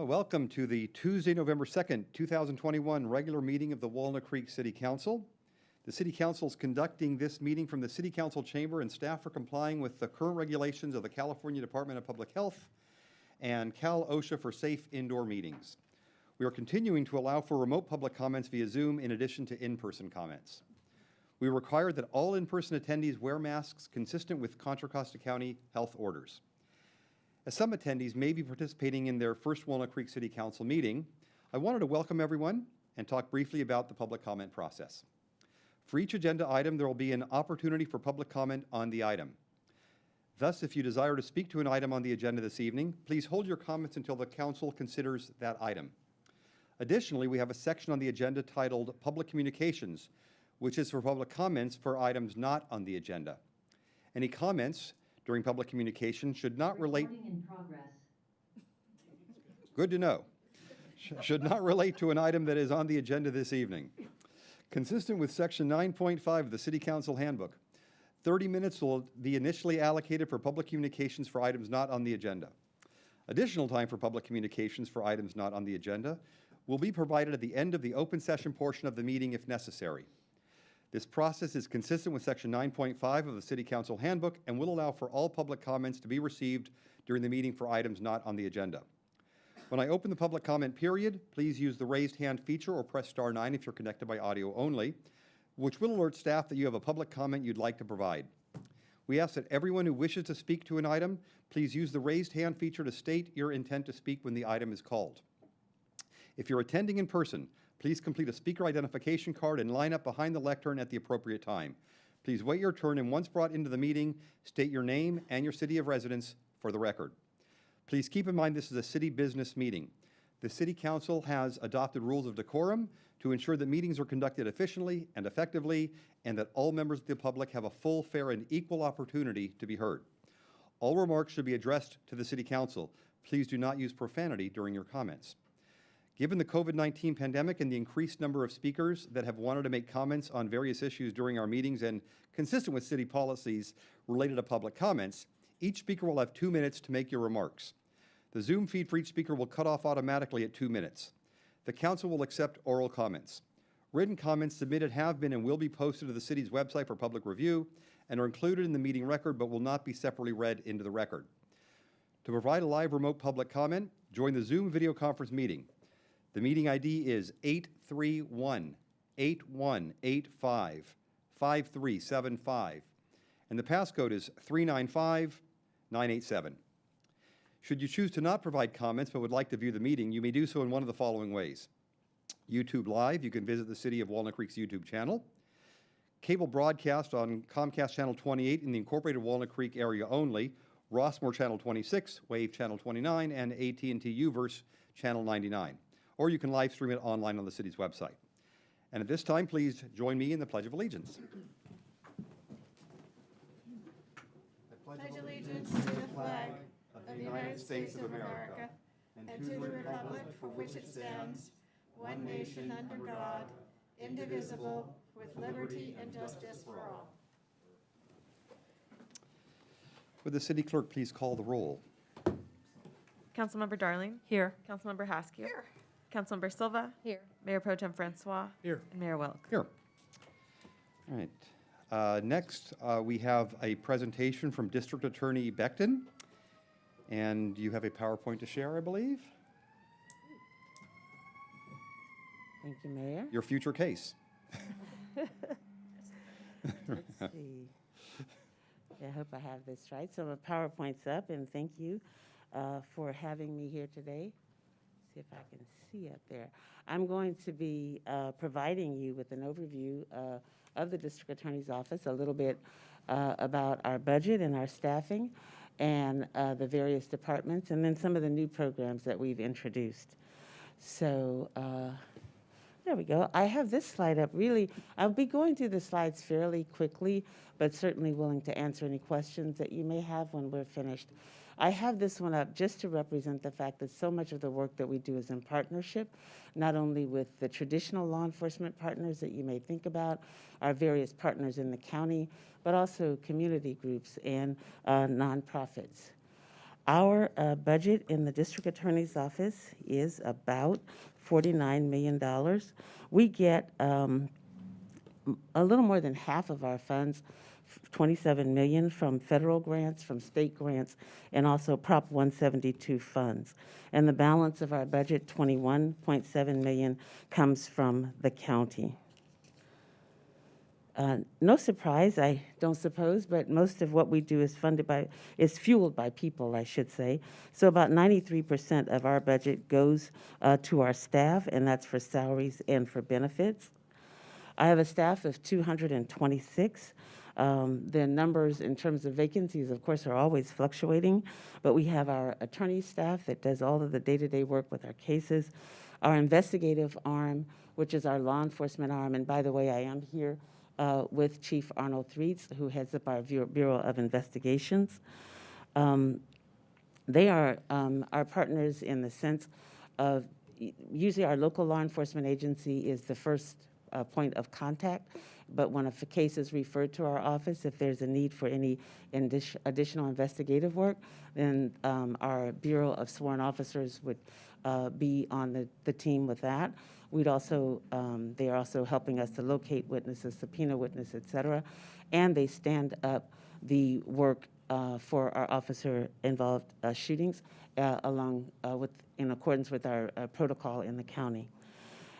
Welcome to the Tuesday, November 2nd, 2021 regular meeting of the Walnut Creek City Council. The City Council is conducting this meeting from the City Council chamber, and staff are complying with the current regulations of the California Department of Public Health and Cal OSHA for safe indoor meetings. We are continuing to allow for remote public comments via Zoom in addition to in-person comments. We require that all in-person attendees wear masks consistent with Contra Costa County health orders. As some attendees may be participating in their first Walnut Creek City Council meeting, I wanted to welcome everyone and talk briefly about the public comment process. For each agenda item, there will be an opportunity for public comment on the item. Thus, if you desire to speak to an item on the agenda this evening, please hold your comments until the council considers that item. Additionally, we have a section on the agenda titled Public Communications, which is for public comments for items not on the agenda. Any comments during public communication should not relate. In progress. Good to know. Should not relate to an item that is on the agenda this evening. Consistent with Section 9.5 of the City Council Handbook, 30 minutes will be initially allocated for public communications for items not on the agenda. Additional time for public communications for items not on the agenda will be provided at the end of the open session portion of the meeting if necessary. This process is consistent with Section 9.5 of the City Council Handbook and will allow for all public comments to be received during the meeting for items not on the agenda. When I open the public comment period, please use the raised hand feature or press *9 if you're connected by audio only, which will alert staff that you have a public comment you'd like to provide. We ask that everyone who wishes to speak to an item, please use the raised hand feature to state your intent to speak when the item is called. If you're attending in person, please complete a speaker identification card and line up behind the lectern at the appropriate time. Please wait your turn, and once brought into the meeting, state your name and your city of residence for the record. Please keep in mind this is a city business meeting. The City Council has adopted rules of decorum to ensure that meetings are conducted efficiently and effectively, and that all members of the public have a full, fair, and equal opportunity to be heard. All remarks should be addressed to the City Council. Please do not use profanity during your comments. Given the COVID-19 pandemic and the increased number of speakers that have wanted to make comments on various issues during our meetings and consistent with city policies related to public comments, each speaker will have 2 minutes to make your remarks. The Zoom feed for each speaker will cut off automatically at 2 minutes. The council will accept oral comments. Written comments submitted have been and will be posted to the city's website for public review and are included in the meeting record but will not be separately read into the record. To provide a live remote public comment, join the Zoom video conference meeting. The meeting ID is 831-8185-5375, and the passcode is 395987. Should you choose to not provide comments but would like to view the meeting, you may do so in one of the following ways. YouTube Live, you can visit the City of Walnut Creek's YouTube channel. Cable broadcast on Comcast Channel 28 in the incorporated Walnut Creek area only, Rossmore Channel 26, Wave Channel 29, and AT&T U-verse Channel 99. Or you can live stream it online on the city's website. And at this time, please join me in the Pledge of Allegiance. I pledge allegiance to the flag of the United States of America and to the republic for which it stands, one nation under God, indivisible, with liberty and justice for all. Would the city clerk please call the roll? Councilmember Darling? Here. Councilmember Haskew? Here. Councilmember Silva? Here. Mayor Pro Tem Francois? Here. And Mayor Wilk? Here. All right. Next, we have a presentation from District Attorney Becton. And you have a PowerPoint to share, I believe? Thank you, Mayor. Your future case. Let's see. I hope I have this right. So my PowerPoint's up, and thank you for having me here today. See if I can see up there. I'm going to be providing you with an overview of the District Attorney's Office, a little bit about our budget and our staffing and the various departments, and then some of the new programs that we've introduced. So there we go. I have this slide up. Really, I'll be going through the slides fairly quickly, but certainly willing to answer any questions that you may have when we're finished. I have this one up just to represent the fact that so much of the work that we do is in partnership, not only with the traditional law enforcement partners that you may think about, our various partners in the county, but also community groups and nonprofits. Our budget in the district attorney's office is about $49 million. We get a little more than half of our funds, 27 million, from federal grants, from state grants, and also Prop 172 funds. And the balance of our budget, 21.7 million, comes from the county. No surprise, I don't suppose, but most of what we do is fueled by people, I should say. So about 93% of our budget goes to our staff, and that's for salaries and for benefits. I have a staff of 226. The numbers in terms of vacancies, of course, are always fluctuating, but we have our attorney staff that does all of the day-to-day work with our cases, our investigative arm, which is our law enforcement arm, and by the way, I am here with Chief Arnold Threets, who heads up our Bureau of Investigations. They are our partners in the sense of usually our local law enforcement agency is the first point of contact, but when a case is referred to our office, if there's a need for any additional investigative work, then our Bureau of Sworn Officers would be on the team with that. We'd also, they are also helping us to locate witnesses, subpoena witnesses, et cetera, and they stand up the work for our officer-involved shootings in accordance with our protocol in the county.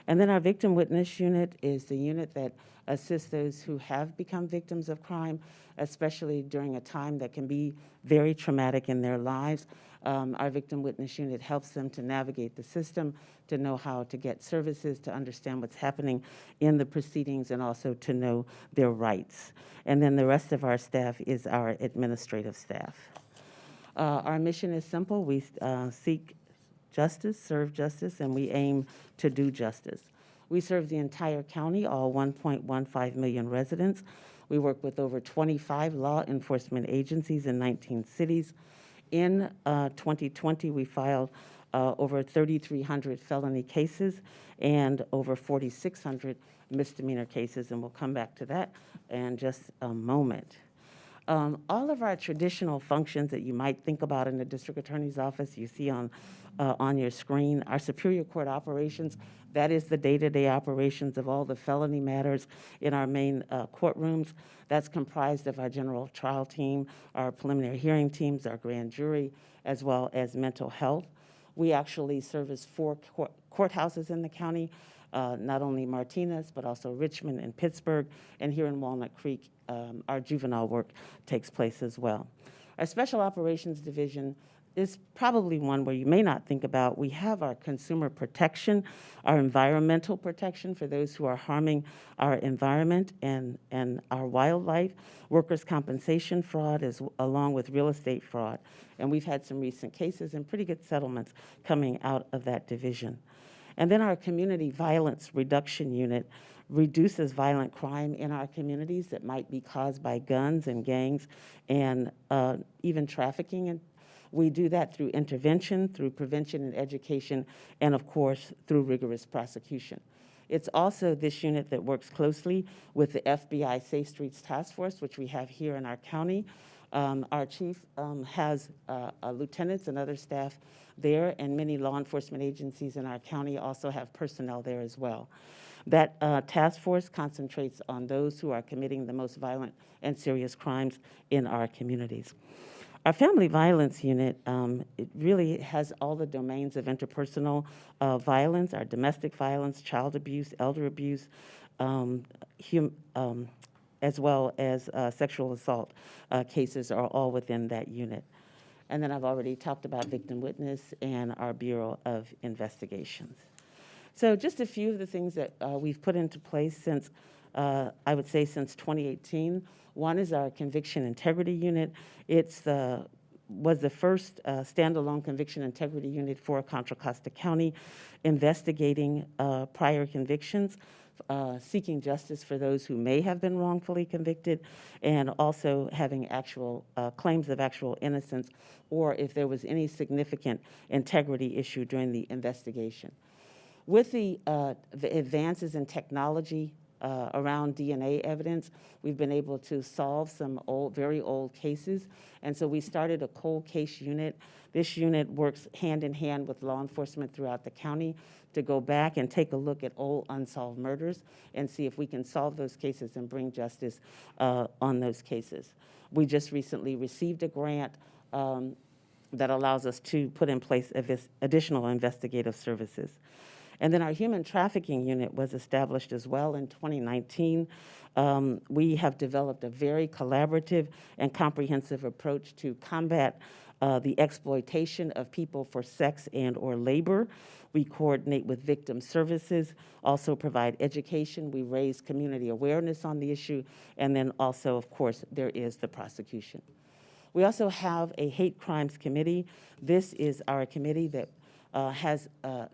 And then our victim witness unit is the unit that assists those who have become victims of crime, especially during a time that can be very traumatic in their lives. Our victim witness unit helps them to navigate the system, to know how to get services, to understand what's happening in the proceedings, and also to know their rights. And then the rest of our staff is our administrative staff. Our mission is simple. We seek justice, serve justice, and we aim to do justice. We serve the entire county, all 1.15 million residents. We work with over 25 law enforcement agencies in 19 cities. In 2020, we filed over 3,300 felony cases and over 4,600 misdemeanor cases, and we'll come back to that in just a moment. All of our traditional functions that you might think about in the district attorney's office, you see on your screen. Our Superior Court operations, that is the day-to-day operations of all the felony matters in our main courtrooms. That's comprised of our general trial team, our preliminary hearing teams, our grand jury, as well as mental health. We actually service 4 courthouses in the county, not only Martinez, but also Richmond and Pittsburgh, and here in Walnut Creek, our juvenile work takes place as well. Our Special Operations Division is probably one where you may not think about. We have our consumer protection, our environmental protection for those who are harming our environment and our wildlife, workers' compensation fraud, along with real estate fraud. And we've had some recent cases and pretty good settlements coming out of that division. And then our Community Violence Reduction Unit reduces violent crime in our communities that might be caused by guns and gangs and even trafficking. And we do that through intervention, through prevention and education, and of course, through rigorous prosecution. It's also this unit that works closely with the FBI Safe Streets Task Force, which we have here in our county. Our chief has lieutenants and other staff there, and many law enforcement agencies in our county also have personnel there as well. That task force concentrates on those who are committing the most violent and serious crimes in our communities. Our Family Violence Unit, it really has all the domains of interpersonal violence, our domestic violence, child abuse, elder abuse, as well as sexual assault cases are all within that unit. And then I've already talked about victim witness and our Bureau of Investigations. So just a few of the things that we've put into place since, I would say since 2018. One is our Conviction Integrity Unit. Was the first standalone conviction integrity unit for Contra Costa County, investigating prior convictions, seeking justice for those who may have been wrongfully convicted, and also having actual claims of actual innocence, or if there was any significant integrity issue during the investigation. With the advances in technology around DNA evidence. We've been able to solve some very old cases. And so we started a cold case unit. This unit works hand in hand with law enforcement throughout the county to go back and take a look at old unsolved murders and see if we can solve those cases and bring justice on those cases. We just recently received a grant that allows us to put in place additional investigative services. And then our human trafficking unit was established as well in 2019. We have developed a very collaborative and comprehensive approach to combat the exploitation of people for sex and/or labor. We coordinate with victim services, also provide education. We raise community awareness on the issue. And then also, of course, there is the prosecution. We also have a hate crimes committee. This is our committee that has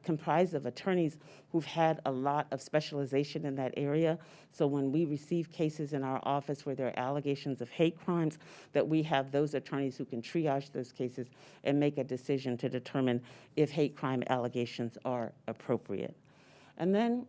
comprised of attorneys who've had a lot of specialization in that area. So when we receive cases in our office where there are allegations of hate crimes, that we have those attorneys who can triage those cases and make a decision to determine if hate crime allegations are appropriate. And then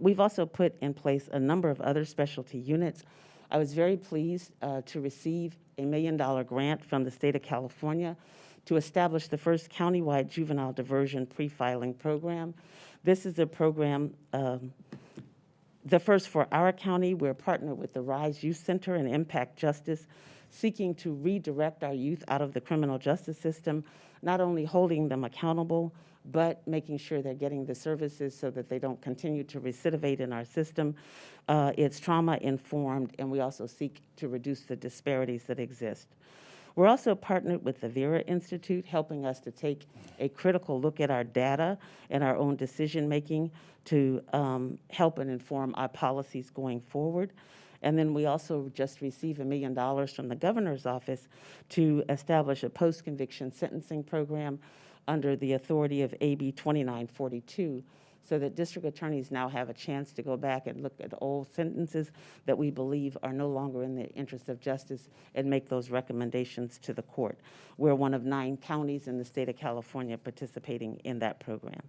we've also put in place a number of other specialty units. I was very pleased to receive a $1 million grant from the state of California to establish the first countywide juvenile diversion pre-filing program. This is a program, the first for our county. We're partnered with the RISE Youth Center and Impact Justice, seeking to redirect our youth out of the criminal justice system, not only holding them accountable, but making sure they're getting the services so that they don't continue to recidivate in our system. It's trauma-informed, and we also seek to reduce the disparities that exist. We're also partnered with the Vera Institute, helping us to take a critical look at our data and our own decision-making to help and inform our policies going forward. And then we also just received $1 million from the governor's office to establish a post-conviction sentencing program under the authority of AB 2942, so that district attorneys now have a chance to go back and look at old sentences that we believe are no longer in the interest of justice and make those recommendations to the court. We're one of 9 counties in the state of California participating in that program.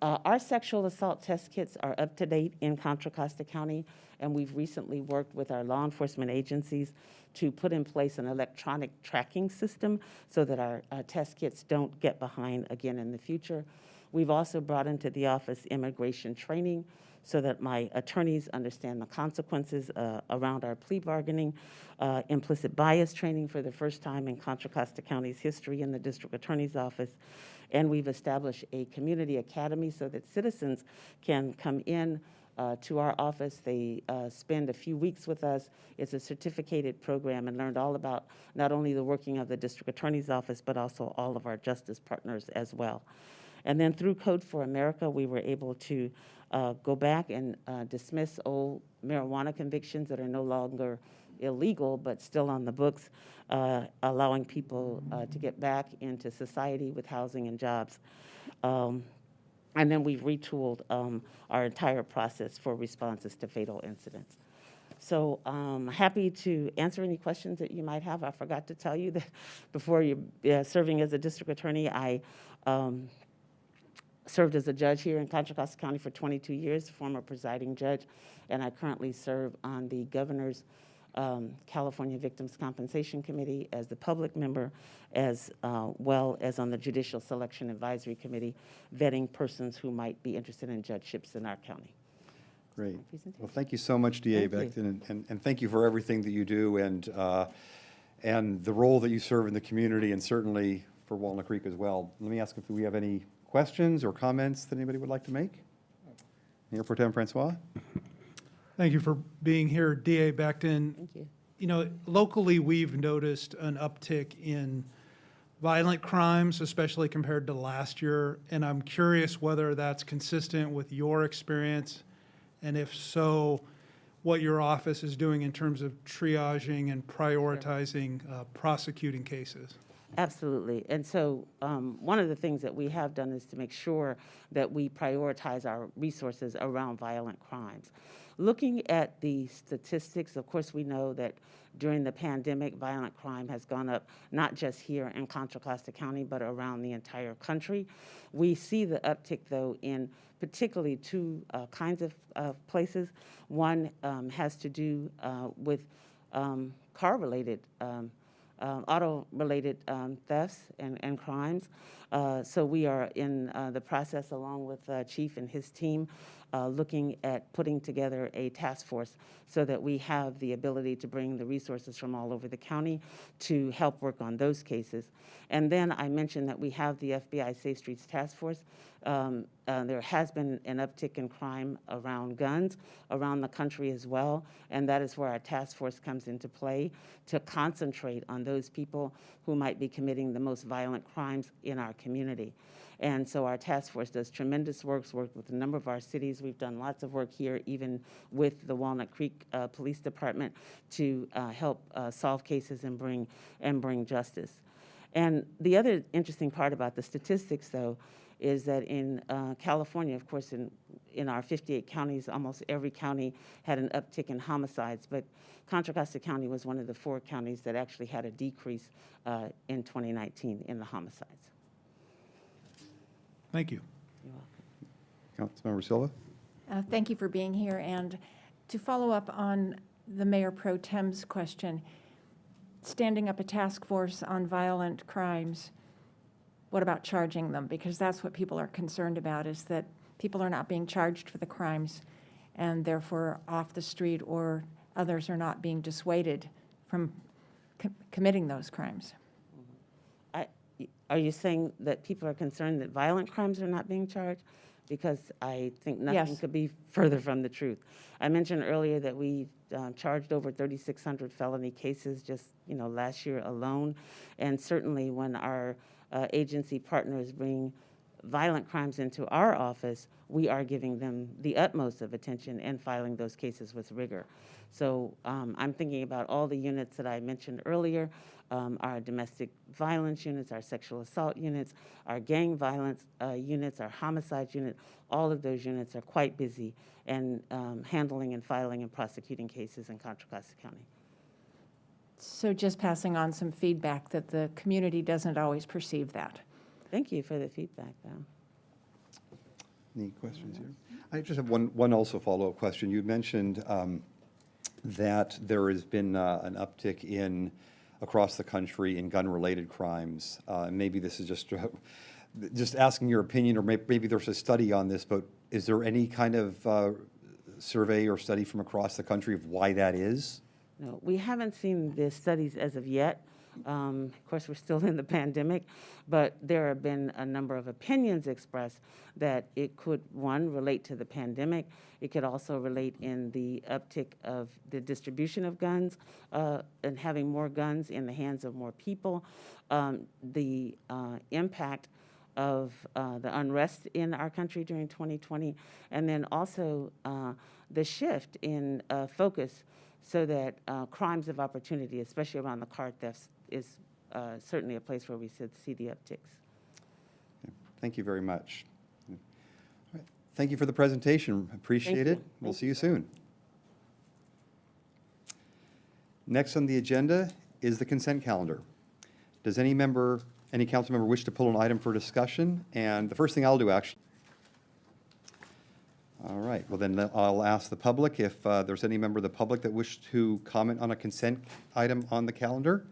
Our sexual assault test kits are up to date in Contra Costa County, and we've recently worked with our law enforcement agencies to put in place an electronic tracking system so that our test kits don't get behind again in the future. We've also brought into the office immigration training so that my attorneys understand the consequences around our plea bargaining, implicit bias training for the first time in Contra Costa County's history in the district attorney's office. And we've established a community academy so that citizens can come in to our office. They spend a few weeks with us. It's a certificated program and learned all about not only the working of the district attorney's office, but also all of our justice partners as well. And then through Code for America, we were able to go back and dismiss old marijuana convictions that are no longer illegal, but still on the books, allowing people to get back into society with housing and jobs. And then we've retooled our entire process for responses to fatal incidents. So happy to answer any questions that you might have. I forgot to tell you that before serving as a district attorney, I served as a judge here in Contra Costa County for 22 years, former presiding judge, and I currently serve on the governor's California Victims Compensation Committee as the public member, as well as on the Judicial Selection Advisory Committee, vetting persons who might be interested in judgeships in our county. Great. Well, thank you so much, DA Becton, and thank you for everything that you do and the role that you serve in the community, and certainly for Walnut Creek as well. Let me ask if we have any questions or comments that anybody would like to make. Mayor Pro Tem Francois. Thank you for being here, DA Becton. Thank you. You know, locally, we've noticed an uptick in violent crimes, especially compared to last year, and I'm curious whether that's consistent with your experience, and if so, what your office is doing in terms of triaging and prioritizing prosecuting cases. Absolutely. And so one of the things that we have done is to make sure that we prioritize our resources around violent crimes. Looking at the statistics, of course, we know that during the pandemic, violent crime has gone up, not just here in Contra Costa County, but around the entire country. We see the uptick, though, in particularly two kinds of places. One has to do with car-related auto-related thefts and crimes. So we are in the process, along with Chief and his team, looking at putting together a task force so that we have the ability to bring the resources from all over the county to help work on those cases. And then I mentioned that we have the FBI Safe Streets Task Force. There has been an uptick in crime around guns around the country as well, and that is where our task force comes into play to concentrate on those people who might be committing the most violent crimes in our community. And so our task force does tremendous work with a number of our cities. We've done lots of work here, even with the Walnut Creek Police Department, to help solve cases and bring justice. And the other interesting part about the statistics, though, is that in California, of course, in our 58 counties, almost every county had an uptick in homicides, but Contra Costa County was one of the 4 counties that actually had a decrease in 2019 in the homicides. Thank you. You're welcome. Councilmember Silva? Thank you for being here. And to follow up on the Mayor Pro Tem's question, standing up a task force on violent crimes, what about charging them? Because that's what people are concerned about, is that people are not being charged for the crimes and therefore off the street, or others are not being dissuaded from committing those crimes. Are you saying that people are concerned that violent crimes are not being charged? Because I think nothing Yes. could be further from the truth. I mentioned earlier that we charged over 3,600 felony cases just last year alone, and certainly when our agency partners bring violent crimes into our office, we are giving them the utmost of attention and filing those cases with rigor. So I'm thinking about all the units that I mentioned earlier, our domestic violence units, our sexual assault units, our gang violence units, our homicide unit. All of those units are quite busy and handling and filing and prosecuting cases in Contra Costa County. So just passing on some feedback that the community doesn't always perceive that. Thank you for the feedback, though. Any questions here? I just have one also follow-up question. You mentioned that there has been an uptick across the country in gun-related crimes. Maybe this is just asking your opinion, or maybe there's a study on this, but is there any kind of survey or study from across the country of why that is? No, we haven't seen the studies as of yet. Of course, we're still in the pandemic, but there have been a number of opinions expressed that it could, one, relate to the pandemic. It could also relate in the uptick of the distribution of guns and having more guns in the hands of more people. The impact of the unrest in our country during 2020, and then also the shift in focus so that crimes of opportunity, especially around the car thefts, is certainly a place where we should see the upticks. Thank you very much. All right. Thank you for the presentation. Appreciate it. you. We'll Thank see you soon. Next on the agenda is the consent calendar. Does any council member wish to pull an item for discussion? And the first thing I'll do, actually. All right, well then I'll ask the public if there's any member of the public that wishes to comment on a consent item on the calendar.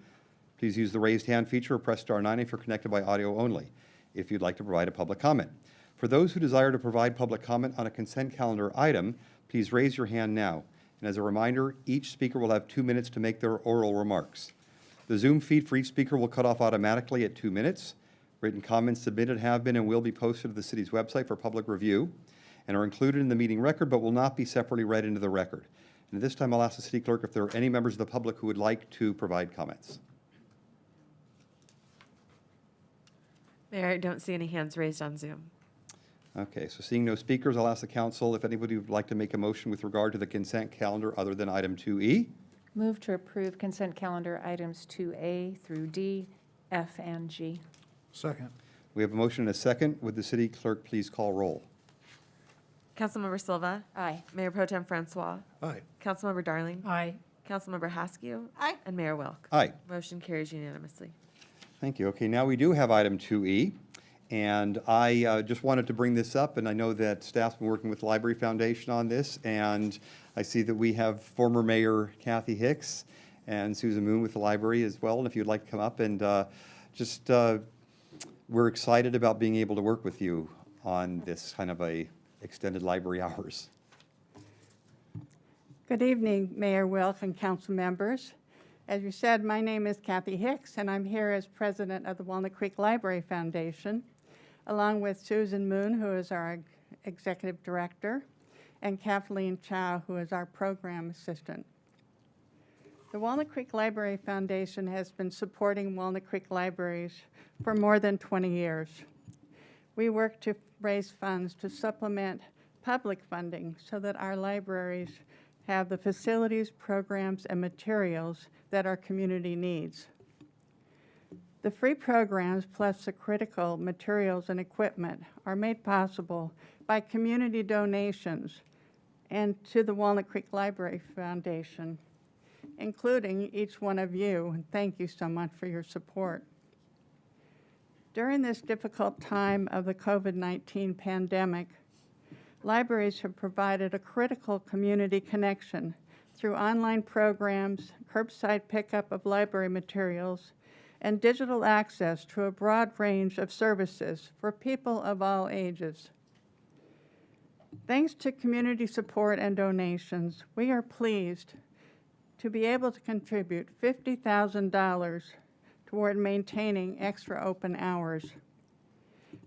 Please use the raised hand feature or press *9 if you're connected by audio only, if you'd like to provide a public comment. For those who desire to provide public comment on a consent calendar item, please raise your hand now. And as a reminder, each speaker will have 2 minutes to make their oral remarks. The Zoom feed for each speaker will cut off automatically at 2 minutes. Written comments submitted have been and will be posted to the city's website for public review and are included in the meeting record, but will not be separately read into the record. And at this time, I'll ask the city clerk if there are any members of the public who would like to provide comments. Mayor, I don't see any hands raised on Zoom. Okay, so seeing no speakers, I'll ask the council if anybody would like to make a motion with regard to the consent calendar other than item 2E. Move to approve consent calendar items 2A through D, F and G. Second. We have a motion and a second. Would the city clerk please call roll? Councilmember Silva, Aye. Mayor Pro Tem Francois, Aye. Councilmember Darling, Aye. Councilmember Haskew, Aye. and Mayor Wilk. Aye. Motion carries unanimously. Thank you. Okay, now we do have item 2E, and I just wanted to bring this up, and I know that staff's been working with the Library Foundation on this, and I see that we have former Mayor Kathy Hicks and Susan Moon with the library as well, and if you'd like to come up and we're excited about being able to work with you on this kind of a extended library hours. Good evening, Mayor Wilk and council members. As you said, my name is Kathy Hicks, and I'm here as president of the Walnut Creek Library Foundation, along with Susan Moon, who is our executive director, and Kathleen Chow, who is our program assistant. The Walnut Creek Library Foundation has been supporting Walnut Creek libraries for more than 20 years. We work to raise funds to supplement public funding so that our libraries have the facilities, programs, and materials that our community needs. The free programs plus the critical materials and equipment are made possible by community donations and to the Walnut Creek Library Foundation, including each one of you, and thank you so much for your support. During this difficult time of the COVID-19 pandemic, libraries have provided a critical community connection through online programs, curbside pickup of library materials, and digital access to a broad range of services for people of all ages. Thanks to community support and donations, we are pleased to be able to contribute $50,000 toward maintaining extra open hours.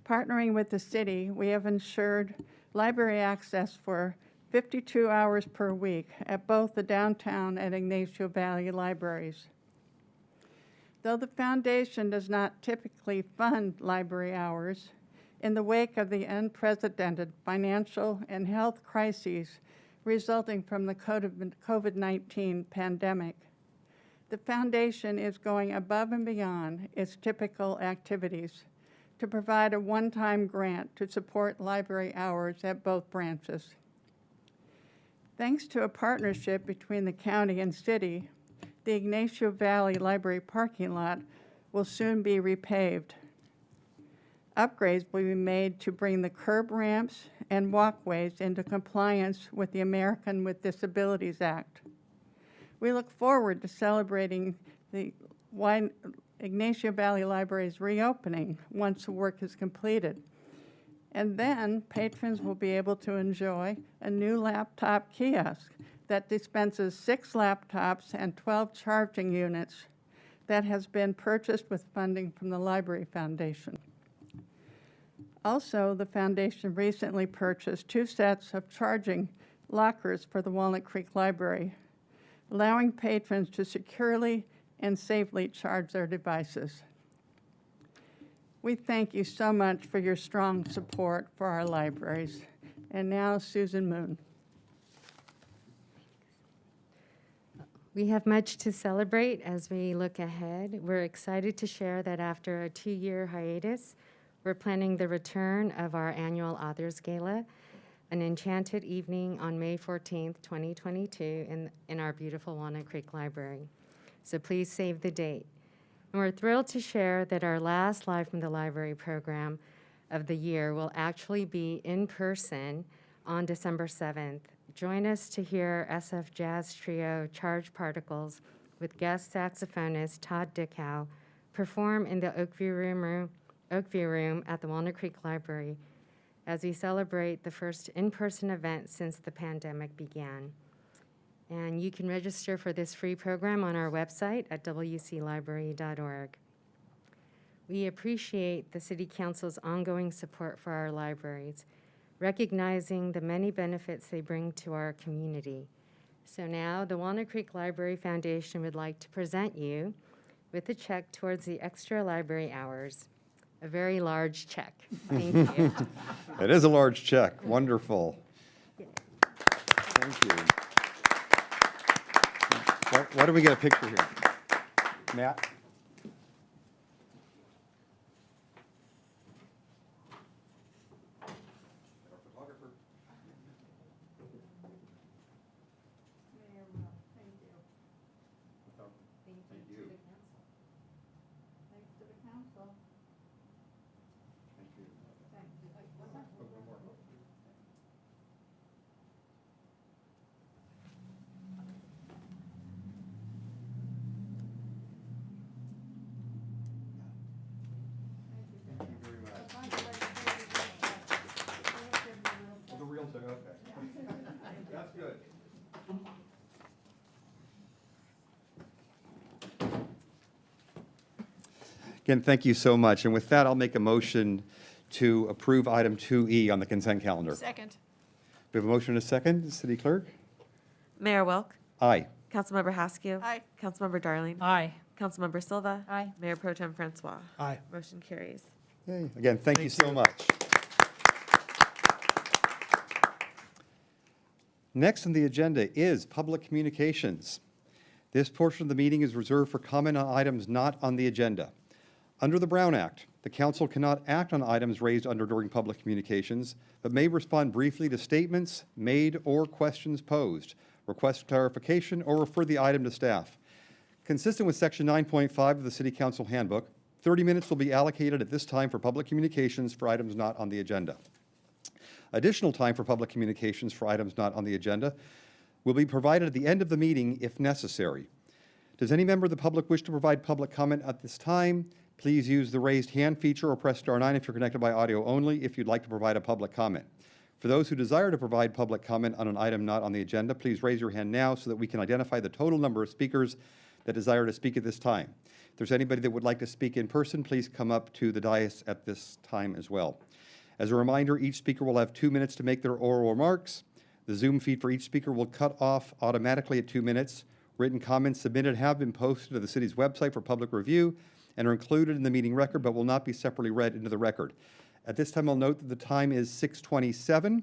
Partnering with the city, we have ensured library access for 52 hours per week at both the downtown and Ignacio Valley libraries. Though the foundation does not typically fund library hours, in the wake of the unprecedented financial and health crises resulting from the COVID-19 pandemic, the foundation is going above and beyond its typical activities to provide a one-time grant to support library hours at both branches. Thanks to a partnership between the county and city, the Ignacio Valley Library parking lot will soon be repaved. Upgrades will be made to bring the curb ramps and walkways into compliance with the American with Disabilities Act. We look forward to celebrating the Ignacio Valley Library's reopening once the work is completed. And then patrons will be able to enjoy a new laptop kiosk that dispenses 6 laptops and 12 charging units that has been purchased with funding from the Library Foundation. Also, the foundation recently purchased 2 sets of charging lockers for the Walnut Creek Library, allowing patrons to securely and safely charge their devices. We thank you so much for your strong support for our libraries. And now, Susan Moon. We have much to celebrate as we look ahead. We're excited to share that after a 2-year hiatus, we're planning the return of our annual Authors Gala, an enchanted evening on May 14th, 2022 in our beautiful Walnut Creek Library. So please save the date. And we're thrilled to share that our last Live from the Library program of the year will actually be in person on December 7th. Join us to hear SF Jazz Trio Charged Particles with guest saxophonist Todd Dickow perform in the Oakview Room at the Walnut Creek Library as we celebrate the first in-person event since the pandemic began. And you can register for this free program on our website at wclibrary.org. We appreciate the City Council's ongoing support for our libraries, recognizing the many benefits they bring to our community. So now, the Walnut Creek Library Foundation would like to present you with a check towards the extra library hours. A very large check. Thank you. It is a large check. Wonderful. Thank you. Why don't we get a picture here? Matt? Thank you. Thanks to the council. Thank you. Thanks. Oh, one more. Thank you very much. Oh, the real thing, okay. That's good. Again, thank you so much. And with that, I'll make a motion to approve item 2E on the consent calendar. Second. We have a motion and a second. City Clerk? Mayor Wilk, Aye. Councilmember Haskew. Aye. Councilmember Darling. Aye. Councilmember Silva. Aye. Mayor Pro Tem Francois. Aye. Motion carries. Yay. Again, thank you so much. Next on the agenda is public communications. This portion of the meeting is reserved for comment on items not on the agenda. Under the Brown Act, the council cannot act on items raised under during public communications, but may respond briefly to statements made or questions posed, request clarification, or refer the item to staff. Consistent with Section 9.5 of the City Council Handbook, 30 minutes will be allocated at this time for public communications for items not on the agenda. Additional time for public communications for items not on the agenda will be provided at the end of the meeting if necessary. Does any member of the public wish to provide public comment at this time? Please use the raised hand feature or press star 9 if you're connected by audio only if you'd like to provide a public comment. For those who desire to provide public comment on an item not on the agenda, please raise your hand now so that we can identify the total number of speakers that desire to speak at this time. If there's anybody that would like to speak in person, please come up to the dais at this time as well. As a reminder, each speaker will have 2 minutes to make their oral remarks. The Zoom feed for each speaker will cut off automatically at 2 minutes. Written comments submitted have been posted to the city's website for public review and are included in the meeting record but will not be separately read into the record. At this time, I'll note that the time is 6:27,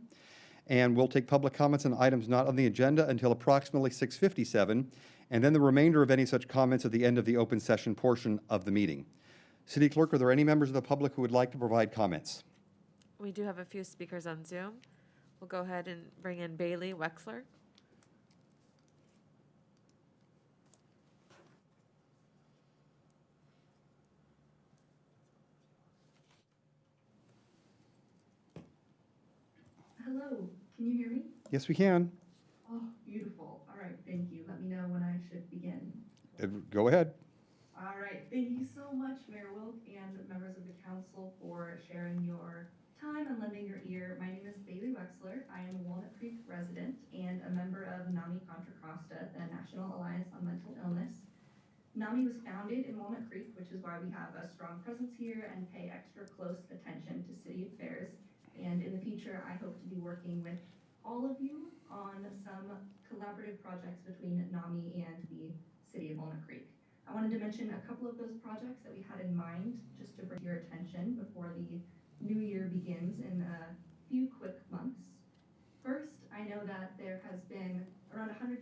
and we'll take public comments on items not on the agenda until approximately 6:57, and then the remainder of any such comments at the end of the open session portion of the meeting. City Clerk, are there any members of the public who would like to provide comments? We do have a few speakers on Zoom. We'll go ahead and bring in Bailey Wexler. Hello, can you hear me? Yes, we can. Oh, beautiful. All right, thank you. Let me know when I should begin. Go ahead. All right, thank you so much, Mayor Wilk and members of the council for sharing your time and lending your ear. My name is Bailey Wexler. I am a Walnut Creek resident and a member of NAMI Contra Costa, the National Alliance on Mental Illness. NAMI was founded in Walnut Creek, which is why we have a strong presence here and pay extra close attention to city affairs. And in the future, I hope to be working with all of you on some collaborative projects between NAMI and the city of Walnut Creek. I wanted to mention a couple of those projects that we had in mind just to bring your attention before the new year begins in a few quick months. First, I know that there has been around $100,000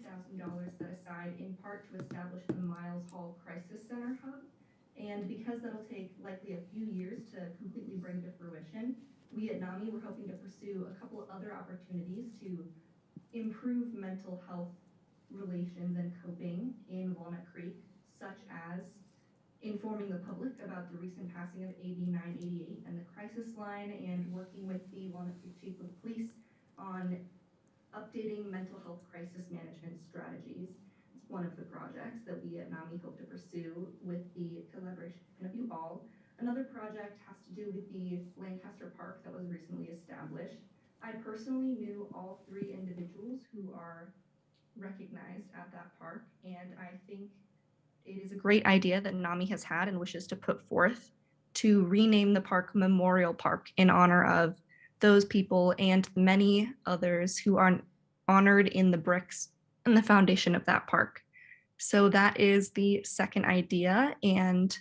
set aside in part to establish the Miles Hall Crisis Center hub. And because that'll take likely a few years to completely bring to fruition, we at NAMI were hoping to pursue a couple of other opportunities to improve mental health relations and coping in Walnut Creek, such as informing the public about the recent passing of Sb9 and the crisis line, and working with the Walnut Creek Chief of Police on updating mental health crisis management strategies. It's one of the projects that we at NAMI hope to pursue with the collaboration of you all. Another project has to do with the Lancaster Park that was recently established. I personally knew all 3 individuals who are recognized at that park, and I think it is a great idea that NAMI has had and wishes to put forth to rename the park Memorial Park in honor of those people and many others who are honored in the bricks and the foundation of that park. So that is the second idea and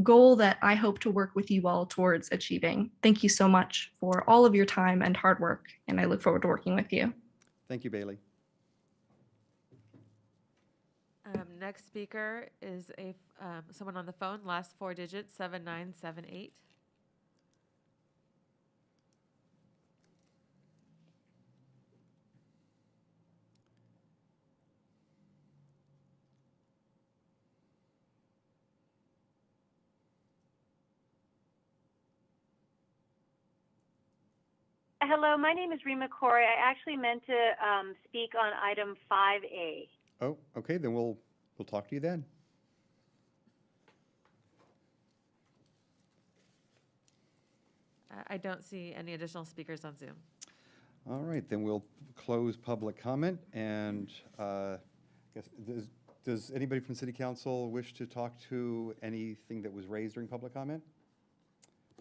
goal that I hope to work with you all towards achieving. Thank you so much for all of your time and hard work, and I look forward to working with you. Thank you, Bailey. Next speaker is someone on the phone, last 4 digits, 7978. Hello, my name is Rima Corey. I actually meant to speak on item 5A. Oh, okay, then we'll talk to you then. I don't see any additional speakers on Zoom. All right, then we'll close public comment, and guess, does anybody from City Council wish to talk to anything that was raised during public comment?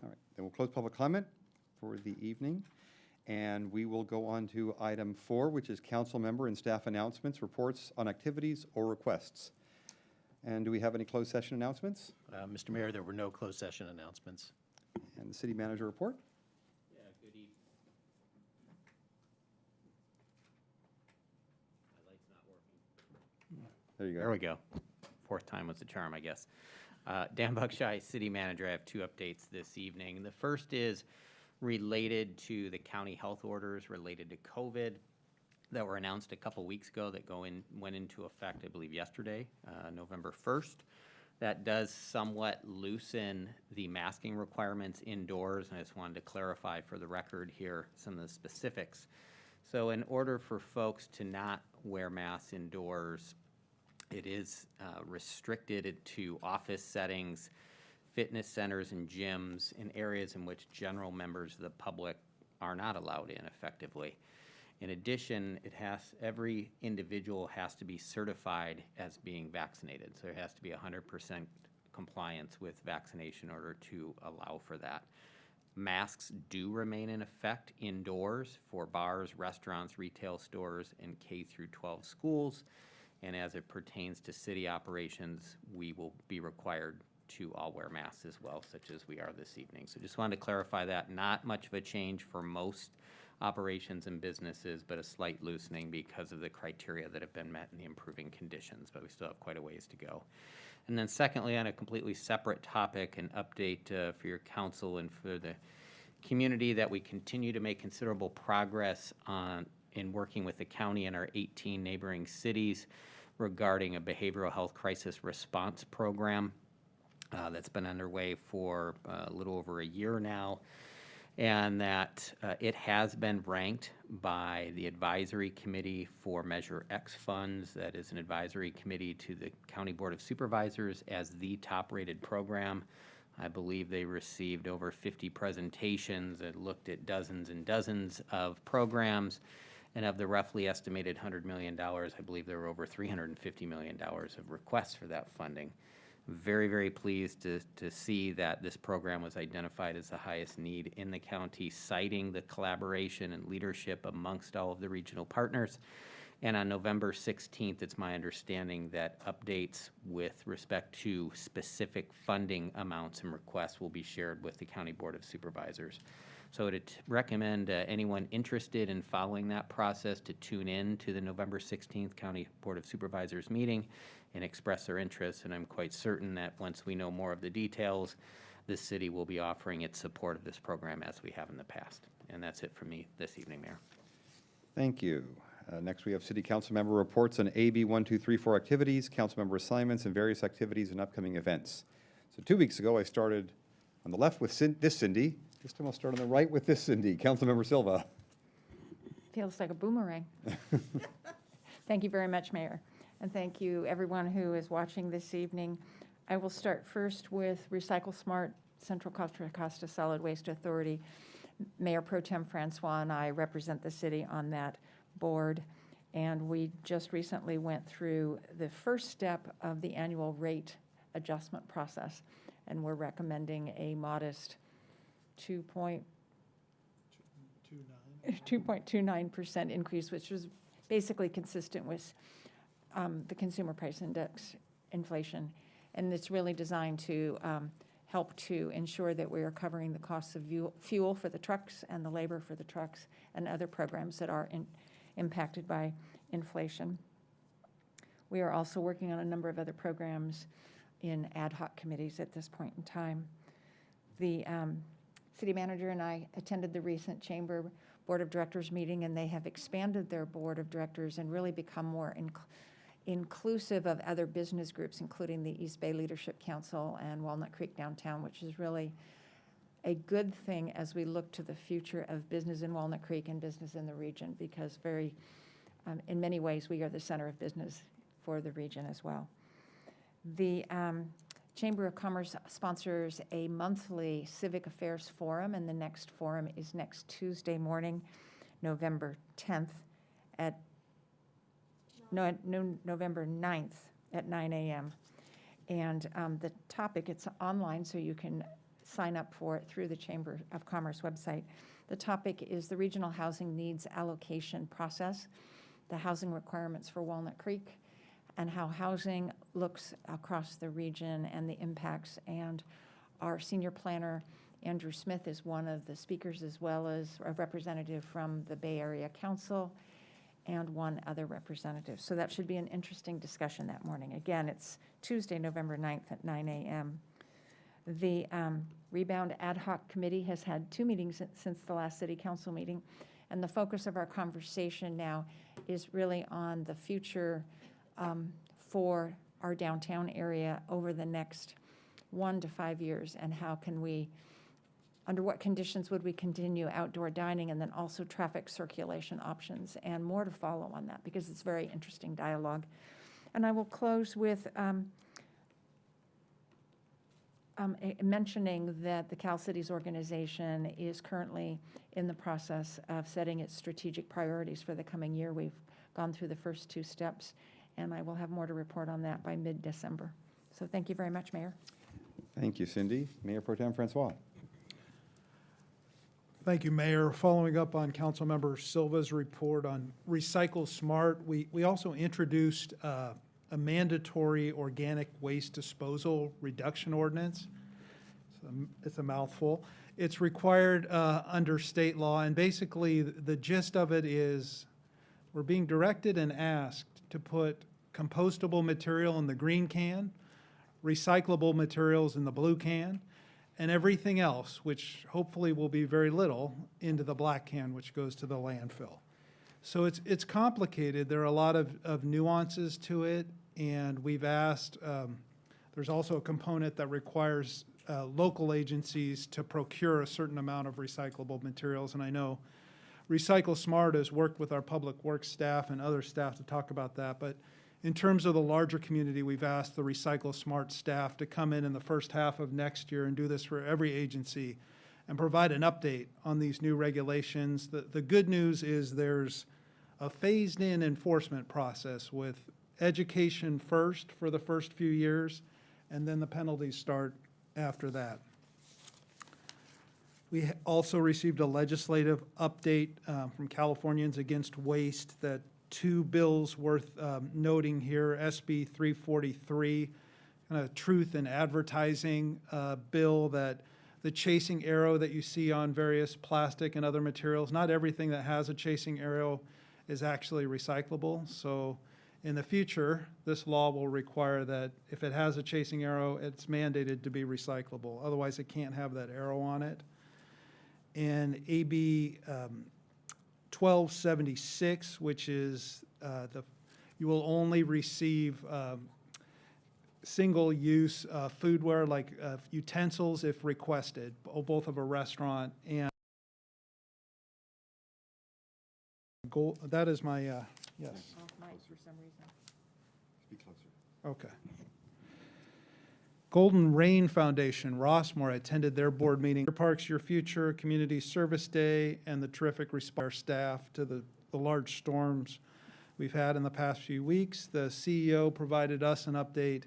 All right, then we'll close public comment for the evening, and we will go on to item 4, which is council member and staff announcements, reports on activities or requests. And do we have any closed session announcements? Mr. Mayor, there were no closed session announcements. And the city manager report? Yeah, good evening. My light's not working. There you go. There we go. Fourth time was the charm, I guess. Dan Buckshire, city manager. I have 2 updates this evening. The first is related to the county health orders related to COVID that were announced a couple weeks ago that went into effect, I believe, yesterday, November 1st. That does somewhat loosen the masking requirements indoors, and I just wanted to clarify for the record here some of the specifics. So in order for folks to not wear masks indoors, it is restricted to office settings, fitness centers and gyms, in areas in which general members of the public are not allowed in effectively. In addition, every individual has to be certified as being vaccinated. So there has to be 100% compliance with vaccination in order to allow for that. Masks do remain in effect indoors for bars, restaurants, retail stores, and K through 12 schools. And as it pertains to city operations, we will be required to all wear masks as well, such as we are this evening. So just wanted to clarify that. Not much of a change for most operations and businesses, but a slight loosening because of the criteria that have been met and the improving conditions, but we still have quite a ways to go. And then secondly, on a completely separate topic, an update for your council and for the community that we continue to make considerable progress in working with the county and our 18 neighboring cities regarding a behavioral health crisis response program that's been underway for a little over a year now. And that it has been ranked by the Advisory Committee for Measure X funds, that is an advisory committee to the County Board of Supervisors, as the top-rated program. I believe they received over 50 presentations that looked at dozens and dozens of programs, and of the roughly estimated $100 million, I believe there were over $350 million of requests for that funding. Very, very pleased to see that this program was identified as the highest need in the county, citing the collaboration and leadership amongst all of the regional partners. And on November 16th, it's my understanding that updates with respect to specific funding amounts and requests will be shared with the County Board of Supervisors. So I'd recommend anyone interested in following that process to tune in to the November 16th County Board of Supervisors meeting and express their interest. And I'm quite certain that once we know more of the details, the city will be offering its support of this program as we have in the past. And that's it for me this evening, Mayor. Thank you. Next, we have city council member reports on AB 1234 activities, council member assignments, and various activities and upcoming events. So 2 weeks ago, I started on the left with this Cindy. This time I'll start on the right with this Cindy. Councilmember Silva. Feels like a boomerang. Thank you very much, Mayor. And thank you, everyone who is watching this evening. I will start first with Recycle Smart Central Costa Solid Waste Authority. Mayor Pro Tem Francois and I represent the city on that board. And we just recently went through the first step of the annual rate adjustment process. And we're recommending a modest 2.29% increase, which was basically consistent with the consumer price index inflation. And it's really designed to help to ensure that we are covering the costs of fuel for the trucks and the labor for the trucks and other programs that are impacted by inflation. We are also working on a number of other programs in ad hoc committees at this point in time. The city manager and I attended the recent Chamber Board of Directors meeting, and they have expanded their board of directors and really become more inclusive of other business groups, including the East Bay Leadership Council and Walnut Creek Downtown, which is really a good thing as we look to the future of business in Walnut Creek and business in the region, because in many ways, we are the center of business for the region as well. The Chamber of Commerce sponsors a monthly civic affairs forum, and the next forum is next Tuesday morning, November 10th November 9th at 9 a.m. And the topic, it's online, so you can sign up for it through the Chamber of Commerce website. The topic is the regional housing needs allocation process, the housing requirements for Walnut Creek, and how housing looks across the region and the impacts. And our senior planner, Andrew Smith, is one of the speakers, as well as a representative from the Bay Area Council and one other representative. So that should be an interesting discussion that morning. Again, it's Tuesday, November 9th at 9 a.m. The Rebound Ad Hoc Committee has had 2 meetings since the last City Council meeting, and the focus of our conversation now is really on the future for our downtown area over the next 1 to 5 years, and how can we, under what conditions would we continue outdoor dining, and then also traffic circulation options, and more to follow on that, because it's very interesting dialogue. And I will close with mentioning that the Cal Cities organization is currently in the process of setting its strategic priorities for the coming year. We've gone through the first 2 steps, and I will have more to report on that by mid-December. So thank you very much, Mayor. Thank you, Cindy. Mayor Pro Tem Francois. Thank you, Mayor. Following up on Councilmember Silva's report on Recycle Smart, we also introduced a mandatory organic waste disposal reduction ordinance. It's a mouthful. It's required under state law, and basically the gist of it is we're being directed and asked to put compostable material in the green can, recyclable materials in the blue can, and everything else, which hopefully will be very little, into the black can, which goes to the landfill. So it's complicated. There are a lot of nuances to it, and we've asked, there's also a component that requires local agencies to procure a certain amount of recyclable materials, and I know Recycle Smart has worked with our public works staff and other staff to talk about that, but in terms of the larger community, we've asked the Recycle Smart staff to come in the first half of next year and do this for every agency and provide an update on these new regulations. The good news is there's a phased-in enforcement process with education first for the first few years, and then the penalties start after that. We also received a legislative update from Californians Against Waste, that 2 bills worth noting here. SB 343, kind of truth in advertising bill, that the chasing arrow that you see on various plastic and other materials, not everything that has a chasing arrow is actually recyclable. So in the future, this law will require that if it has a chasing arrow, it's mandated to be recyclable. Otherwise, it can't have that arrow on it. And AB 1276, which is you will only receive single-use foodware like utensils if requested, both of a restaurant and that is my yes. Mike, for some reason. Speak closer. Okay. Golden Rain Foundation, Rossmore, attended their board meeting. Parks Your Future, Community Service Day, and the terrific response staff to the large storms we've had in the past few weeks. The CEO provided us an update,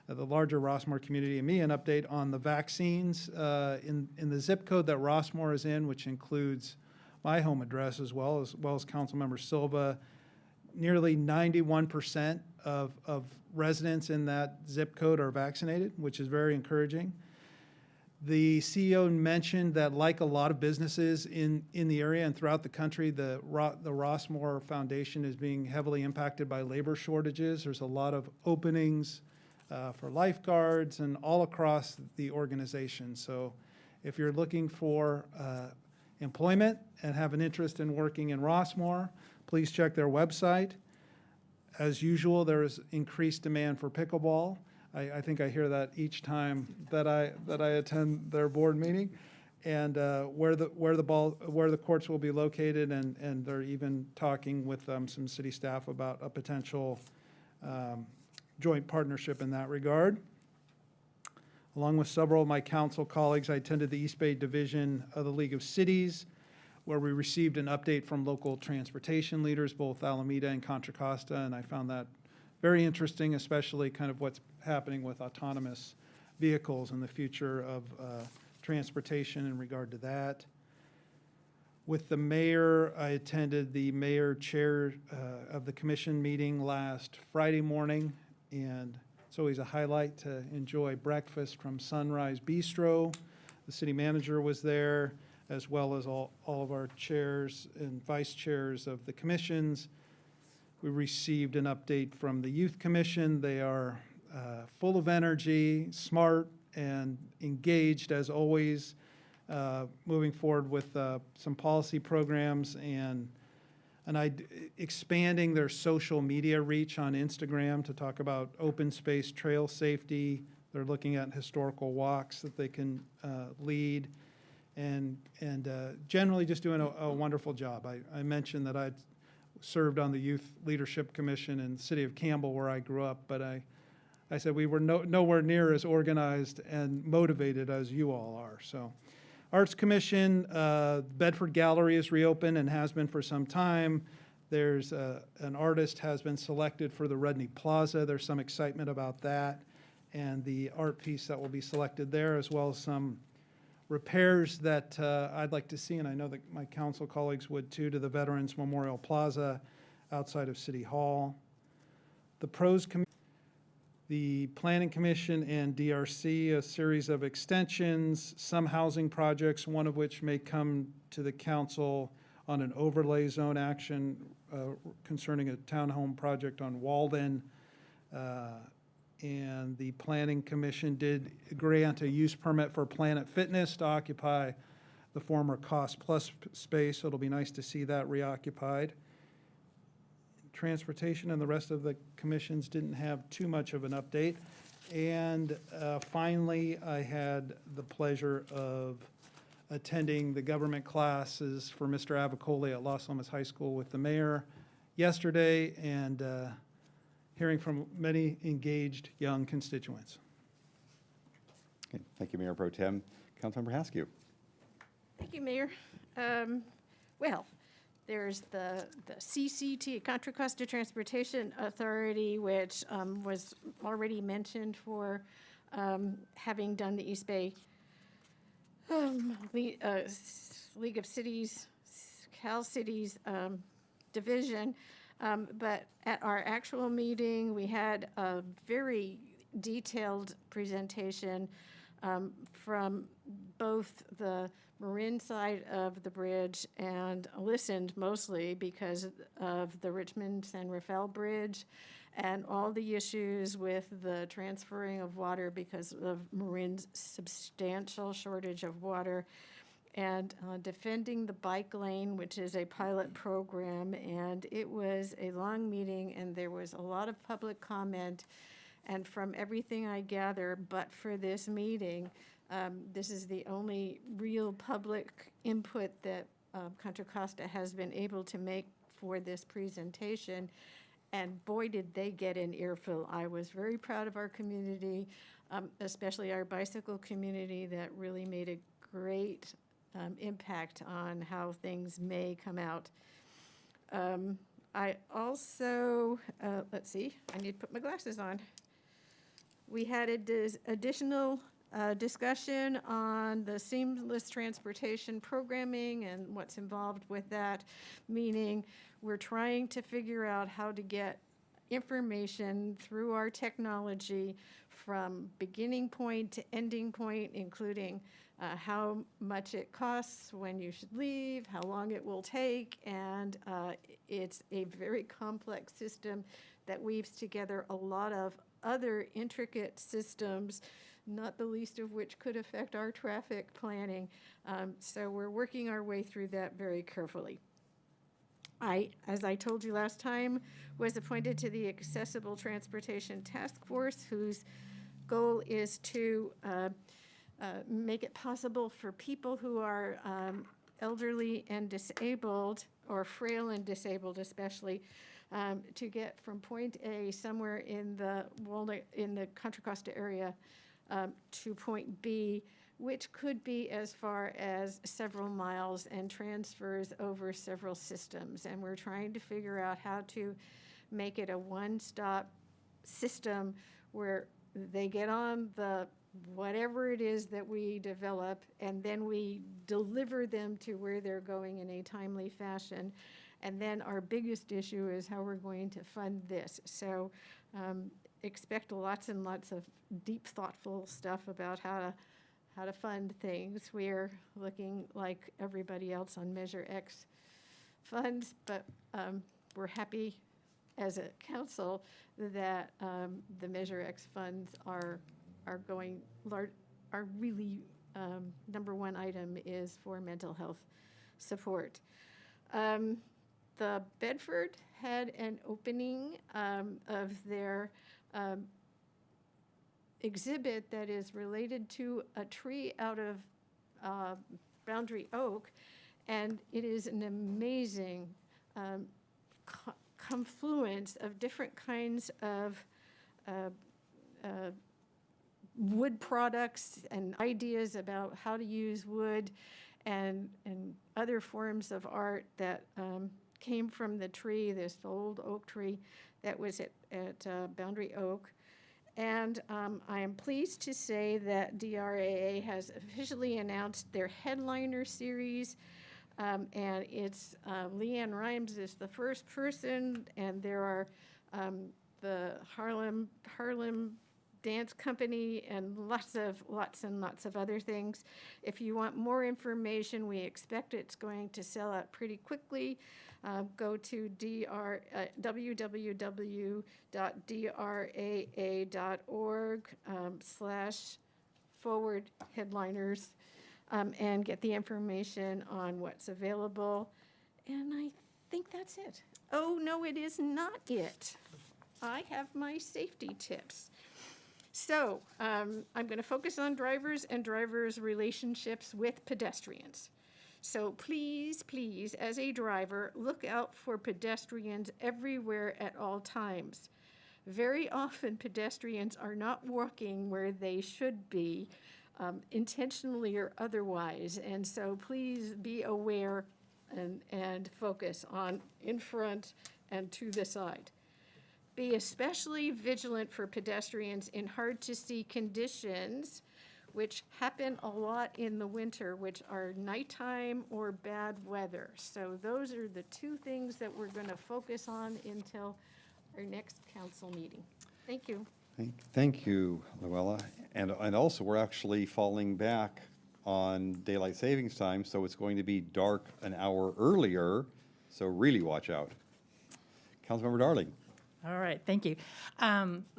the larger Rossmore community, and me an update on the vaccines in the zip code that Rossmore is in, which includes my home address as well as Councilmember Silva. Nearly 91% of residents in that zip code are vaccinated, which is very encouraging. The CEO mentioned that, like a lot of businesses in the area and throughout the country, the Rossmore Foundation is being heavily impacted by labor shortages. There's a lot of openings for lifeguards and all across the organization. So if you're looking for employment and have an interest in working in Rossmore, please check their website. As usual, there is increased demand for pickleball. I think I hear that each time that I attend their board meeting. and where the courts will be located, and they're even talking with some city staff about a potential joint partnership in that regard. Along with several of my council colleagues, I attended the East Bay Division of the League of Cities, where we received an update from local transportation leaders, both Alameda and Contra Costa, and I found that very interesting, especially kind of what's happening with autonomous vehicles and the future of transportation in regard to that. With the mayor, I attended the mayor chair of the commission meeting last Friday morning, and it's always a highlight to enjoy breakfast from Sunrise Bistro. The city manager was there, as well as all of our chairs and vice chairs of the commissions. We received an update from the Youth Commission. They are full of energy, smart, and engaged as always, moving forward with some policy programs and expanding their social media reach on Instagram to talk about open space, trail safety. They're looking at historical walks that they can lead, and generally just doing a wonderful job. I mentioned that I'd served on the Youth Leadership Commission in the city of Campbell, where I grew up, but I said we were nowhere near as organized and motivated as you all are. So, Arts Commission, Bedford Gallery is reopened and has been for some time. There's an artist has been selected for the Redney Plaza. There's some excitement about that, and the art piece that will be selected there, as well as some repairs that I'd like to see, and I know that my council colleagues would too, to the Veterans Memorial Plaza outside of City Hall. The Pros Committee, the Planning Commission and DRC, a series of extensions, some housing projects, one of which may come to the council on an overlay zone action concerning a townhome project on Walden. And the Planning Commission did grant a use permit for Planet Fitness to occupy the former Cost Plus space, so it'll be nice to see that reoccupied. Transportation and the rest of the commissions didn't have too much of an update. And finally, I had the pleasure of attending the government classes for Mr. Avicoli at Los Alamos High School with the mayor yesterday, and hearing from many engaged young constituents. Okay, thank you, Mayor Pro Tem. Councilmember Haskew. Thank you, Mayor. Well, there's the CCT, Contra Costa Transportation Authority, which was already mentioned for having done the East Bay League of Cities, Cal Cities division. But at our actual meeting, we had a very detailed presentation from both the Marin side of the bridge and listened mostly because of the Richmond-San Rafael Bridge and all the issues with the transferring of water because of Marin's substantial shortage of water, and defending the bike lane, which is a pilot program. And it was a long meeting, and there was a lot of public comment. And from everything I gather, but for this meeting, this is the only real public input that Contra Costa has been able to make for this presentation. And boy, did they get an earful. I was very proud of our community, especially our bicycle community, that really made a great impact on how things may come out. I also, let's see, I need to put my glasses on. We had additional discussion on the seamless transportation programming and what's involved with that, meaning we're trying to figure out how to get information through our technology from beginning point to ending point, including how much it costs, when you should leave, how long it will take, and it's a very complex system that weaves together a lot of other intricate systems, not the least of which could affect our traffic planning. So we're working our way through that very carefully. As I told you last time, was appointed to the Accessible Transportation Task Force, whose goal is to make it possible for people who are elderly and disabled, or frail and disabled especially, to get from point A somewhere in the Walnut, in the Contra Costa area, to point B, which could be as far as several miles and transfers over several systems. And we're trying to figure out how to make it a one-stop system where they get on the whatever it is that we develop, and then we deliver them to where they're going in a timely fashion. And then our biggest issue is how we're going to fund this. So expect lots and lots of deep, thoughtful stuff about how to fund things. We're looking like everybody else on Measure X funds, but we're happy as a council that the Measure X funds are going large, are really, number one item is for mental health support. The Bedford had an opening of their exhibit that is related to a tree out of boundary oak, and it is an amazing confluence of different kinds of wood products and ideas about how to use wood and other forms of art that came from the tree, this old oak tree that was at Boundary Oak. And I am pleased to say that DRAA has officially announced their headliner series, and it's Leanne Rhymes is the first person, and there are the Harlem Dance Company and lots and lots of other things. If you want more information, we expect it's going to sell out pretty quickly. Go to www.draa.org/forward-headliners and get the information on what's available. And I think that's it. Oh, no, it is not it. I have my safety tips. So I'm going to focus on drivers and drivers' relationships with pedestrians. So please, please, as a driver, look out for pedestrians everywhere at all times. Very often pedestrians are not walking where they should be, intentionally or otherwise. And so please be aware and focus on in front and to the side. Be especially vigilant for pedestrians in hard-to-see conditions, which happen a lot in the winter, which are nighttime or bad weather. So those are the two things that we're going to focus on until our next council meeting. Thank you. Thank you, Luella. And also, we're actually falling back on daylight savings time, so it's going to be dark an hour earlier, so really watch out. Councilmember Darling. All right, thank you.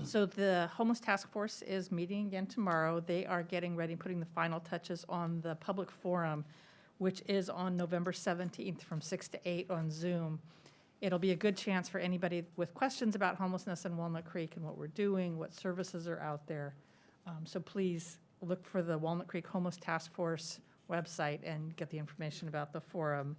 So the Homeless Task Force is meeting again tomorrow. They are getting ready, putting the final touches on the public forum, which is on November 17th from 6 to 8 on Zoom. It'll be a good chance for anybody with questions about homelessness in Walnut Creek and what we're doing, what services are out there. So please look for the Walnut Creek Homeless Task Force website and get the information about the forum.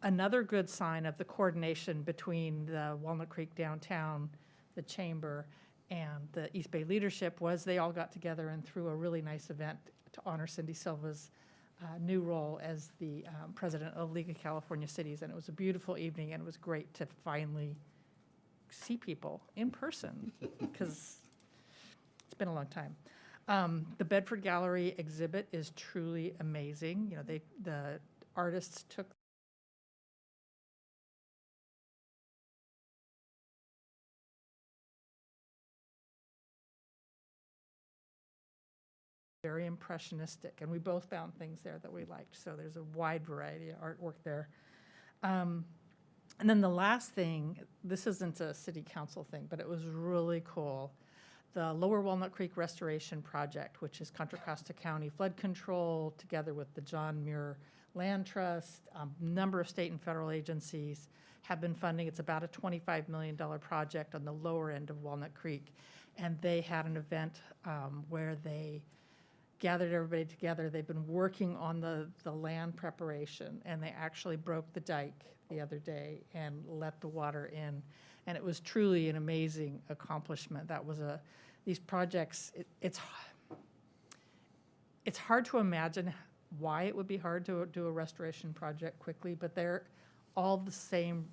Another good sign of the coordination between the Walnut Creek downtown, the chamber, and the East Bay leadership was they all got together and threw a really nice event to honor Cindy Silva's new role as the president of League of California Cities. And it was a beautiful evening, and it was great to finally see people in person because it's been a long time. The Bedford Gallery exhibit is truly amazing. You know, the artists took very impressionistic, and we both found things there that we liked. So there's a wide variety of artwork there. And then the last thing, this isn't a city council thing, but it was really cool. The Lower Walnut Creek Restoration Project, which is Contra Costa County flood control, together with the John Muir Land Trust, a number of state and federal agencies have been funding. It's about a $25 million project on the lower end of Walnut Creek. And they had an event where they gathered everybody together. They've been working on the land preparation, and they actually broke the dike the other day and let the water in. And it was truly an amazing accomplishment. That was these projects, it's hard to imagine why it would be hard to do a restoration project quickly, but they're all the same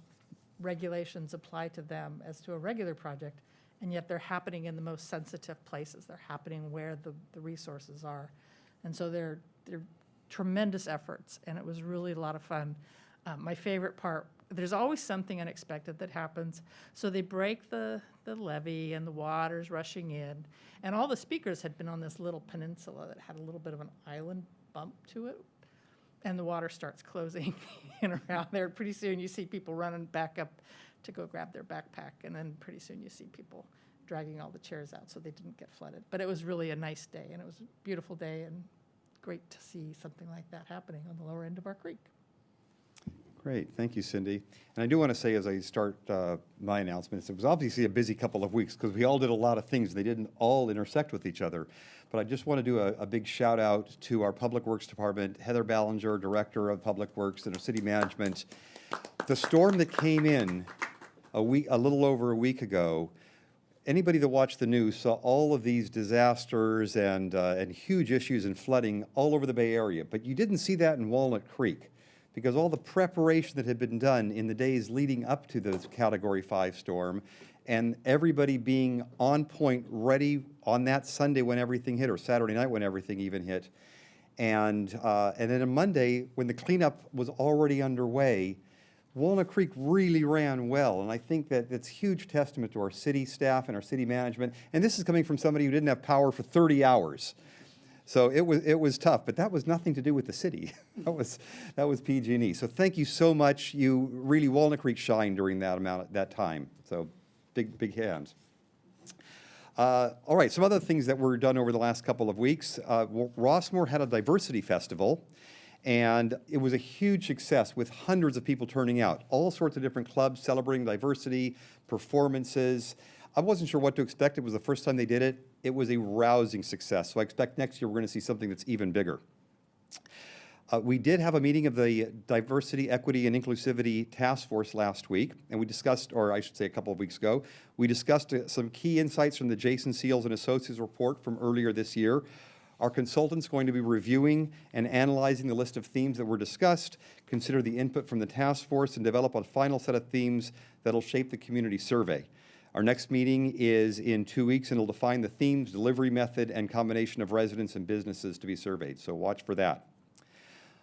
regulations apply to them as to a regular project, and yet they're happening in the most sensitive places. They're happening where the resources are. And so they're tremendous efforts, and it was really a lot of fun. My favorite part, there's always something unexpected that happens. So they break the levee, and the water's rushing in, and all the speakers had been on this little peninsula that had a little bit of an island bump to it, and the water starts closing in around there. Pretty soon you see people running back up to go grab their backpack, and then pretty soon you see people dragging all the chairs out so they didn't get flooded. But it was really a nice day, and it was a beautiful day, and great to see something like that happening on the lower end of our creek. Great, thank you, Cindy. And I do want to say, as I start my announcements, it was obviously a busy couple of weeks because we all did a lot of things. They didn't all intersect with each other. But I just want to do a big shout out to our Public Works Department, Heather Ballinger, Director of Public Works and our City Management. The storm that came in a little over a week ago, anybody that watched the news saw all of these disasters and huge issues and flooding all over the Bay Area. But you didn't see that in Walnut Creek, because all the preparation that had been done in the days leading up to the Category 5 storm, and everybody being on point, ready on that Sunday when everything hit, or Saturday night when everything even hit. And then on Monday, when the cleanup was already underway, Walnut Creek really ran well. And I think that it's huge testament to our city staff and our city management. And this is coming from somebody who didn't have power for 30 hours. So it was tough, but that was nothing to do with the city. that was PG&E. So thank you so much. You really, Walnut Creek shined during that time. So big hands. All right, some other things that were done over the last couple of weeks. Rossmore had a diversity festival, and it was a huge success with hundreds of people turning out. All sorts of different clubs celebrating diversity, performances. I wasn't sure what to expect. It was the first time they did it. It was a rousing success. So I expect next year we're going to see something that's even bigger. We did have a meeting of the Diversity, Equity, and Inclusivity Task Force last week, and we discussed, or I should say a couple of weeks ago, we discussed some key insights from the Jason Seals and Associates report from earlier this year. Our consultant's going to be reviewing and analyzing the list of themes that were discussed, consider the input from the task force, and develop a final set of themes that'll shape the community survey. Our next meeting is in 2 weeks, and it'll define the themes, delivery method, and combination of residents and businesses to be surveyed, so watch for that.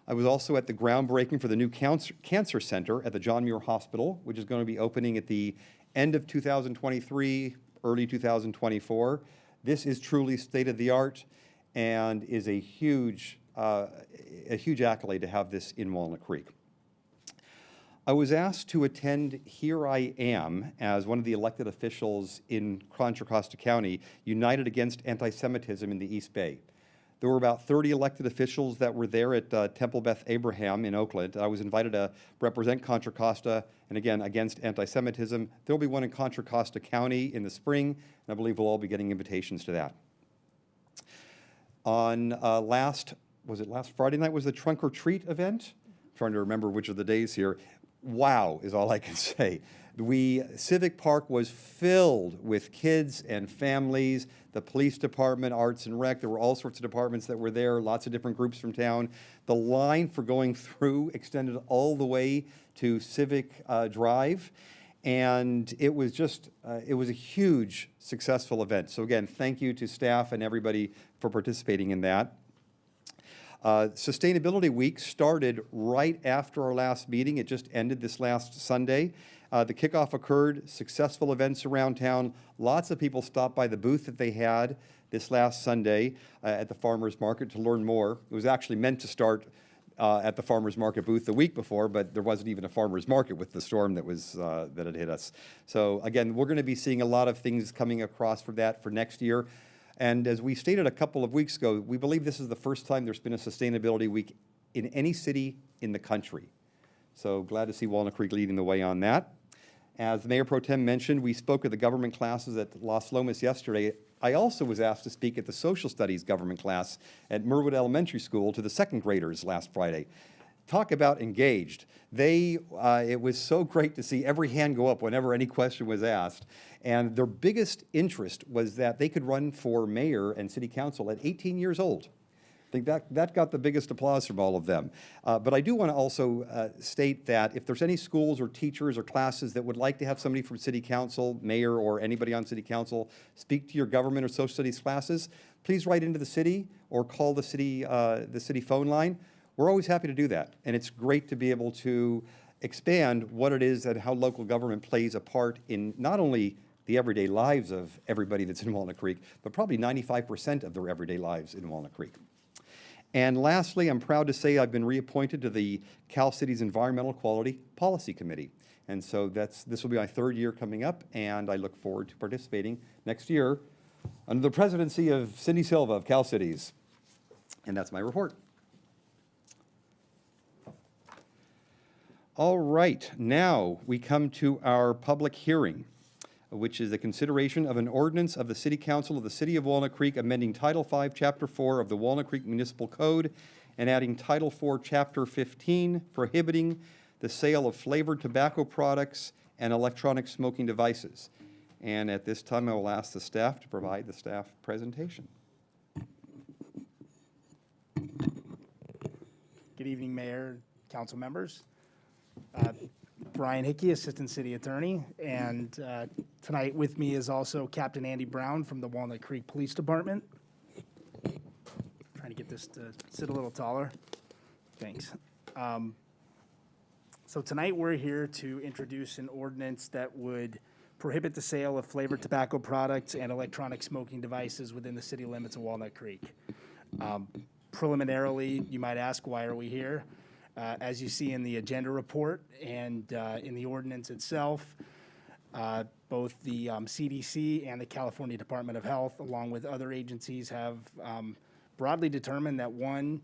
I was also at the groundbreaking for the new cancer center at the John Muir Hospital, which is going to be opening at the end of 2023, early 2024. This is truly state-of-the-art and is a huge accolade to have this in Walnut Creek. I was asked to attend Here I Am as one of the elected officials in Contra, Costa County, united against anti-Semitism in the East Bay. There were about 30 elected officials that were there at Temple Beth Abraham in Oakland. I was invited to represent Contra Costa, and again, against anti-Semitism. There'll be one in Contra Costa County in the spring, and I believe we'll all be getting invitations to that. On last Friday night was the Trunk or Treat event? I'm trying to remember which of the days here. Wow is all I can say. Civic Park was filled with kids and families, the police department, arts and rec. There were all sorts of departments that were there, lots of different groups from town. The line for going through extended all the way to Civic Drive. And it was just, it was a huge, successful event. So again, thank you to staff and everybody for participating in that. Sustainability Week started right after our last meeting. It just ended this last Sunday. The kickoff occurred, successful events around town. Lots of people stopped by the booth that they had this last Sunday at the farmers market to learn more. It was actually meant to start at the farmers market booth the week before, but there wasn't even a farmers market with the storm that had hit us. So again, we're going to be seeing a lot of things coming across for that for next year. And as we stated a couple of weeks ago, we believe this is the first time there's been a Sustainability Week in any city in the country. So glad to see Walnut Creek leading the way on that. As Mayor Pro Tem mentioned, we spoke at the government classes at Las Lomas yesterday. I also was asked to speak at the social studies government class at Muir Elementary School to the second graders last Friday. Talk about engaged. It was so great to see every hand go up whenever any question was asked. And their biggest interest was that they could run for mayor and city council at 18 years old. I think that got the biggest applause from all of them. But I do want to also state that if there's any schools or teachers or classes that would like to have somebody from city council, mayor, or anybody on city council speak to your government or social studies classes, please write into the city or call the city phone line. We're always happy to do that. And it's great to be able to expand what it is and how local government plays a part in not only the everyday lives of everybody that's in Walnut Creek, but probably 95% of their everyday lives in Walnut Creek. And lastly, I'm proud to say I've been reappointed to the Cal City's Environmental Quality Policy Committee. And so this will be my third year coming up, and I look forward to participating next year under the presidency of Cindy Silva of Cal Cities. And that's my report. All right, now we come to our public hearing, which is the consideration of an ordinance of the City Council of the City of Walnut Creek amending Title 5, Chapter 4 of the Walnut Creek Municipal Code and adding Title 4, Chapter 15, prohibiting the sale of flavored tobacco products and electronic smoking devices. And at this time, I will ask the staff to provide the staff presentation. Good evening, Mayor, council members. Brian Hickey, Assistant City Attorney, and tonight with me is also Captain Andy Brown from the Walnut Creek Police Department. Trying to get this to sit a little taller. Thanks. So tonight we're here to introduce an ordinance that would prohibit the sale of flavored tobacco products and electronic smoking devices within the city limits of Walnut Creek. Preliminarily, you might ask, why are we here? As you see in the agenda report and in the ordinance itself, both the CDC and the California Department of Health, along with other agencies, have broadly determined that one,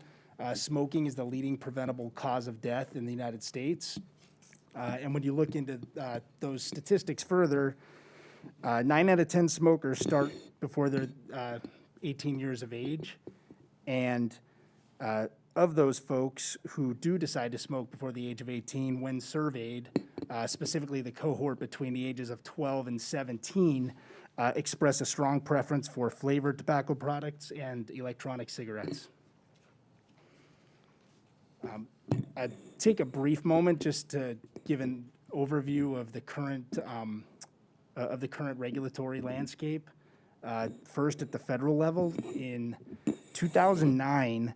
smoking is the leading preventable cause of death in the United States. And when you look into those statistics further, 9 out of 10 smokers start before they're 18 years of age. And of those folks who do decide to smoke before the age of 18, when surveyed, specifically the cohort between the ages of 12 and 17, express a strong preference for flavored tobacco products and electronic cigarettes. I'd take a brief moment just to give an overview of the current regulatory landscape. First, at the federal level, in 2009,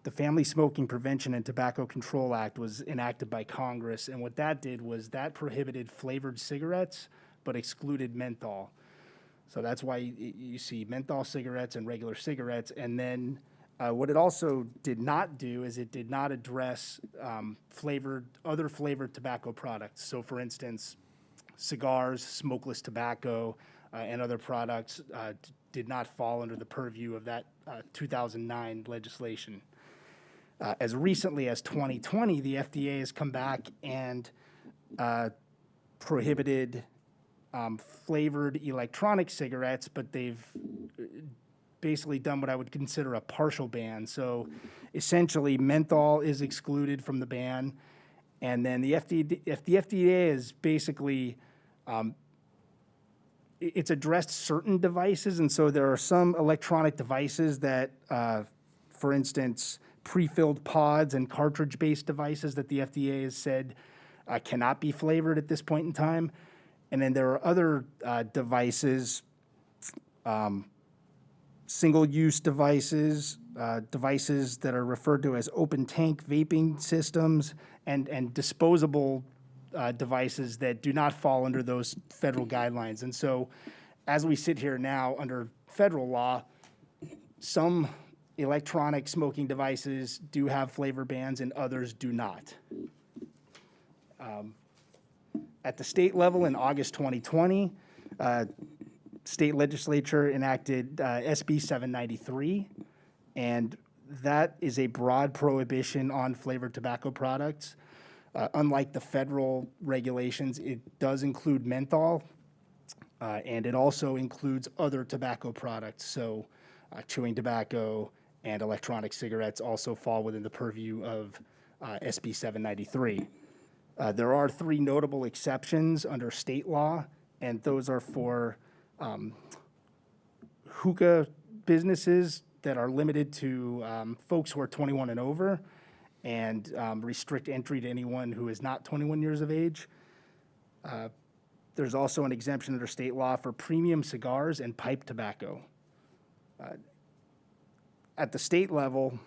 the Family Smoking Prevention and Tobacco Control Act was enacted by Congress, and what that did was that prohibited flavored cigarettes but excluded menthol. So that's why you see menthol cigarettes and regular cigarettes. And then what it also did not do is it did not address other flavored tobacco products. So for instance, cigars, smokeless tobacco, and other products did not fall under the purview of that 2009 legislation. As recently as 2020, the FDA has come back and prohibited flavored electronic cigarettes, but they've basically done what I would consider a partial ban. So essentially, menthol is excluded from the ban, and then the FDA is basically it's addressed certain devices, and so there are some electronic devices that, for instance, pre-filled pods and cartridge-based devices that the FDA has said cannot be flavored at this point in time. And then there are other devices, single-use devices, devices that are referred to as open-tank vaping systems, and disposable devices that do not fall under those federal guidelines. And so as we sit here now under federal law, some electronic smoking devices do have flavor bans and others do not. At the state level in August 2020, state legislature enacted SB 793, and that is a broad prohibition on flavored tobacco products. Unlike the federal regulations, it does include menthol, and it also includes other tobacco products. So chewing tobacco and electronic cigarettes also fall within the purview of SB 793. There are 3 notable exceptions under state law, and those are for hookah businesses that are limited to folks who are 21 and over, and restrict entry to anyone who is not 21 years of age. There's also an exemption under state law for premium cigars and pipe tobacco. At the state level,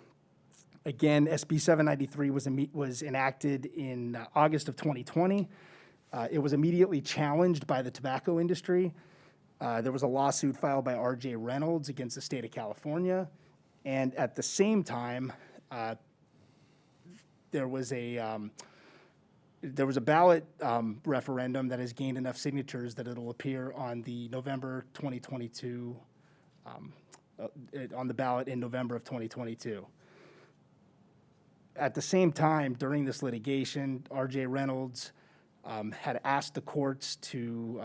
again, SB 793 was enacted in August of 2020. It was immediately challenged by the tobacco industry. There was a lawsuit filed by R.J. Reynolds against the state of California. And at the same time, there was a ballot referendum that has gained enough signatures that it'll appear on the November 2022, on the ballot in November of 2022. At the same time, during this litigation, R.J. Reynolds had asked the courts to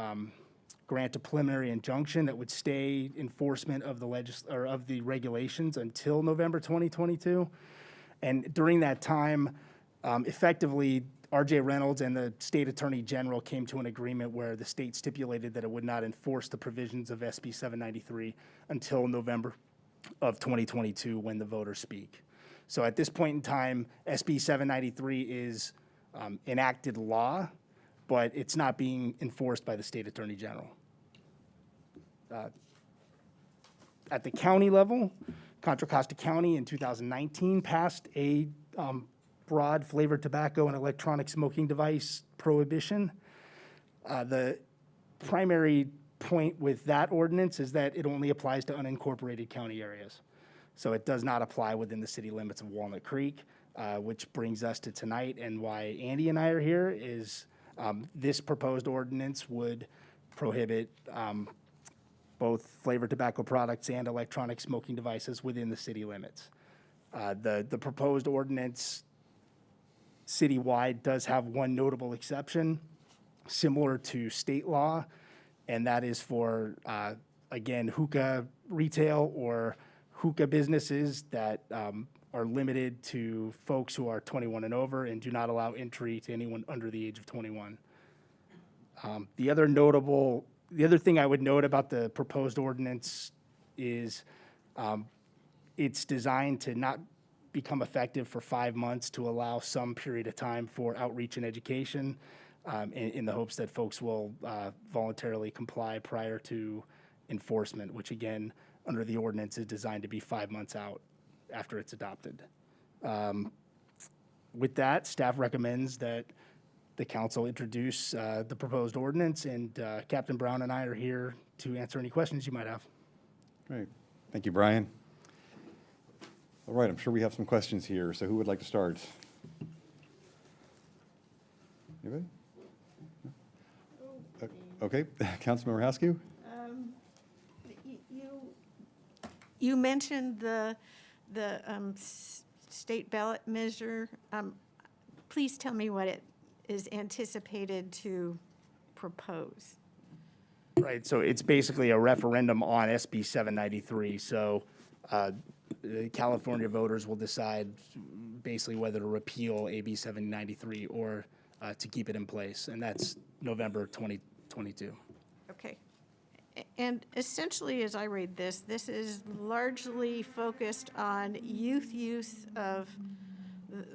grant a preliminary injunction that would stay enforcement of the regulations until November 2022. And during that time, effectively, R.J. Reynolds and the state attorney general came to an agreement where the state stipulated that it would not enforce the provisions of SB 793 until November of 2022 when the voters speak. So at this point in time, SB 793 is enacted law, but it's not being enforced by the state attorney general. At the county level, Contra Costa County in 2019 passed a broad flavored tobacco and electronic smoking device prohibition. The primary point with that ordinance is that it only applies to unincorporated county areas. So it does not apply within the city limits of Walnut Creek, which brings us to tonight and why Andy and I are here is this proposed ordinance would prohibit both flavored tobacco products and electronic smoking devices within the city limits. The proposed ordinance citywide does have one notable exception, similar to state law, and that is for, again, hookah retail or hookah businesses that are limited to folks who are 21 and over and do not allow entry to anyone under the age of 21. The other thing I would note about the proposed ordinance is it's designed to not become effective for 5 months to allow some period of time for outreach and education in the hopes that folks will voluntarily comply prior to enforcement, which again, under the ordinance is designed to be 5 months out after it's adopted. With that, staff recommends that the council introduce the proposed ordinance, and Captain Brown and I are here to answer any questions you might have. Great. Thank you, Brian. All right, I'm sure we have some questions here, so who would like to start? Anybody? Okay, Councilmember Haskew? You mentioned the state ballot measure. Please tell me what it is anticipated to propose. Right, so it's basically a referendum on SB 793. So the California voters will decide basically whether to repeal AB 793 or to keep it in place, and that's November 2022. Okay. And essentially, as I read this, this is largely focused on youth use of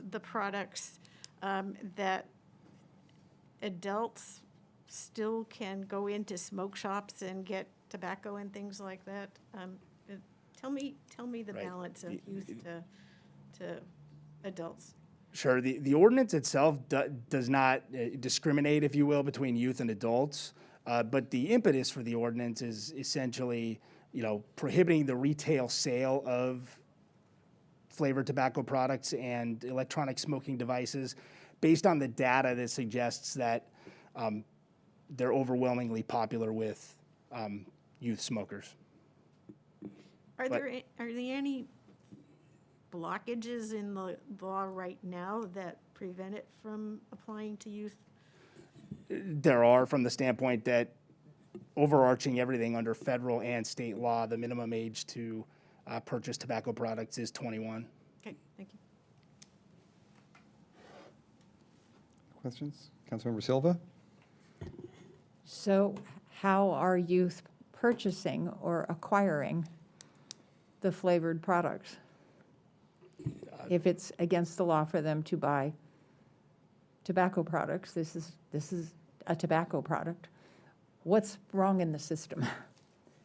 the products that adults still can go into smoke shops and get tobacco and things like that. Tell me the Right. balance of youth to adults. Sure, the ordinance itself does not discriminate, if you will, between youth and adults. But the impetus for the ordinance is essentially, prohibiting the retail sale of flavored tobacco products and electronic smoking devices based on the data that suggests that they're overwhelmingly popular with youth smokers. Are there any blockages in the law right now that prevent it from applying to youth? There are, from the standpoint that overarching everything under federal and state law, the minimum age to purchase tobacco products is 21. Okay, thank you. Questions? Councilmember Silva? So how are youth purchasing or acquiring the flavored products? If it's against the law for them to buy tobacco products, this is a tobacco product. What's wrong in the system?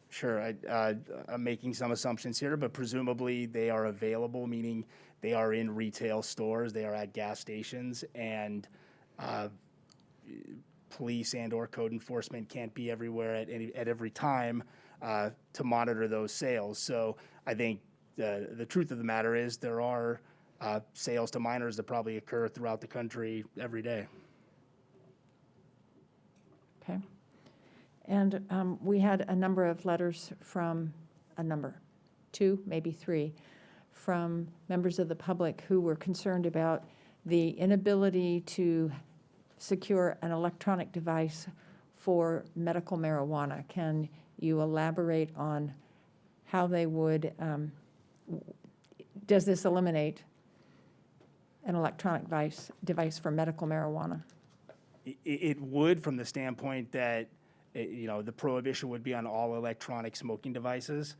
Sure, I'm making some assumptions here, but presumably they are available, meaning they are in retail stores, they are at gas stations, and police and/or code enforcement can't be everywhere at every time to monitor those sales. So I think the truth of the matter is there are sales to minors that probably occur throughout the country every day. Okay. And we had a number of letters from two, maybe three, from members of the public who were concerned about the inability to secure an electronic device for medical marijuana. Can you elaborate on how they would, does this eliminate an electronic device for medical marijuana? It would, from the standpoint that the prohibition would be on all electronic smoking devices.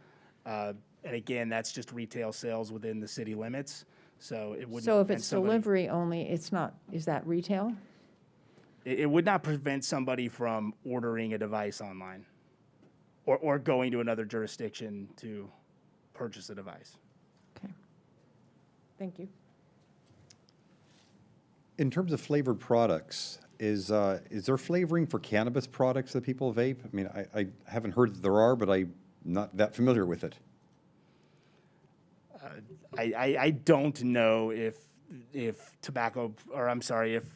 And again, that's just retail sales within the city limits. So it wouldn't. So if prevent it's somebody- delivery only, it's not, is that retail? It would not prevent somebody from ordering a device online or going to another jurisdiction to purchase a device. Okay. Thank you. In terms of flavored products, is there flavoring for cannabis products that people vape? I mean, I haven't heard that there are, but I'm not that familiar with it. I don't know if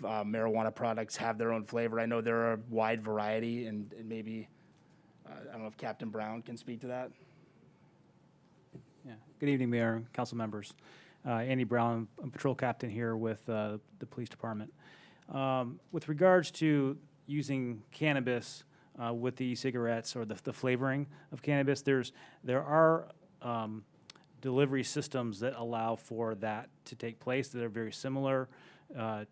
marijuana products have their own flavor. I know there are a wide variety, and maybe, I don't know if Captain Brown can speak to that. Yeah. Good evening, Mayor and council members. Andy Brown, I'm patrol captain here with the police department. With regards to using cannabis with the e-cigarettes or the flavoring of cannabis, there are delivery systems that allow for that to take place that are very similar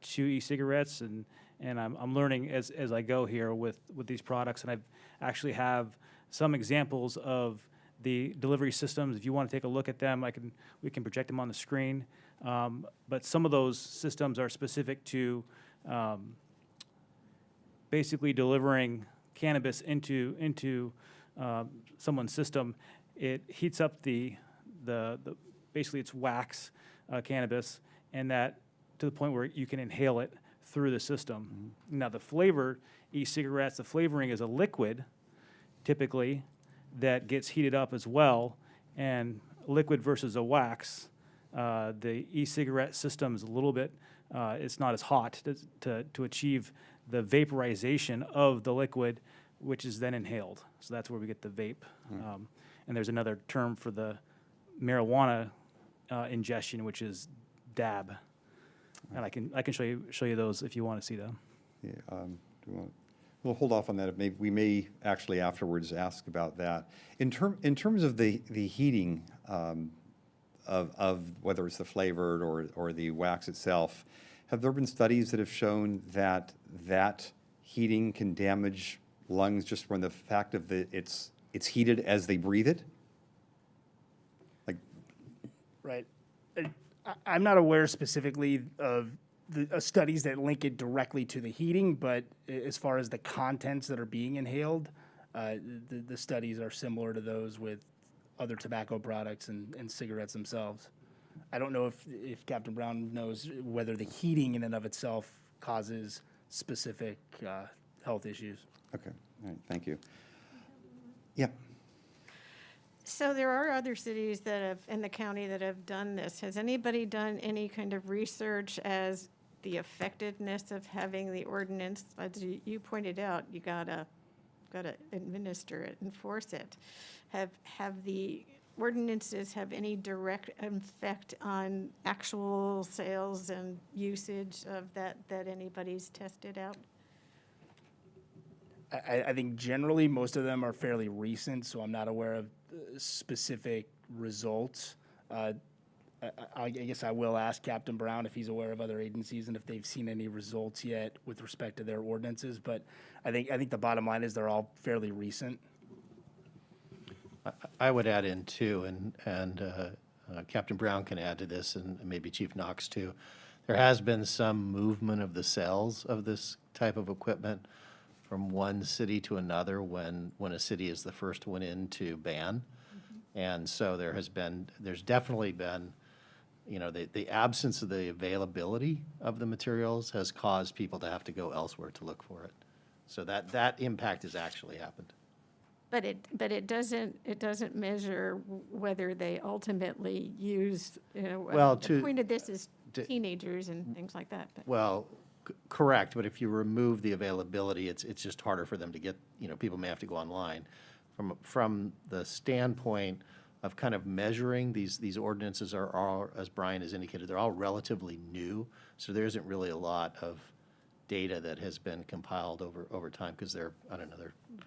to e-cigarettes, and I'm learning as I go here with these products, and I actually have some examples of the delivery systems. If you want to take a look at them, we can project them on the screen. But some of those systems are specific to basically delivering cannabis into someone's system. It heats up the basically it's wax cannabis, and that to the point where you can inhale it through the system. Mm-hmm. Now the flavored e-cigarettes, the flavoring is a liquid, typically, that gets heated up as well, and liquid versus a wax, the e-cigarette system is a little bit, it's not as hot to achieve the vaporization of the liquid, which is then inhaled. So that's where we get the vape. And there's another term for the marijuana ingestion, which is dab. And I can show you those if you want to see them. Yeah, we'll hold off on that. We may actually afterwards ask about that. In terms of the heating of whether it's the flavored or the wax itself, have there been studies that have shown that heating can damage lungs just from the fact of it's heated as they breathe it? Right. I'm not aware specifically of the studies that link it directly to the heating, but as far as the contents that are being inhaled, the studies are similar to those with other tobacco products and cigarettes themselves. I don't know if Captain Brown knows whether the heating in and of itself causes specific health issues. Okay, all right, thank you. Yeah. So there are other cities that have, in the county, that have done this. Has anybody done any kind of research as the effectiveness of having the ordinance? As you pointed out, you gotta administer it, enforce it. Have the ordinances have any direct effect on actual sales and usage of that anybody's tested out? I think generally, most of them are fairly recent, so I'm not aware of specific results. I guess I will ask Captain Brown if he's aware of other agencies and if they've seen any results yet with respect to their ordinances, but I think the bottom line is they're all fairly recent. I would add in too, and Captain Brown can add to this, and maybe Chief Knox too. There has been some movement of the sales of this type of equipment from one city to another when a city is the first one in to ban. And so there's definitely been, the absence of the availability of the materials has caused people to have to go elsewhere to look for it. So that impact has actually happened. But it doesn't measure whether they ultimately use, Well, the point of this is teenagers and things like that. But. Well, correct, but if you remove the availability, it's just harder for them to get, people may have to go online. From the standpoint of kind of measuring, these ordinances are all, as Brian has indicated, they're all relatively new, so there isn't really a lot of data that has been compiled over time, because they're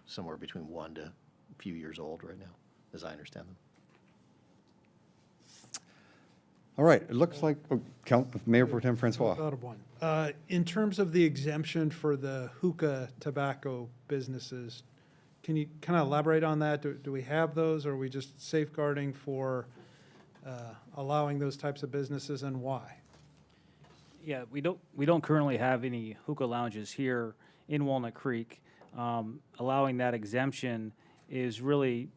somewhere between 1 to a few years old right now, as I understand them. All right, it looks like, Mayor Pro Tem Francois. Thought of one. In terms of the exemption for the hookah tobacco businesses, can you kind of elaborate on that? Do we have those, or are we just safeguarding for allowing those types of businesses, and why? Yeah, we don't currently have any hookah lounges here in Walnut Creek. Allowing that exemption is really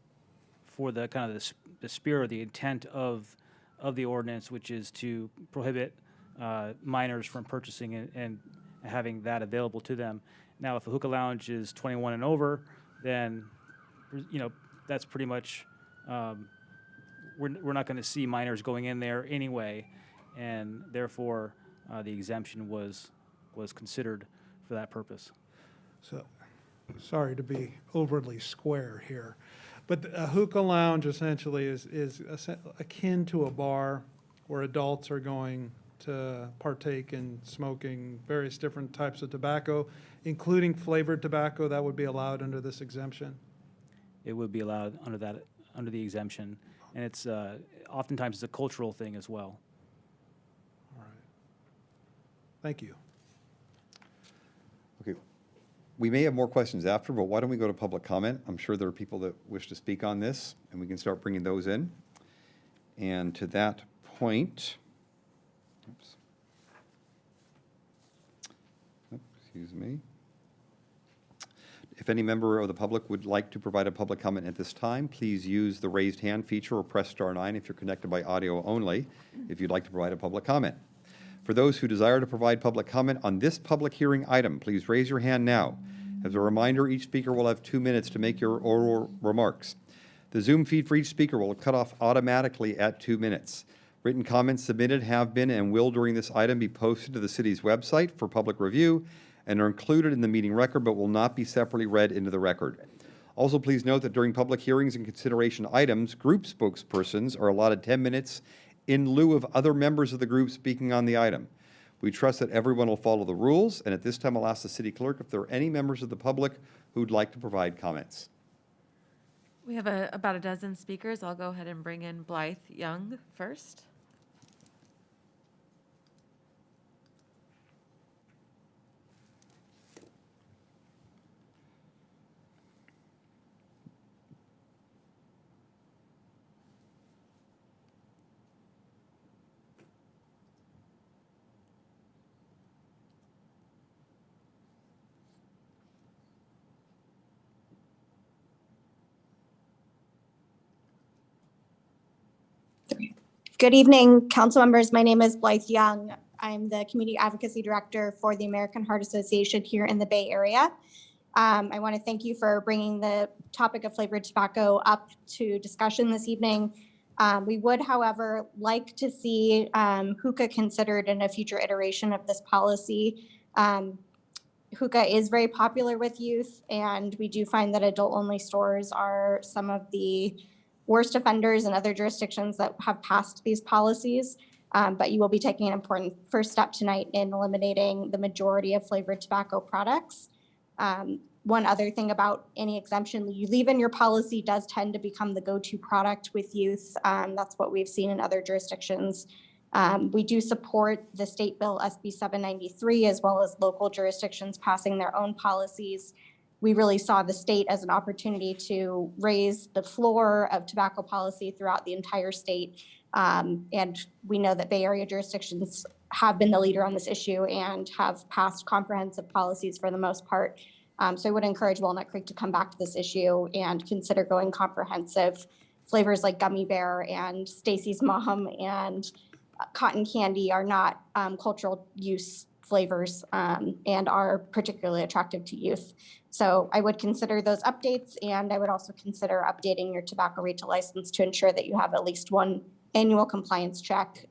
for the kind of the spirit or the intent of the ordinance, which is to prohibit minors from purchasing and having that available to them. Now, if a hookah lounge is 21 and over, then that's pretty much we're not going to see minors going in there anyway, and therefore the exemption was considered for that purpose. So, sorry to be overly square here, but a hookah lounge essentially is akin to a bar where adults are going to partake in smoking various different types of tobacco, including flavored tobacco. That would be allowed under this exemption? It would be allowed under the exemption, and it's oftentimes it's a cultural thing as well. All right. Thank you. Okay. We may have more questions after, but why don't we go to public comment? I'm sure there are people that wish to speak on this, and we can start bringing those in. And to that point, excuse me. If any member of the public would like to provide a public comment at this time, please use the raised hand feature or press *9 if you're connected by audio only, if you'd like to provide a public comment. For those who desire to provide public comment on this public hearing item, please raise your hand now. As a reminder, each speaker will have 2 minutes to make your oral remarks. The Zoom feed for each speaker will cut off automatically at 2 minutes. Written comments submitted have been and will during this item be posted to the city's website for public review and are included in the meeting record but will not be separately read into the record. Also, please note that during public hearings and consideration items, group spokespersons are allotted 10 minutes in lieu of other members of the group speaking on the item. We trust that everyone will follow the rules, and at this time I'll ask the city clerk if there are any members of the public who'd like to provide comments. We have about a dozen speakers. I'll go ahead and bring in Blythe Young first. Good evening, council members. My name is Blythe Young. I'm the Community Advocacy Director for the American Heart Association here in the Bay Area. I want to thank you for bringing the topic of flavored tobacco up to discussion this evening. We would, however, like to see hookah considered in a future iteration of this policy. Hookah is very popular with youth, and we do find that adult-only stores are some of the worst offenders in other jurisdictions that have passed these policies. But you will be taking an important first step tonight in eliminating the majority of flavored tobacco products. One other thing about any exemption you leave in your policy does tend to become the go-to product with youth. That's what we've seen in other jurisdictions. We do support the state bill Sb9 as well as local jurisdictions passing their own policies. We really saw the state as an opportunity to raise the floor of tobacco policy throughout the entire state. And we know that Bay Area jurisdictions have been the leader on this issue and have passed comprehensive policies for the most part. So I would encourage Walnut Creek to come back to this issue and consider going comprehensive. Flavors like Gummy Bear and Stacy's Mom and Cotton Candy are not cultural use flavors and are particularly attractive to youth. So I would consider those updates, and I would also consider updating your tobacco retail license to ensure that you have at least one annual compliance check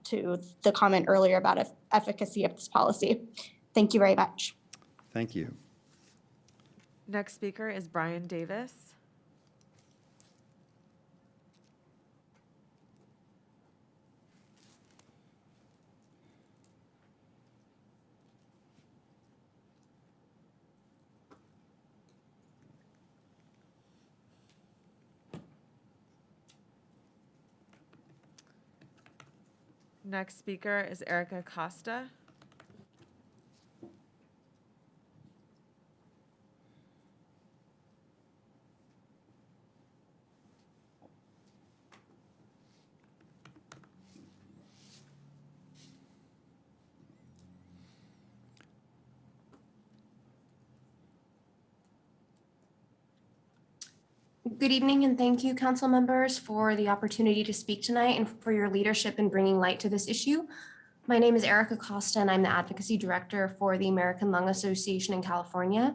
to the comment earlier about efficacy of this policy. Thank you very much. Thank you. Next speaker is Brian Davis. Next speaker is Erica Costa. Good evening, and thank you, council members, for the opportunity to speak tonight and for your leadership in bringing light to this issue. My name is Erica Costa, and I'm the Advocacy Director for the American Lung Association in California.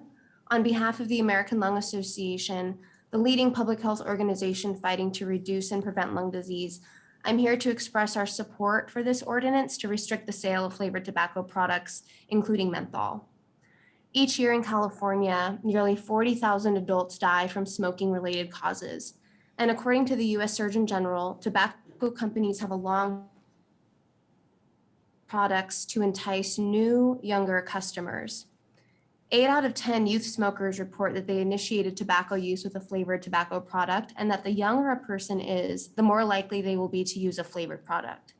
On behalf of the American Lung Association, the leading public health organization fighting to reduce and prevent lung disease, I'm here to express our support for this ordinance to restrict the sale of flavored tobacco products, including menthol. Each year in California, nearly 40,000 adults die from smoking-related causes. And according to the U.S. Surgeon General, tobacco companies have a long products to entice new, younger customers. 8 out of 10 youth smokers report that they initiated tobacco use with a flavored tobacco product, and that the younger a person is, the more likely they will be to use a flavored product.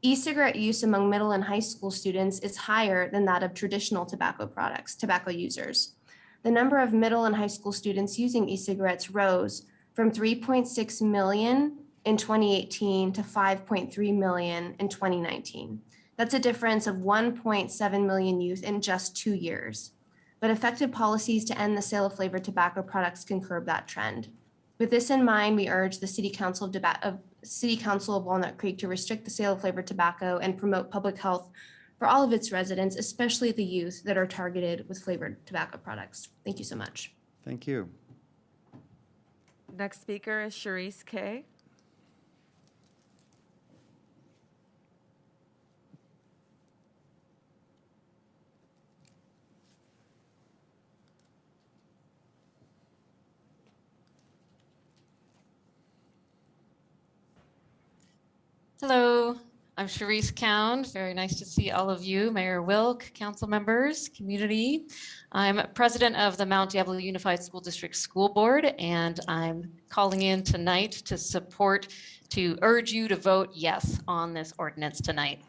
E-cigarette use among middle and high school students is higher than that of traditional tobacco products, tobacco users. The number of middle and high school students using e-cigarettes rose from 3.6 million in 2018 to 5.3 million in 2019. That's a difference of 1.7 million youth in just 2 years. But effective policies to end the sale of flavored tobacco products can curb that trend. With this in mind, we urge the City Council of Walnut Creek to restrict the sale of flavored tobacco and promote public health for all of its residents, especially the youth that are targeted with flavored tobacco products. Thank you so much. Thank you. Next speaker is Sharice Kay. Hello, I'm Sharice Cound. Very nice to see all of you, Mayor Wilk, council members, community. I'm president of the Mount Diablo Unified School District School Board, and I'm calling in tonight to urge you to vote yes on this ordinance tonight.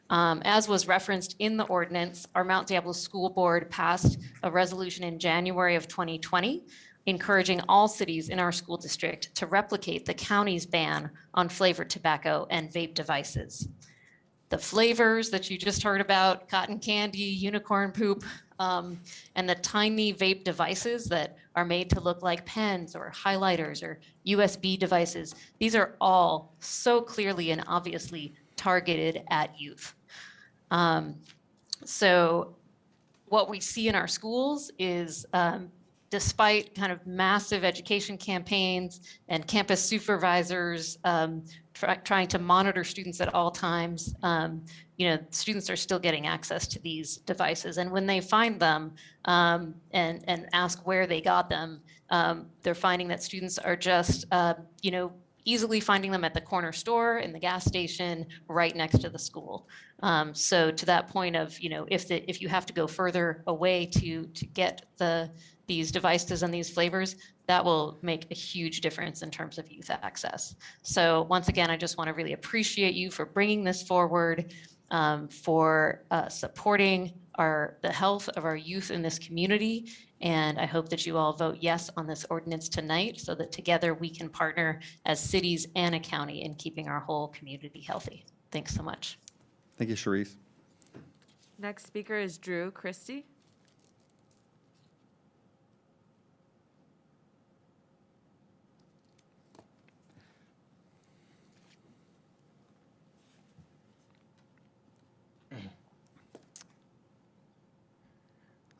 As was referenced in the ordinance, our Mount Diablo School Board passed a resolution in January of 2020 encouraging all cities in our school district to replicate the county's ban on flavored tobacco and vape devices. The flavors that you just heard about, cotton candy, unicorn poop, and the tiny vape devices that are made to look like pens or highlighters or USB devices, these are all so clearly and obviously targeted at youth. So what we see in our schools is despite kind of massive education campaigns and campus supervisors trying to monitor students at all times, students are still getting access to these devices. And when they find them and ask where they got them, they're finding that students are just, easily finding them at the corner store, in the gas station, right next to the school. So to that point of, if you have to go further away to get these devices and these flavors, that will make a huge difference in terms of youth access. So once again, I just want to really appreciate you for bringing this forward, for supporting the health of our youth in this community. And I hope that you all vote yes on this ordinance tonight so that together we can partner as cities and a county in keeping our whole community healthy. Thanks so much. Thank you, Sharice. Next speaker is Drew Christie.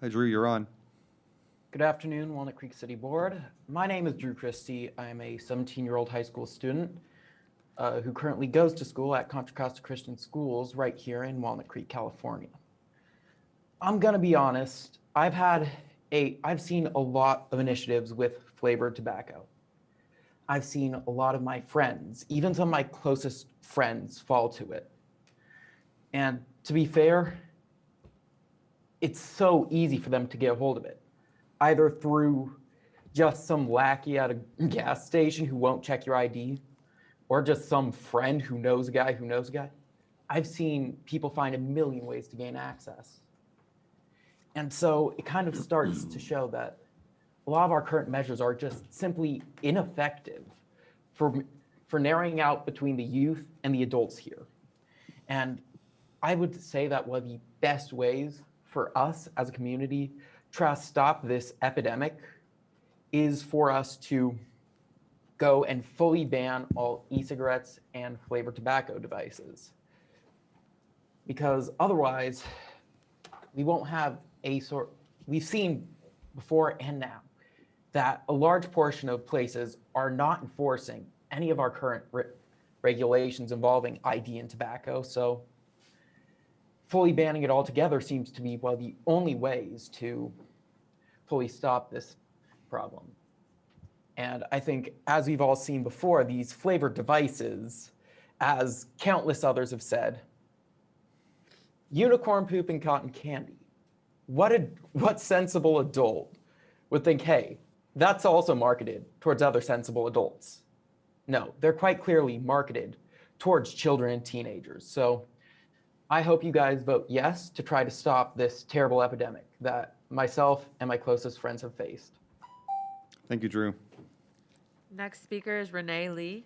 Hi, Drew, you're on. Good afternoon, Walnut Creek City Board. My name is Drew Christie. I'm a 17-year-old high school student who currently goes to school at Contra Costa Christian Schools right here in Walnut Creek, California. I'm gonna be honest, I've seen a lot of initiatives with flavored tobacco. I've seen a lot of my friends, even some of my closest friends, fall to it. And to be fair, it's so easy for them to get a hold of it, either through just some lackey at a gas station who won't check your ID, or just some friend who knows a guy who knows a guy. I've seen people find a million ways to gain access. And so it kind of starts to show that a lot of our current measures are just simply ineffective for narrowing out between the youth and the adults here. And I would say that one of the best ways for us as a community try to stop this epidemic is for us to go and fully ban all e-cigarettes and flavored tobacco devices. Because otherwise, we won't have we've seen before and now that a large portion of places are not enforcing any of our current regulations involving ID and tobacco. So fully banning it altogether seems to be one of the only ways to fully stop this problem. And I think, as we've all seen before, these flavored devices, as countless others have said, unicorn poop and cotton candy. What sensible adult would think, hey, that's also marketed towards other sensible adults? No, they're quite clearly marketed towards children and teenagers. So I hope you guys vote yes to try to stop this terrible epidemic that myself and my closest friends have faced. Thank you, Drew. Next speaker is Renee Lee.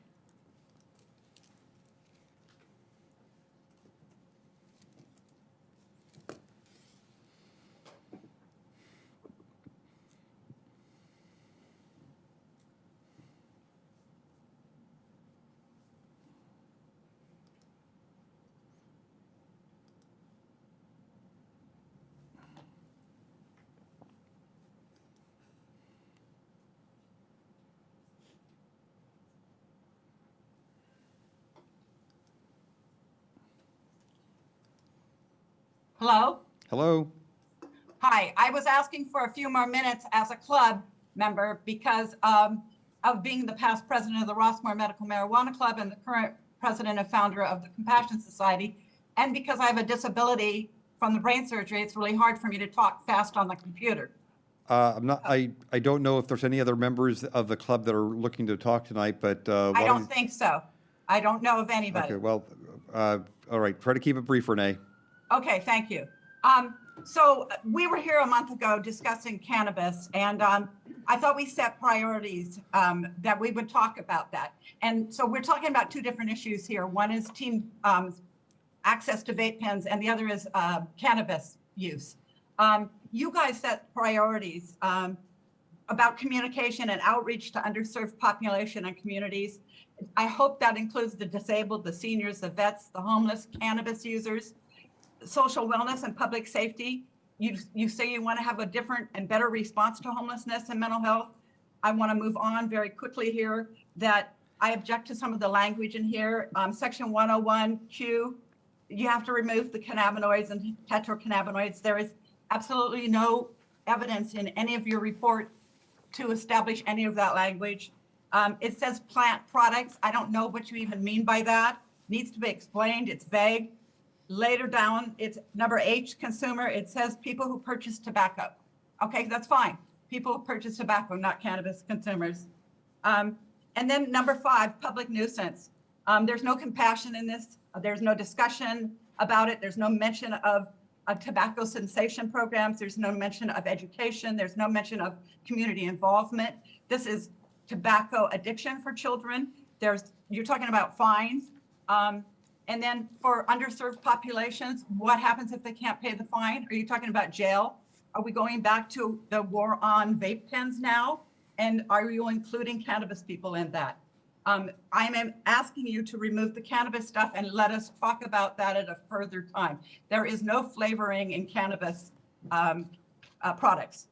Hello? Hello. Hi, I was asking for a few more minutes as a club member because of being the past president of the Rossmore Medical Marijuana Club and the current president and founder of the Compassion Society. And because I have a disability from the brain surgery, it's really hard for me to talk fast on the computer. I don't know if there's any other members of the club that are looking to talk tonight, but. I don't think so. I don't know of anybody. Okay, well, all right, try to keep it brief, Renee. Okay, thank you. So we were here a month ago discussing cannabis, and I thought we set priorities that we would talk about that. And so we're talking about two different issues here. One is teen access to vape pens, and the other is cannabis use. You guys set priorities about communication and outreach to underserved population and communities. I hope that includes the disabled, the seniors, the vets, the homeless, cannabis users, social wellness and public safety. you say you want to have a different and better response to homelessness and mental health. I want to move on very quickly here that I object to some of the language in here. Section 101Q, you have to remove the cannabinoids and tetracannabinoids. There is absolutely no evidence in any of your report to establish any of that language. It says plant products. I don't know what you even mean by that. Needs to be explained. It's vague. Later down, it's number H, consumer. It says people who purchase tobacco. Okay, that's fine. People who purchase tobacco, not cannabis consumers. And then number 5, public nuisance. There's no compassion in this. There's no discussion about it. There's no mention of tobacco cessation programs. There's no mention of education. There's no mention of community involvement. This is tobacco addiction for children. You're talking about fines. And then for underserved populations, what happens if they can't pay the fine? Are you talking about jail? Are we going back to the war on vape pens now? And are you including cannabis people in that? I'm asking you to remove the cannabis stuff and let us talk about that at a further time. There is no flavoring in cannabis products.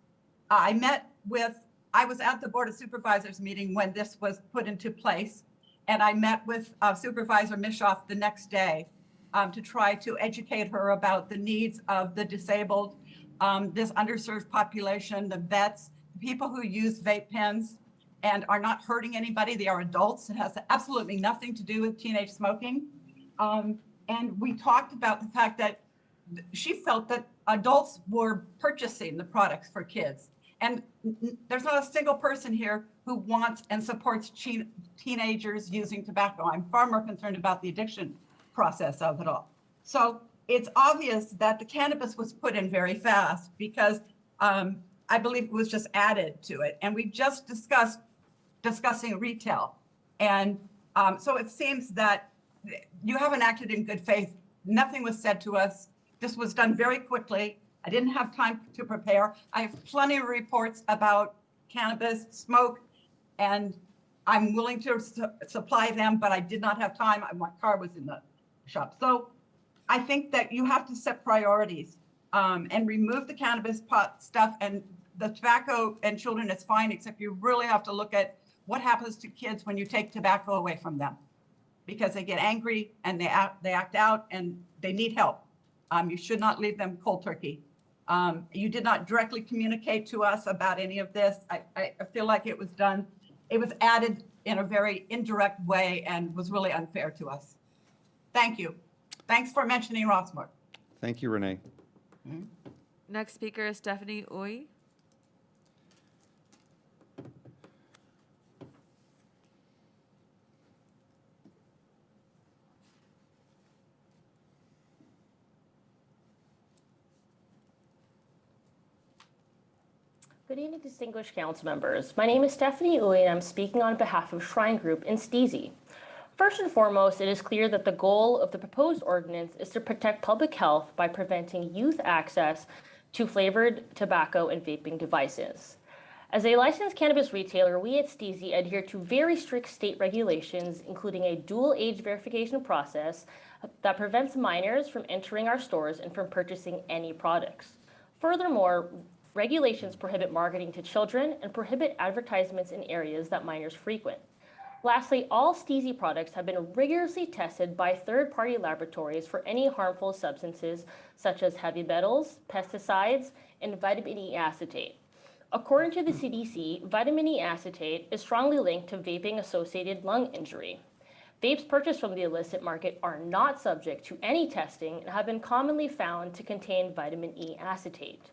I was at the Board of Supervisors meeting when this was put into place, and I met with Supervisor Mishoff the next day to try to educate her about the needs of the disabled, this underserved population, the vets, people who use vape pens and are not hurting anybody. They are adults. It has absolutely nothing to do with teenage smoking. And we talked about the fact that she felt that adults were purchasing the products for kids. And there's not a single person here who wants and supports teenagers using tobacco. I'm far more concerned about the addiction process of it all. So it's obvious that the cannabis was put in very fast because I believe it was just added to it. And we just discussing retail. And so it seems that you haven't acted in good faith. Nothing was said to us. This was done very quickly. I didn't have time to prepare. I have plenty of reports about cannabis, smoke, and I'm willing to supply them, but I did not have time. My car was in the shop. So I think that you have to set priorities and remove the cannabis pot stuff, and the tobacco and children is fine, except you really have to look at what happens to kids when you take tobacco away from them, because they get angry and they act out and they need help. You should not leave them cold turkey. You did not directly communicate to us about any of this. I feel like it was done. It was added in a very indirect way and was really unfair to us. Thank you. Thanks for mentioning Rossmore. Thank you, Renee. Next speaker is Stephanie Uy. Good evening, distinguished council members. My name is Stephanie Uy, and I'm speaking on behalf of Shrine Group in Steezy. First and foremost, it is clear that the goal of the proposed ordinance is to protect public health by preventing youth access to flavored tobacco and vaping devices. As a licensed cannabis retailer, we at Steezy adhere to very strict state regulations, including a dual age verification process that prevents minors from entering our stores and from purchasing any products. Furthermore, regulations prohibit marketing to children and prohibit advertisements in areas that minors frequent. Lastly, all Steezy products have been rigorously tested by third-party laboratories for any harmful substances such as heavy metals, pesticides, and vitamin E acetate. According to the CDC, vitamin E acetate is strongly linked to vaping-associated lung injury. Vapes purchased from the illicit market are not subject to any testing and have been commonly found to contain vitamin E acetate.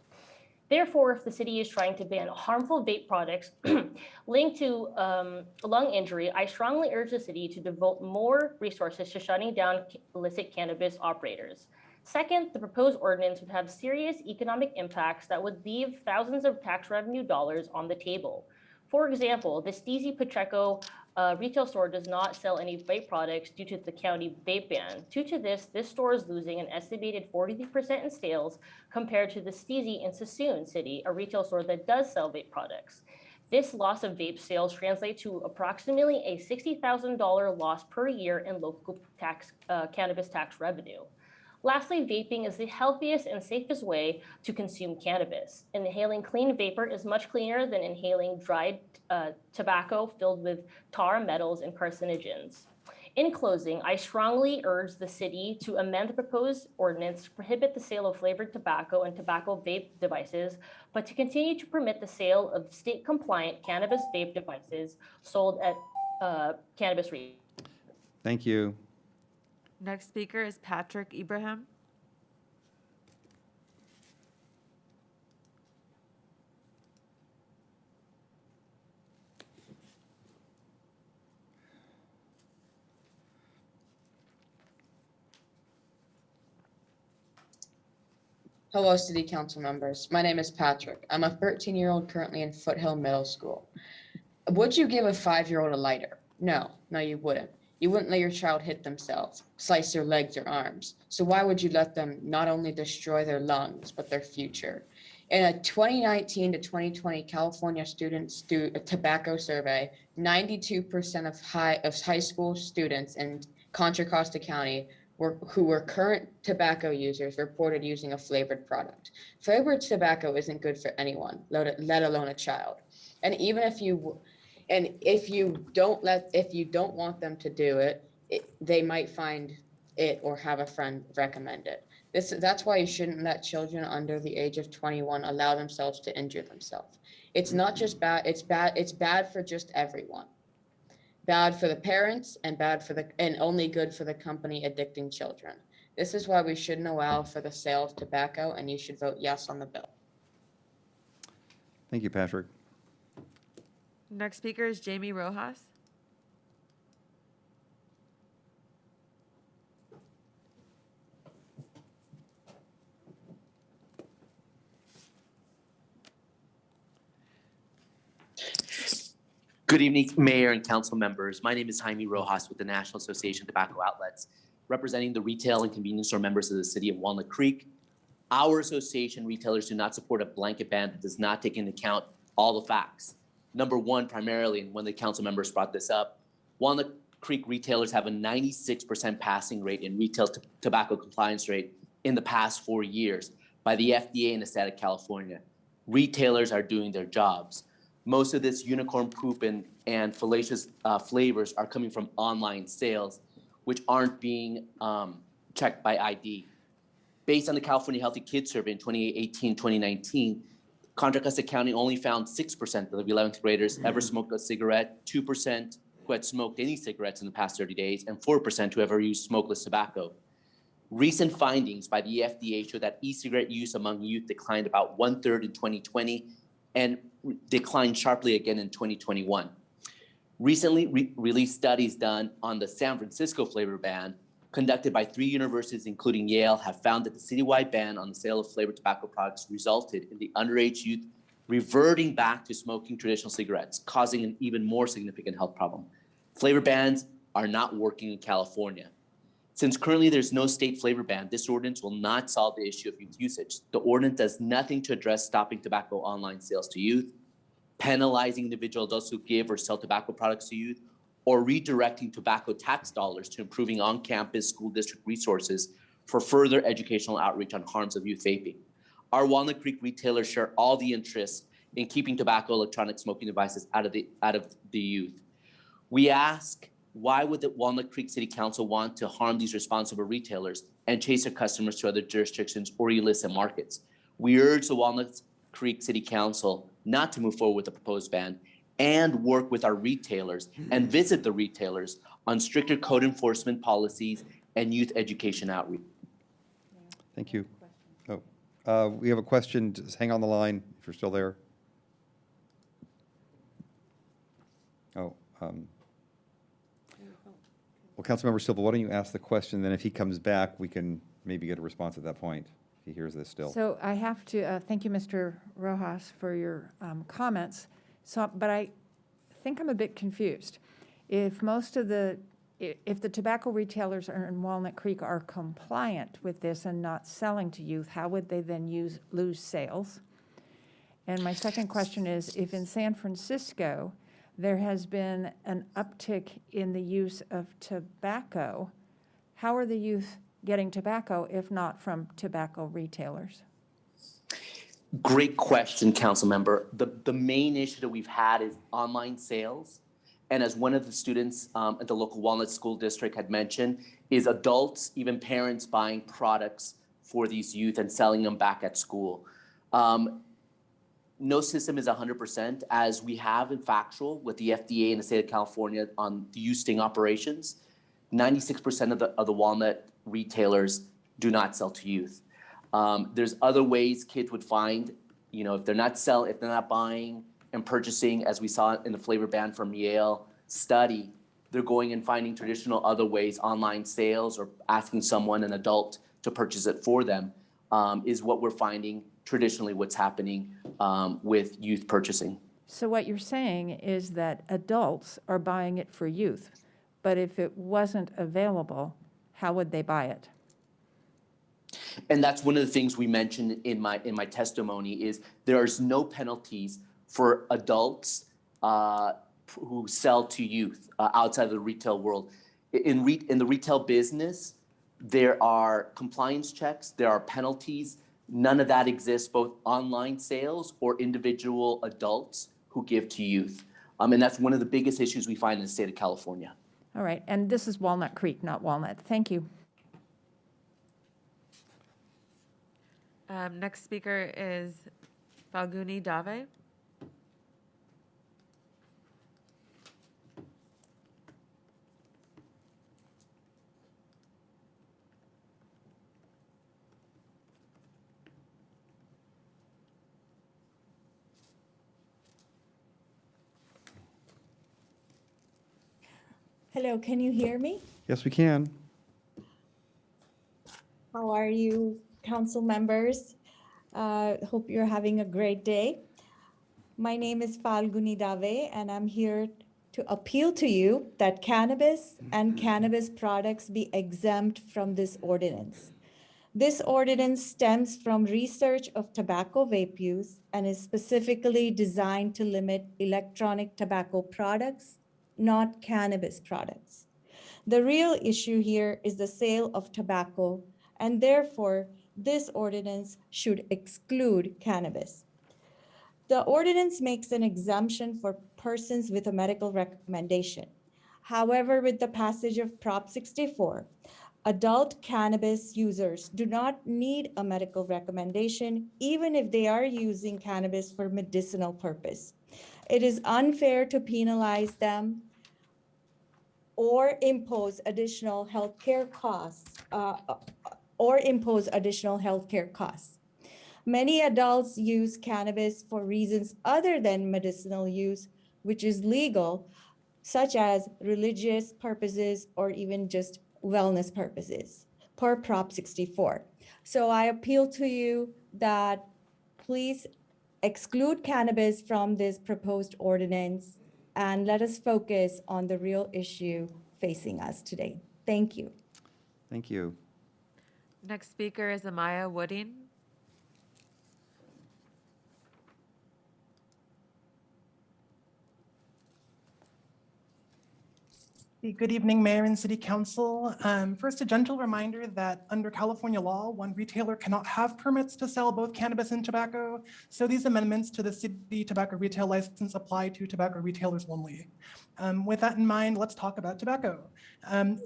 Therefore, if the city is trying to ban harmful vape products linked to lung injury, I strongly urge the city to devote more resources to shutting down illicit cannabis operators. Second, the proposed ordinance would have serious economic impacts that would leave thousands of tax revenue dollars on the table. For example, the Steezy Pacheco retail store does not sell any vape products due to the county vape ban. Due to this store is losing an estimated 43% in sales compared to the Steezy in Sassoon City, a retail store that does sell vape products. This loss of vape sales translates to approximately a $60,000 loss per year in local cannabis tax revenue. Lastly, vaping is the healthiest and safest way to consume cannabis. Inhaling clean vapor is much cleaner than inhaling dried tobacco filled with tar, metals, and carcinogens. In closing, I strongly urge the city to amend the proposed ordinance to prohibit the sale of flavored tobacco and tobacco vape devices, but to continue to permit the sale of state-compliant cannabis vape devices sold at cannabis retail. Thank you. Next speaker is Patrick Ibrahim. Hello, City Council members. My name is Patrick. I'm a 13-year-old currently in Foothill Middle School. Would you give a 5-year-old a lighter? No, you wouldn't. You wouldn't let your child hit themselves, slice their legs or arms. So why would you let them not only destroy their lungs, but their future? In a 2019 to 2020 California student tobacco survey, 92% of high school students in Contra Costa County who were current tobacco users reported using a flavored product. Flavored tobacco isn't good for anyone, let alone a child. And even if you don't want them to do it, they might find it or have a friend recommend it. That's why you shouldn't let children under the age of 21 allow themselves to injure themselves. It's not just bad, it's bad for just everyone. Bad for the parents and only good for the company addicting children. This is why we shouldn't allow for the sale of tobacco, and you should vote yes on the bill. Thank you, Patrick. Next speaker is Jamie Rojas. Good evening, Mayor and Council members. My name is Jaime Rojas with the National Association of Tobacco Outlets, representing the retail and convenience store members of the city of Walnut Creek. Our association retailers do not support a blanket ban that does not take into account all the facts. Number one, primarily, and when the council members brought this up, Walnut Creek retailers have a 96% passing rate in retail tobacco compliance rate in the past 4 years by the FDA in the state of California. Retailers are doing their jobs. Most of this unicorn poop and fallacious flavors are coming from online sales, which aren't being checked by ID. Based on the California Healthy Kids Survey in 2018-2019, Contra Costa County only found 6% of 11th graders ever smoked a cigarette, 2% who had smoked any cigarettes in the past 30 days, and 4% who ever used smokeless tobacco. Recent findings by the FDA show that e-cigarette use among youth declined about 1/3 in 2020 and declined sharply again in 2021. Recently released studies done on the San Francisco flavor ban conducted by 3 universities, including Yale, have found that the citywide ban on the sale of flavored tobacco products resulted in the underage youth reverting back to smoking traditional cigarettes, causing an even more significant health problem. Flavor bans are not working in California. Since currently there's no state flavor ban, this ordinance will not solve the issue of youth usage. The ordinance does nothing to address stopping tobacco online sales to youth, penalizing individual adults who give or sell tobacco products to youth, or redirecting tobacco tax dollars to improving on-campus school district resources for further educational outreach on harms of youth vaping. Our Walnut Creek retailers share all the interests in keeping tobacco electronic smoking devices out of the youth. We ask, why would the Walnut Creek City Council want to harm these responsible retailers and chase their customers to other jurisdictions or illicit markets? We urge the Walnut Creek City Council not to move forward with the proposed ban and work with our retailers and visit the retailers on stricter code enforcement policies and youth education outreach. Thank you. Oh, we have a question. Just hang on the line if you're still there. Oh, well, Councilmember Silva, why don't you ask the question, then if he comes back, we can maybe get a response at that point, if he hears this still. So I have to, thank you, Mr. Rojas, for your comments. But I think I'm a bit confused. If if the tobacco retailers in Walnut Creek are compliant with this and not selling to youth, how would they then lose sales? And my second question is, if in San Francisco there has been an uptick in the use of tobacco, how are the youth getting tobacco if not from tobacco retailers? Great question, council member. The main issue that we've had is online sales. And as one of the students at the local Walnut School District had mentioned, is adults, even parents, buying products for these youth and selling them back at school. No system is 100%, as we have in factual with the FDA in the state of California on the youth sting operations. 96% of the Walnut retailers do not sell to youth. There's other ways kids would find, if they're not buying and purchasing, as we saw in the flavor ban from Yale study, they're going and finding traditional other ways, online sales, or asking someone, an adult, to purchase it for them, is what we're finding traditionally what's happening with youth purchasing. So what you're saying is that adults are buying it for youth, but if it wasn't available, how would they buy it? And that's one of the things we mentioned in my testimony is there's no penalties for adults who sell to youth outside of the retail world. In the retail business, there are compliance checks, there are penalties. None of that exists, both online sales or individual adults who give to youth. And that's one of the biggest issues we find in the state of California. All right, and this is Walnut Creek, not Walnut. Thank you. Next speaker is Falguni Dave. Hello, can you hear me? Yes, we can. How are you, council members? Hope you're having a great day. My name is Falguni Dave, and I'm here to appeal to you that cannabis and cannabis products be exempt from this ordinance. This ordinance stems from research of tobacco vape use and is specifically designed to limit electronic tobacco products, not cannabis products. The real issue here is the sale of tobacco, and therefore this ordinance should exclude cannabis. The ordinance makes an exemption for persons with a medical recommendation. However, with the passage of Prop 64, adult cannabis users do not need a medical recommendation, even if they are using cannabis for medicinal purpose. It is unfair to penalize them or impose additional healthcare costs, Many adults use cannabis for reasons other than medicinal use, which is legal, such as religious purposes or even just wellness purposes, per Prop 64. So I appeal to you that please exclude cannabis from this proposed ordinance and let us focus on the real issue facing us today. Thank you. Thank you. Next speaker is Amaya Wooding. Good evening, Mayor and City Council. First, a gentle reminder that under California law, one retailer cannot have permits to sell both cannabis and tobacco. So these amendments to the city tobacco retail license apply to tobacco retailers only. With that in mind, let's talk about tobacco.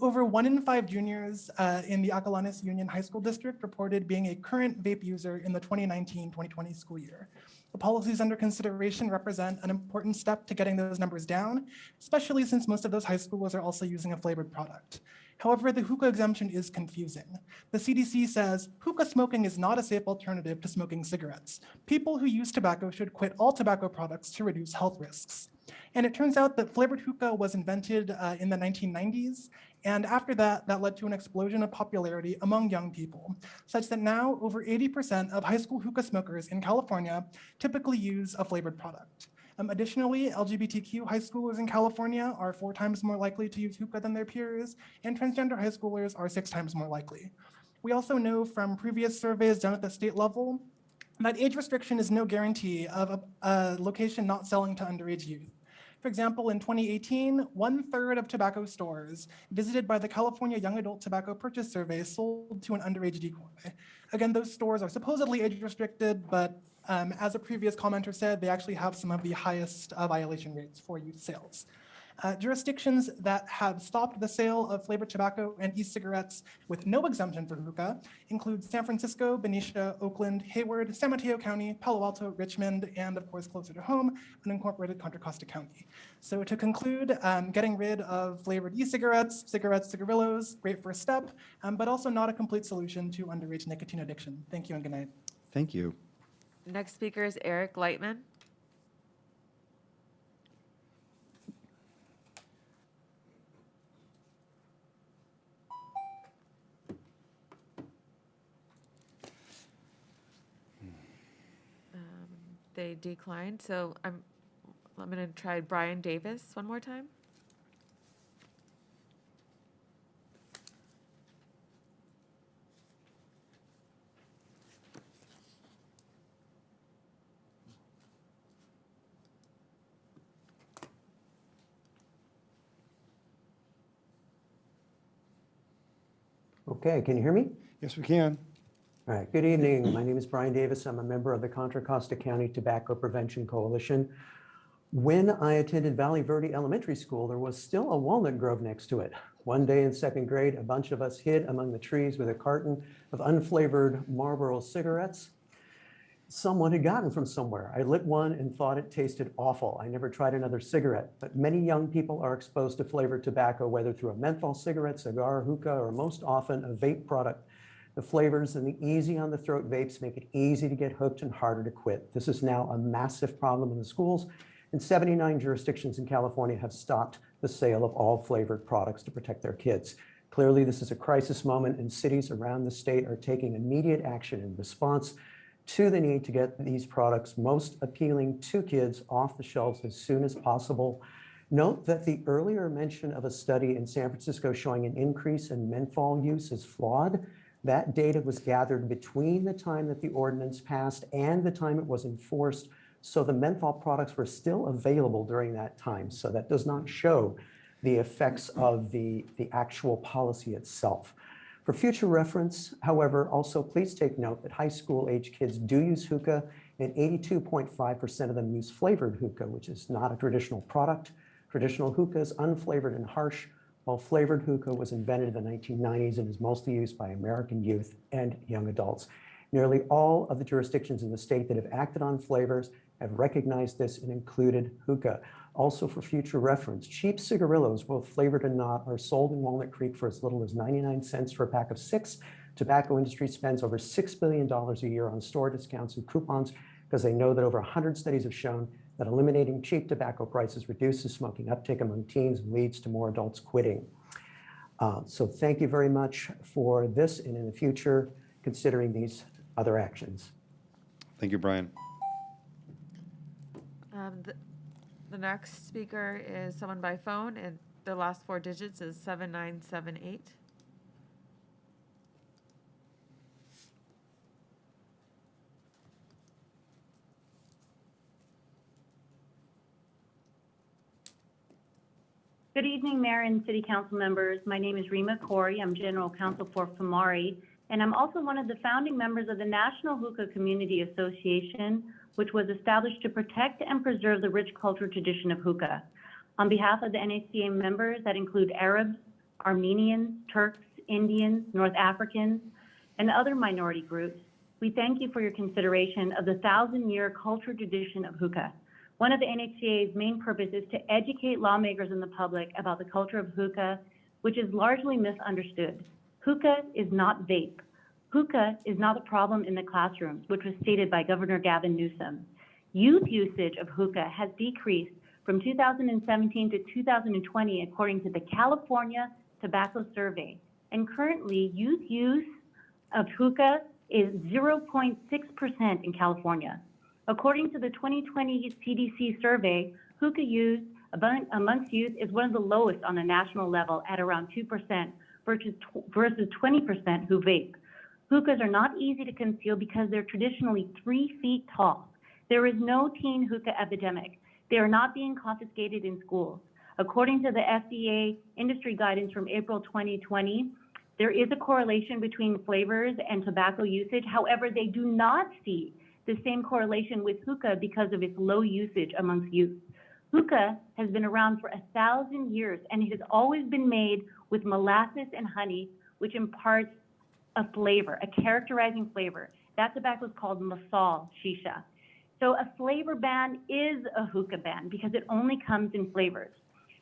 Over 1 in 5 juniors in the Acalanes Union High School District reported being a current vape user in the 2019-2020 school year. The policies under consideration represent an important step to getting those numbers down, especially since most of those high schoolers are also using a flavored product. However, the hookah exemption is confusing. The CDC says hookah smoking is not a safe alternative to smoking cigarettes. People who use tobacco should quit all tobacco products to reduce health risks. And it turns out that flavored hookah was invented in the 1990s. And after that, that led to an explosion of popularity among young people, such that now over 80% of high school hookah smokers in California typically use a flavored product. Additionally, LGBTQ high schoolers in California are 4 times more likely to use hookah than their peers, and transgender high schoolers are 6 times more likely. We also know from previous surveys done at the state level that age restriction is no guarantee of a location not selling to underage youth. For example, in 2018, 1/3 of tobacco stores visited by the California Young Adult Tobacco Purchase Survey sold to an underage decoy. Again, those stores are supposedly age restricted, but as a previous commenter said, they actually have some of the highest violation rates for youth sales. Jurisdictions that have stopped the sale of flavored tobacco and e-cigarettes with no exemption for hookah include San Francisco, Benicia, Oakland, Hayward, San Mateo County, Palo Alto, Richmond, and of course closer to home, unincorporated Contra Costa County. So to conclude, getting rid of flavored e-cigarettes, cigarillos, great first step, but also not a complete solution to underage nicotine addiction. Thank you and good night. Thank you. Next speaker is Eric Lightman. They declined, so I'm going to try Brian Davis one more time. Okay, can you hear me? Yes, we can. All right, good evening. My name is Brian Davis. I'm a member of the Contra Costa County Tobacco Prevention Coalition. When I attended Valley Verde Elementary School, there was still a walnut grove next to it. One day in second grade, a bunch of us hid among the trees with a carton of unflavored Marlboro cigarettes. Someone had gotten from somewhere. I lit one and thought it tasted awful. I never tried another cigarette, but many young people are exposed to flavored tobacco, whether through a menthol cigarette, cigar, hookah, or most often a vape product. The flavors and the easy on the throat vapes make it easy to get hooked and harder to quit. This is now a massive problem in the schools, and 79 jurisdictions in California have stopped the sale of all flavored products to protect their kids. Clearly, this is a crisis moment, and cities around the state are taking immediate action in response to the need to get these products most appealing to kids off the shelves as soon as possible. Note that the earlier mention of a study in San Francisco showing an increase in menthol use is flawed. That data was gathered between the time that the ordinance passed and the time it was enforced. So the menthol products were still available during that time. So that does not show the effects of the actual policy itself. For future reference, however, also please take note that high school age kids do use hookah, and 82.5% of them use flavored hookah, which is not a traditional product. Traditional hookah is unflavored and harsh, while flavored hookah was invented in the 1990s and is mostly used by American youth and young adults. Nearly all of the jurisdictions in the state that have acted on flavors have recognized this and included hookah. Also for future reference, cheap cigarillos, both flavored and not, are sold in Walnut Creek for as little as 99 cents for a pack of 6. Tobacco industry spends over $6 billion a year on store discounts and coupons because they know that over 100 studies have shown that eliminating cheap tobacco prices reduces smoking uptake among teens and leads to more adults quitting. So thank you very much for this, and in the future, considering these other actions. Thank you, Brian. The next speaker is someone by phone, and the last 4 digits is 7978. Good evening, Mayor and City Council members. My name is Rima Corey. I'm General Counsel for FAMARI, and I'm also one of the founding members of the National Hookah Community Association, which was established to protect and preserve the rich cultural tradition of hookah. On behalf of the NHCA members that include Arabs, Armenians, Turks, Indians, North Africans, and other minority groups, we thank you for your consideration of the 1,000-year cultural tradition of hookah. One of the NHCA's main purposes is to educate lawmakers and the public about the culture of hookah, which is largely misunderstood. Hookah is not vape. Hookah is not a problem in the classrooms, which was stated by Governor Gavin Newsom. Youth usage of hookah has decreased from 2017 to 2020, according to the California Tobacco Survey. And currently, youth use of hookah is 0.6% in California. According to the 2020 CDC survey, hookah use amongst youth is one of the lowest on a national level at around 2% versus 20% who vape. Hookahs are not easy to conceal because they're traditionally 3 feet tall. There is no teen hookah epidemic. They are not being confiscated in schools. According to the FDA industry guidance from April 2020, there is a correlation between flavors and tobacco usage. However, they do not see the same correlation with hookah because of its low usage amongst youth. Hookah has been around for 1,000 years, and it has always been made with molasses and honey, which imparts a flavor, a characterizing flavor. That tobacco is called masal shisha. So a flavor ban is a hookah ban because it only comes in flavors.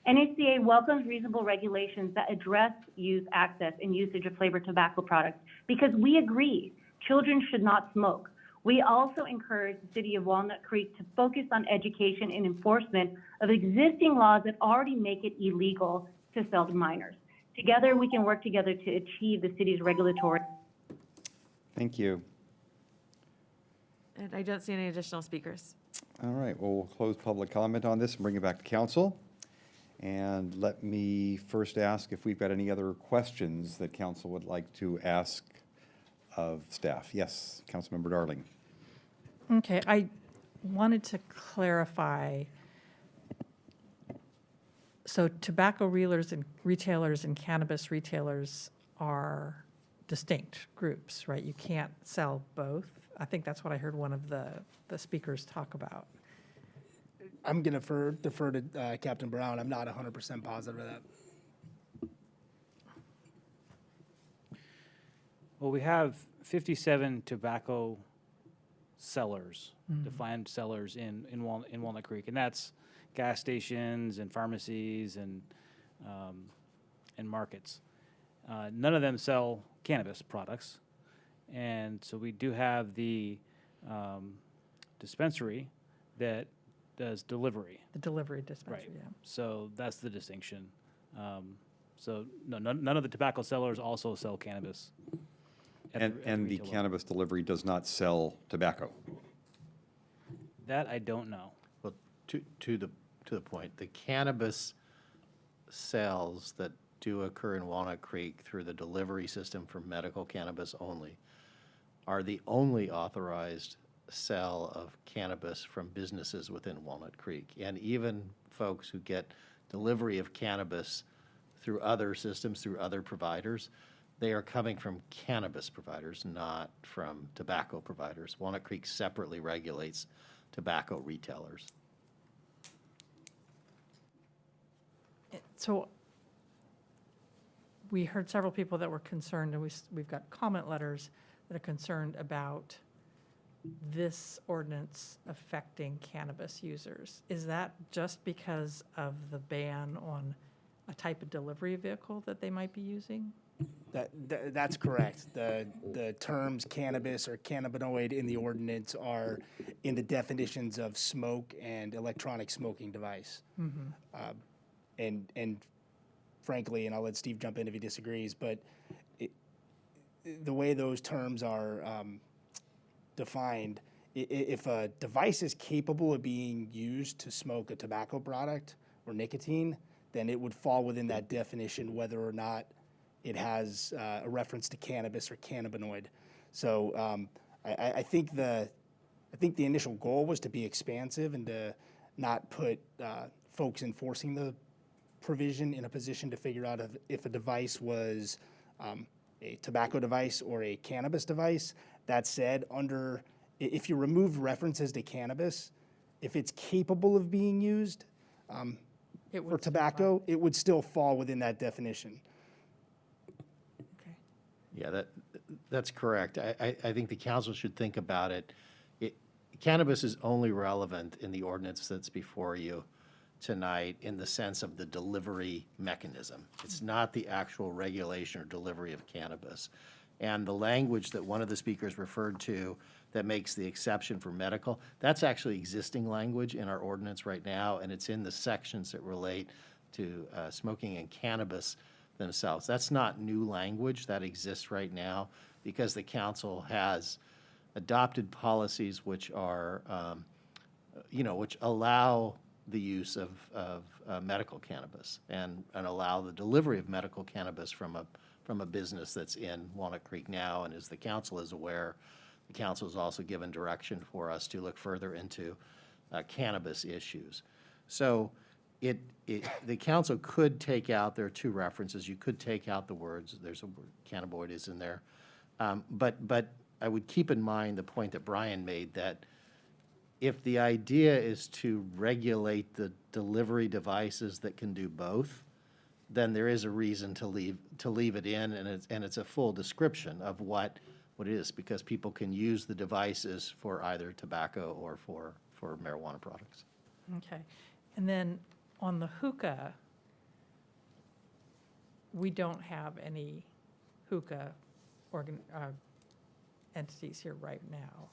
NHCA welcomes reasonable regulations that address youth access and usage of flavored tobacco products because we agree children should not smoke. We also encourage the city of Walnut Creek to focus on education and enforcement of existing laws that already make it illegal to sell to minors. Together, we can work together to achieve the city's regulatory. Thank you. And I don't see any additional speakers. All right, well, we'll close public comment on this and bring it back to council. And let me first ask if we've got any other questions that council would like to ask of staff. Yes, Councilmember Darling. Okay, I wanted to clarify. So tobacco retailers and cannabis retailers are distinct groups, right? You can't sell both. I think that's what I heard one of the speakers talk about. I'm going to defer to Captain Brown. I'm not 100% positive of that. Well, we have 57 tobacco sellers, defined sellers in Walnut Creek, and that's gas stations and pharmacies and markets. None of them sell cannabis products, and so we do have the dispensary that does delivery. The delivery dispensary, yeah. So that's the distinction. So no, none of the tobacco sellers also sell cannabis. And the retail level. cannabis delivery does not sell tobacco. That I don't know. Well, to the point, the cannabis sales that do occur in Walnut Creek through the delivery system for medical cannabis only are the only authorized sale of cannabis from businesses within Walnut Creek. And even folks who get delivery of cannabis through other systems, through other providers, they are coming from cannabis providers, not from tobacco providers. Walnut Creek separately regulates tobacco retailers. So we heard several people that were concerned, and we've got comment letters that are concerned about this ordinance affecting cannabis users. Is that just because of the ban on a type of delivery vehicle that they might be using? That's correct. The terms cannabis or cannabinoid in the ordinance are in the definitions of smoke and electronic smoking device. And frankly, and I'll let Steve jump in if he disagrees, but the way those terms are defined, if a device is capable of being used to smoke a tobacco product or nicotine, then it would fall within that definition, whether or not it has a reference to cannabis or cannabinoid. So I think the initial goal was to be expansive and to not put folks enforcing the provision in a position to figure out if a device was a tobacco device or a cannabis device. That said, if you remove references to cannabis, if it's capable of being used for tobacco, it would still fall within that definition. Yeah, that's correct. I think the council should think about it. Cannabis is only relevant in the ordinance that's before you tonight in the sense of the delivery mechanism. It's not the actual regulation or delivery of cannabis. And the language that one of the speakers referred to that makes the exception for medical, that's actually existing language in our ordinance right now, and it's in the sections that relate to smoking and cannabis themselves. That's not new language. That exists right now because the council has adopted policies which are, which allow the use of medical cannabis and allow the delivery of medical cannabis from a business that's in Walnut Creek now. And as the council is aware, the council has also given direction for us to look further into cannabis issues. So the council could take out, there are two references, you could take out the words, there's a word, cannabinoid is in there. But I would keep in mind the point that Brian made, that if the idea is to regulate the delivery devices that can do both, then there is a reason to leave it in, and it's a full description of what it is, because people can use the devices for either tobacco or for marijuana products. Okay. And then on the hookah, we don't have any hookah entities here right now.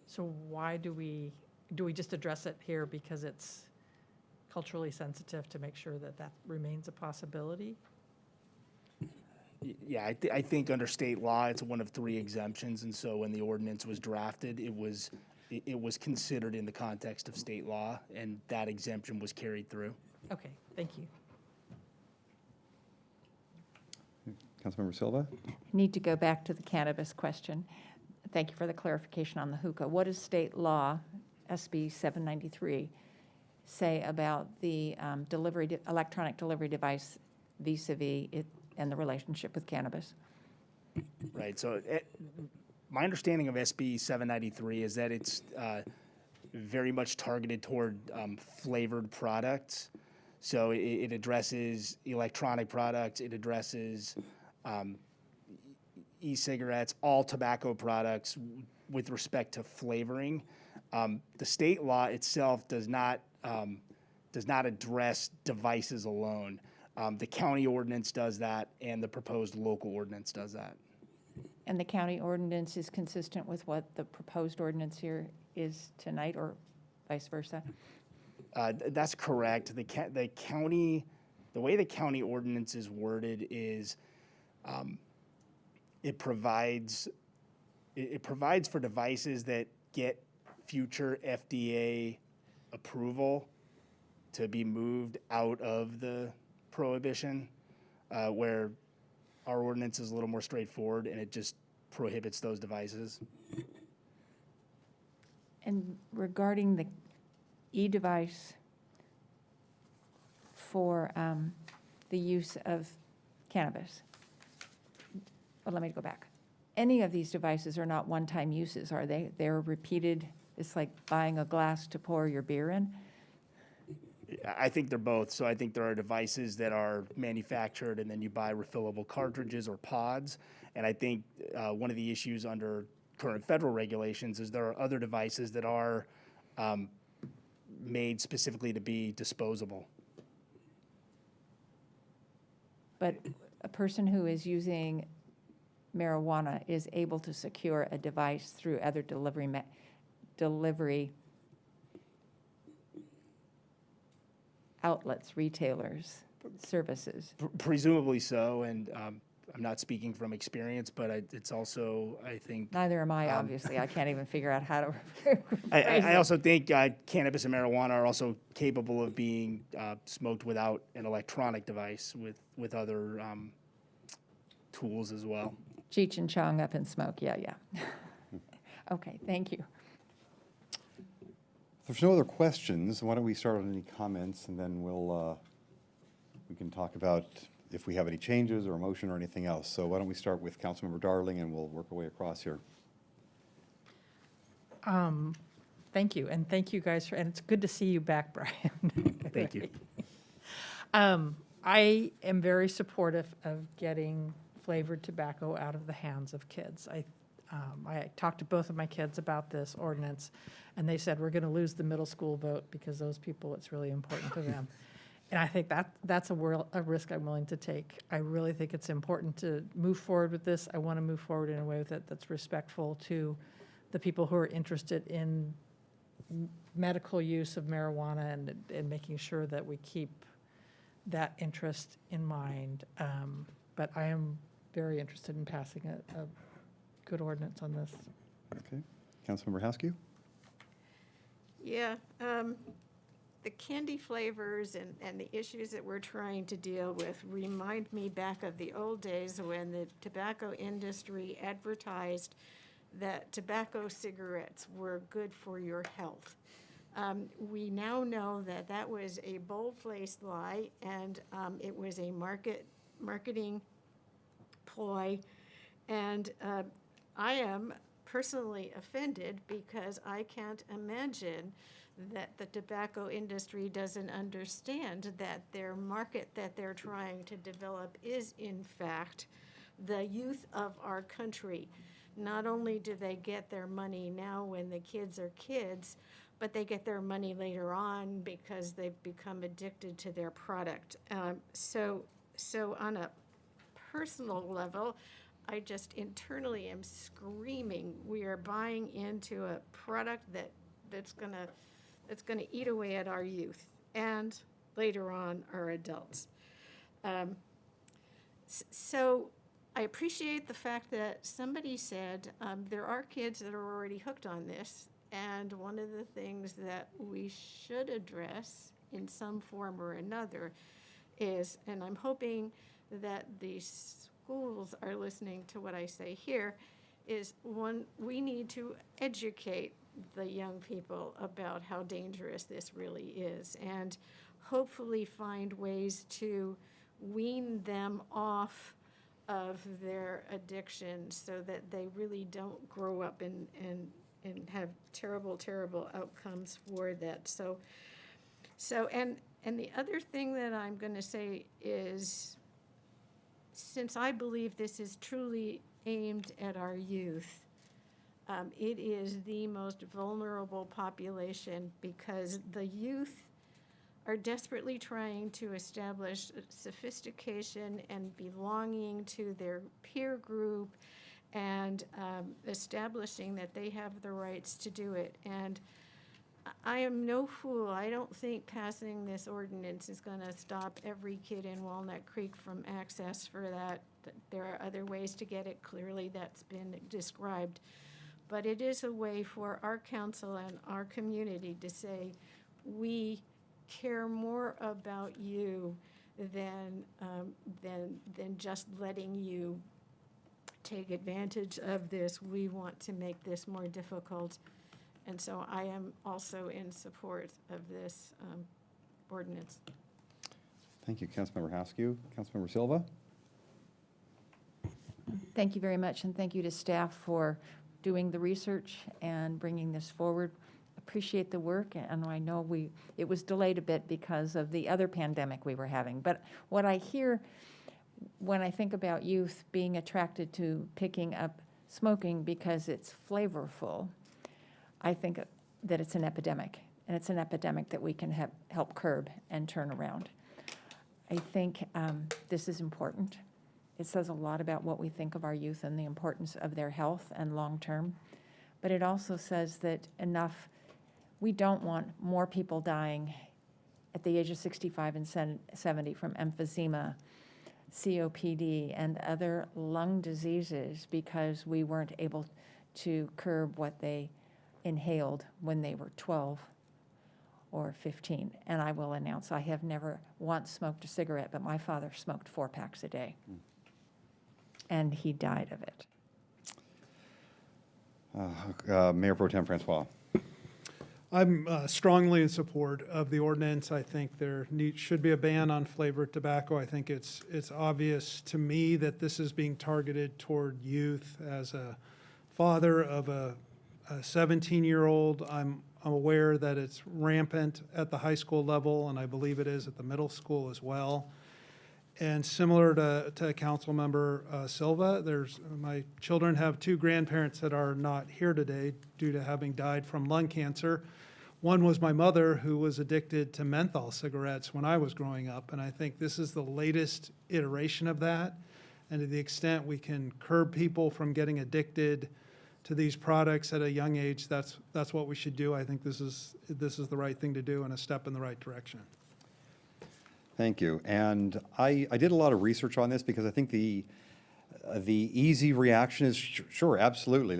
So why do we just address it here because it's culturally sensitive to make sure that that remains a possibility? Yeah, I think under state law, it's one of 3 exemptions, and so when the ordinance was drafted, it was considered in the context of state law, and that exemption was carried through. Okay, thank you. Councilmember Silva? Need to go back to the cannabis question. Thank you for the clarification on the hookah. What does state law, SB 793, say about the electronic delivery device vis-a-vis it and the relationship with cannabis? Right, so my understanding of SB 793 is that it's very much targeted toward flavored products. So it addresses electronic products, it addresses e-cigarettes, all tobacco products with respect to flavoring. The state law itself does not address devices alone. The county ordinance does that, and the proposed local ordinance does that. And the county ordinance is consistent with what the proposed ordinance here is tonight, or vice versa? That's correct. The county, the way the county ordinance is worded is, it provides for devices that get future FDA approval to be moved out of the prohibition, where our ordinance is a little more straightforward and it just prohibits those devices. And regarding the e-device for the use of cannabis, well, let me go back. Any of these devices are not one-time uses, are they? They're repeated. It's like buying a glass to pour your beer in. I think they're both. So I think there are devices that are manufactured and then you buy refillable cartridges or pods. And I think one of the issues under current federal regulations is there are other devices that are made specifically to be disposable. But a person who is using marijuana is able to secure a device through other delivery outlets, retailers, services. Presumably so, and I'm not speaking from experience, but it's also, I think... Neither am I, obviously. I can't even figure out how to I also think cannabis and marijuana are also capable of being smoked without an electronic device with other tools as well. Cheech and Chong up in smoke, yeah. Okay, thank you. If there's no other questions, why don't we start on any comments, and then we can talk about if we have any changes or a motion or anything else. So why don't we start with Councilmember Darling, and we'll work our way across here. Thank you, and thank you guys, and it's good to see you back, Brian. Thank you. I am very supportive of getting flavored tobacco out of the hands of kids. I talked to both of my kids about this ordinance, and they said, we're going to lose the middle school vote because those people, it's really important to them. And I think that's a risk I'm willing to take. I really think it's important to move forward with this. I want to move forward in a way that's respectful to the people who are interested in medical use of marijuana and making sure that we keep that interest in mind. But I am very interested in passing a good ordinance on this. Okay. Councilmember Haskew? Yeah, the candy flavors and the issues that we're trying to deal with remind me back of the old days when the tobacco industry advertised that tobacco cigarettes were good for your health. We now know that that was a bold-faced lie, and it was a marketing ploy. And I am personally offended because I can't imagine that the tobacco industry doesn't understand that their market that they're trying to develop is, in fact, the youth of our country. Not only do they get their money now when the kids are kids, but they get their money later on because they've become addicted to their product. So on a personal level, I just internally am screaming, we are buying into a product that's gonna eat away at our youth and later on our adults. So I appreciate the fact that somebody said there are kids that are already hooked on this, and one of the things that we should address in some form or another is, and I'm hoping that the schools are listening to what I say here, is one, we need to educate the young people about how dangerous this really is, and hopefully find ways to wean them off of their addiction so that they really don't grow up and have terrible, terrible outcomes for that. So and the other thing that I'm going to say is, since I believe this is truly aimed at our youth, it is the most vulnerable population because the youth are desperately trying to establish sophistication and belonging to their peer group and establishing that they have the rights to do it. And I am no fool. I don't think passing this ordinance is going to stop every kid in Walnut Creek from access for that. There are other ways to get it. Clearly, that's been described. But it is a way for our council and our community to say, we care more about you than just letting you take advantage of this. We want to make this more difficult. And so I am also in support of this ordinance. Thank you, Councilmember Haskew. Councilmember Silva? Thank you very much, and thank you to staff for doing the research and bringing this forward. Appreciate the work, and I know it was delayed a bit because of the other pandemic we were having. But what I hear when I think about youth being attracted to picking up smoking because it's flavorful, I think that it's an epidemic, and it's an epidemic that we can help curb and turn around. I think this is important. It says a lot about what we think of our youth and the importance of their health and long-term. But it also says that we don't want more people dying at the age of 65 and 70 from emphysema, COPD, and other lung diseases because we weren't able to curb what they inhaled when they were 12 or 15. And I will announce, I have never once smoked a cigarette, but my father smoked 4 packs a day. And he died of it. Mayor Pro Tem Francois. I'm strongly in support of the ordinance. I think should be a ban on flavored tobacco. I think it's obvious to me that this is being targeted toward youth. As a father of a 17-year-old, I'm aware that it's rampant at the high school level, and I believe it is at the middle school as well. And similar to Councilmember Silva, my children have 2 grandparents that are not here today due to having died from lung cancer. One was my mother, who was addicted to menthol cigarettes when I was growing up, and I think this is the latest iteration of that. And to the extent we can curb people from getting addicted to these products at a young age, that's what we should do. I think this is the right thing to do and a step in the right direction. Thank you. And I did a lot of research on this because I think the easy reaction is sure, absolutely.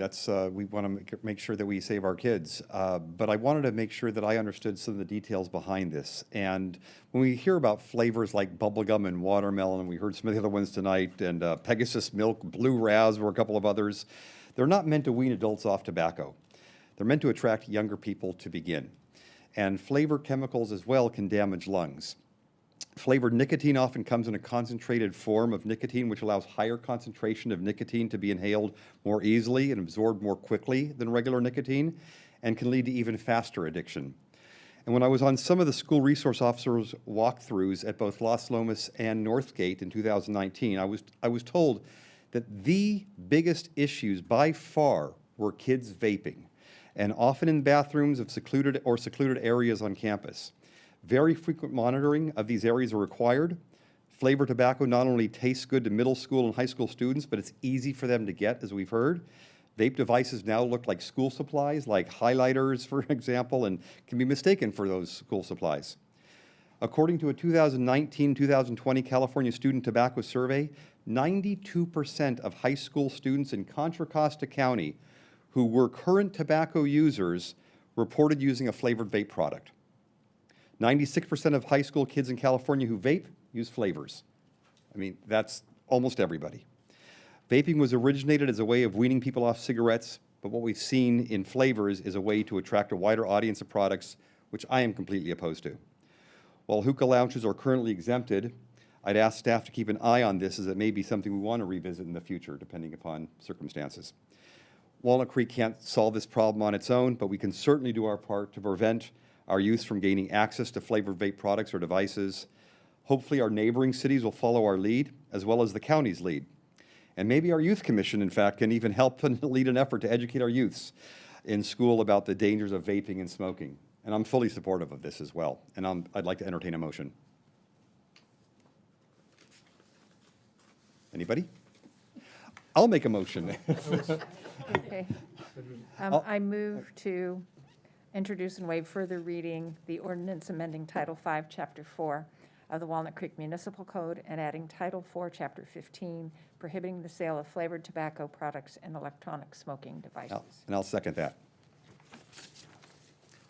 We want to make sure that we save our kids. But I wanted to make sure that I understood some of the details behind this. And when we hear about flavors like bubblegum and watermelon, and we heard some of the other ones tonight, and Pegasus milk, blue raz were a couple of others. They're not meant to wean adults off tobacco. They're meant to attract younger people to begin. And flavor chemicals as well can damage lungs. Flavored nicotine often comes in a concentrated form of nicotine, which allows higher concentration of nicotine to be inhaled more easily and absorbed more quickly than regular nicotine, and can lead to even faster addiction. And when I was on some of the school resource officers' walkthroughs at both Las Lomas and Northgate in 2019, I was told that the biggest issues by far were kids vaping, and often in bathrooms of secluded areas on campus. Very frequent monitoring of these areas are required. Flavored tobacco not only tastes good to middle school and high school students, but it's easy for them to get, as we've heard. Vape devices now look like school supplies, like highlighters, for example, and can be mistaken for those school supplies. According to a 2019-2020 California Student Tobacco Survey, 92% of high school students in Contra Costa County who were current tobacco users reported using a flavored vape product. 96% of high school kids in California who vape use flavors. I mean, that's almost everybody. Vaping was originated as a way of weaning people off cigarettes, but what we've seen in flavors is a way to attract a wider audience of products, which I am completely opposed to. While hookah lounges are currently exempted, I'd ask staff to keep an eye on this, as it may be something we want to revisit in the future, depending upon circumstances. Walnut Creek can't solve this problem on its own, but we can certainly do our part to prevent our youth from gaining access to flavored vape products or devices. Hopefully our neighboring cities will follow our lead, as well as the county's lead. And maybe our youth commission, in fact, can even help and lead an effort to educate our youths in school about the dangers of vaping and smoking. And I'm fully supportive of this as well. And I'd like to entertain a motion. Anybody? I'll make a motion. Okay. I move to introduce and waive further reading the ordinance amending Title 5, Chapter 4 of the Walnut Creek Municipal Code and adding Title 4, Chapter 15, prohibiting the sale of flavored tobacco products and electronic smoking devices. And I'll second that.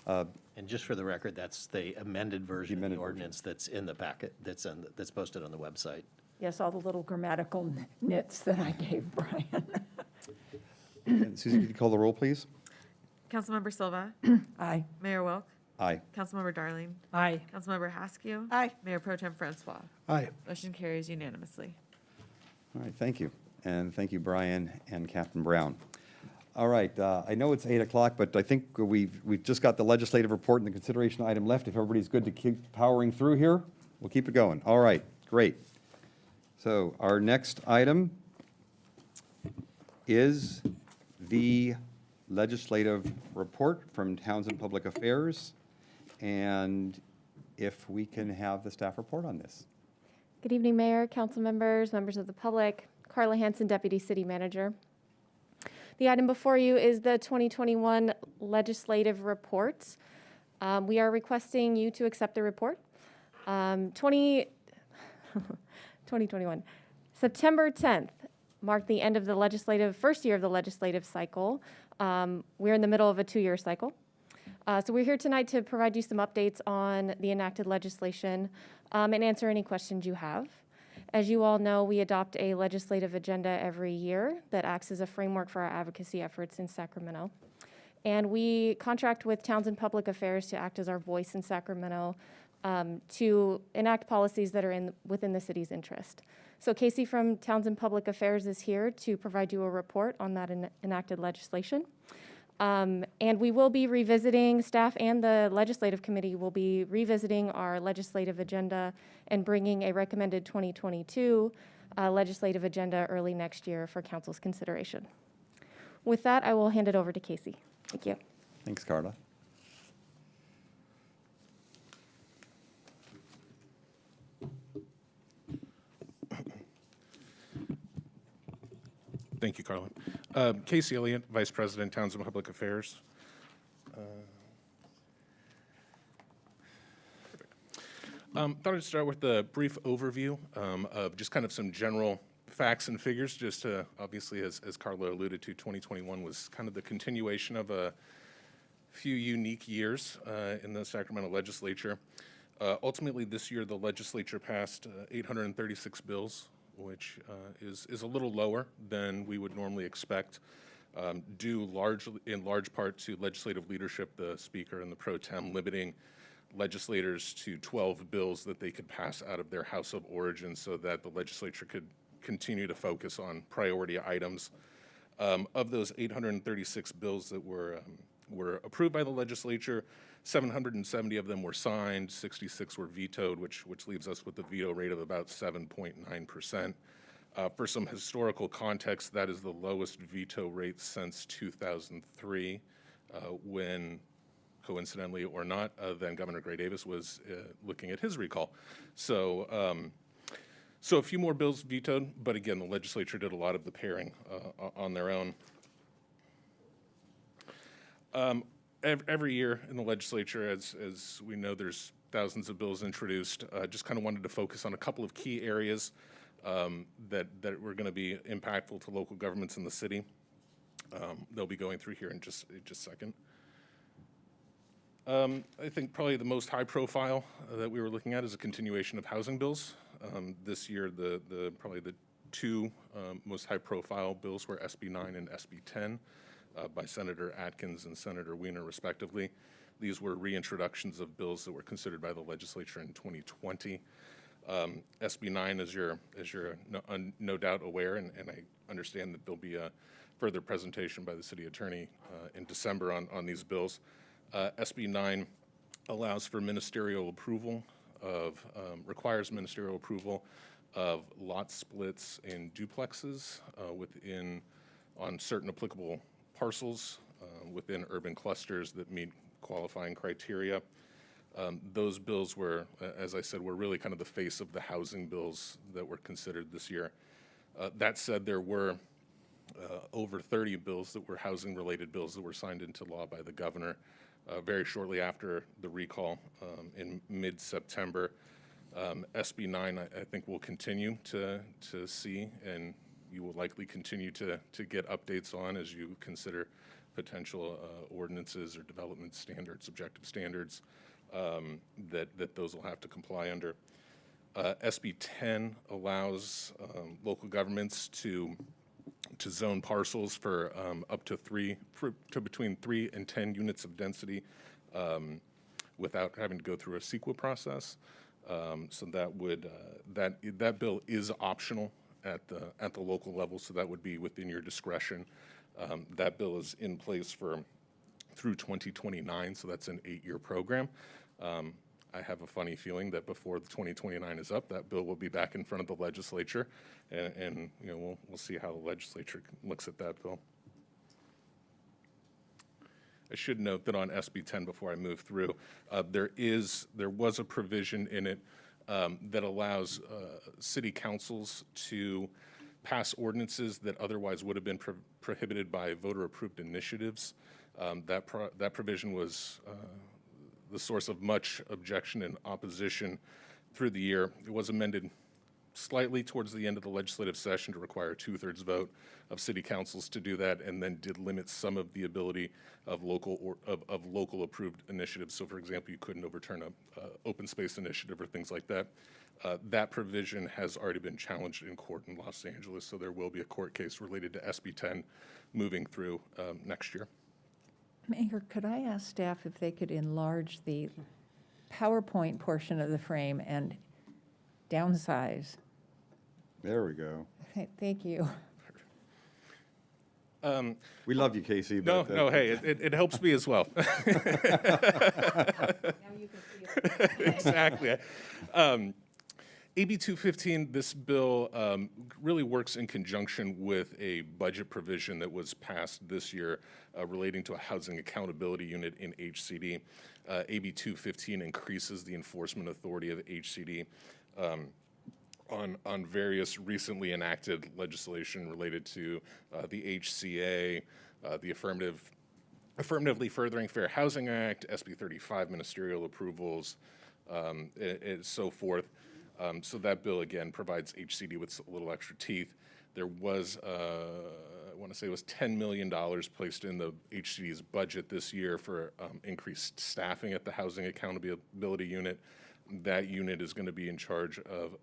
And just for the record, that's the amended version of the ordinance that's in the packet, that's posted on the website. Yes, all the little grammatical nits that I gave Brian. And Susie, could you call the roll, please? Councilmember Silva. Aye. Mayor Wilk. Aye. Councilmember Darling. Aye. Councilmember Haskew. Aye. Mayor Pro Tem Francois. Aye. Motion carries unanimously. All right, thank you. And thank you, Brian and Captain Brown. All right, I know it's 8 o'clock, but I think we've just got the legislative report and the consideration item left. If everybody's good to keep powering through here, we'll keep it going. All right, great. So our next item is the legislative report from Townsend Public Affairs. And if we can have the staff report on this. Good evening, Mayor, council members, members of the public. Carla Hansen, Deputy City Manager. The item before you is the 2021 legislative report. We are requesting you to accept the report. 2021. September 10th marked the end of the first year of the legislative cycle. We're in the middle of a 2-year cycle. So we're here tonight to provide you some updates on the enacted legislation and answer any questions you have. As you all know, we adopt a legislative agenda every year that acts as a framework for our advocacy efforts in Sacramento. And we contract with Townsend Public Affairs to act as our voice in Sacramento to enact policies that are within the city's interest. So Casey from Townsend Public Affairs is here to provide you a report on that enacted legislation. And we will be revisiting, staff and the legislative committee will be revisiting our legislative agenda and bringing a recommended 2022 legislative agenda early next year for council's consideration. With that, I will hand it over to Casey. Thank you. Thanks, Carla. Thank you, Carla. Casey Elliott, Vice President, Townsend Public Affairs. Thought I'd start with a brief overview of just kind of some general facts and figures. Just to, obviously, as Carla alluded to, 2021 was kind of the continuation of a few unique years in the Sacramento legislature. Ultimately, this year, the legislature passed 836 bills, which is a little lower than we would normally expect. due in large part to legislative leadership, the Speaker and the Pro Tem limiting legislators to 12 bills that they could pass out of their House of Origin so that the legislature could continue to focus on priority items. Of those 836 bills that were approved by the legislature, 770 of them were signed, 66 were vetoed, which leaves us with a veto rate of about 7.9%. For some historical context, that is the lowest veto rate since 2003, when, coincidentally or not, then Governor Gray Davis was looking at his recall. So a few more bills vetoed, but again, the legislature did a lot of the pairing on their own. Every year in the legislature, as we know, there's thousands of bills introduced. Just kind of wanted to focus on a couple of key areas that were going to be impactful to local governments in the city. They'll be going through here in just a second. I think probably the most high profile that we were looking at is a continuation of housing bills. This year, probably the two most high profile bills were Sb9 and Sb10 by Senator Atkins and Senator Wiener, respectively. These were reintroductions of bills that were considered by the legislature in 2020. Sb9, as you're no doubt aware, and I understand that there'll be a further presentation by the city attorney in December on these bills. Sb9 allows for ministerial approval requires ministerial approval of lot splits in duplexes on certain applicable parcels within urban clusters that meet qualifying criteria. Those bills were, as I said, were really kind of the face of the housing bills that were considered this year. That said, there were over 30 bills that were housing-related bills that were signed into law by the governor very shortly after the recall in mid-September. Sb9, I think, will continue to see, and you will likely continue to get updates on as you consider potential ordinances or development standards, objective standards that those will have to comply under. Sb10 allows local governments to zone parcels for up to between 3 and 10 units of density without having to go through a CEQA process. So that bill is optional at the local level, so that would be within your discretion. That bill is in place through 2029, so that's an 8-year program. I have a funny feeling that before the 2029 is up, that bill will be back in front of the legislature, and you know, we'll see how the legislature looks at that bill. I should note that on Sb10, before I move through, there was a provision in it that allows city councils to pass ordinances that otherwise would have been prohibited by voter-approved initiatives. That provision was the source of much objection and opposition through the year. It was amended slightly towards the end of the legislative session to require a 2/3 vote of city councils to do that, and then did limit some of the ability of local approved initiatives. So, for example, you couldn't overturn a open space initiative or things like that. That provision has already been challenged in court in Los Angeles, so there will be a court case related to Sb10 moving through next year. Mayor, could I ask staff if they could enlarge the PowerPoint portion of the frame and downsize? There we go. Thank you. We love you, Casey. No, But hey, it helps me as well. Now you can see it. Exactly. AB 215, this bill really works in conjunction with a budget provision that was passed this year relating to a housing accountability unit in HCD. AB 215 increases the enforcement authority of HCD on various recently enacted legislation related to the HCA, the Affirmatively Furthering Fair Housing Act, SB 35 ministerial approvals, and so forth. So that bill, again, provides HCD with a little extra teeth. There was, I want to say it was $10 million placed in the HCD's budget this year for increased staffing at the Housing Accountability Unit. That unit is going to be in charge of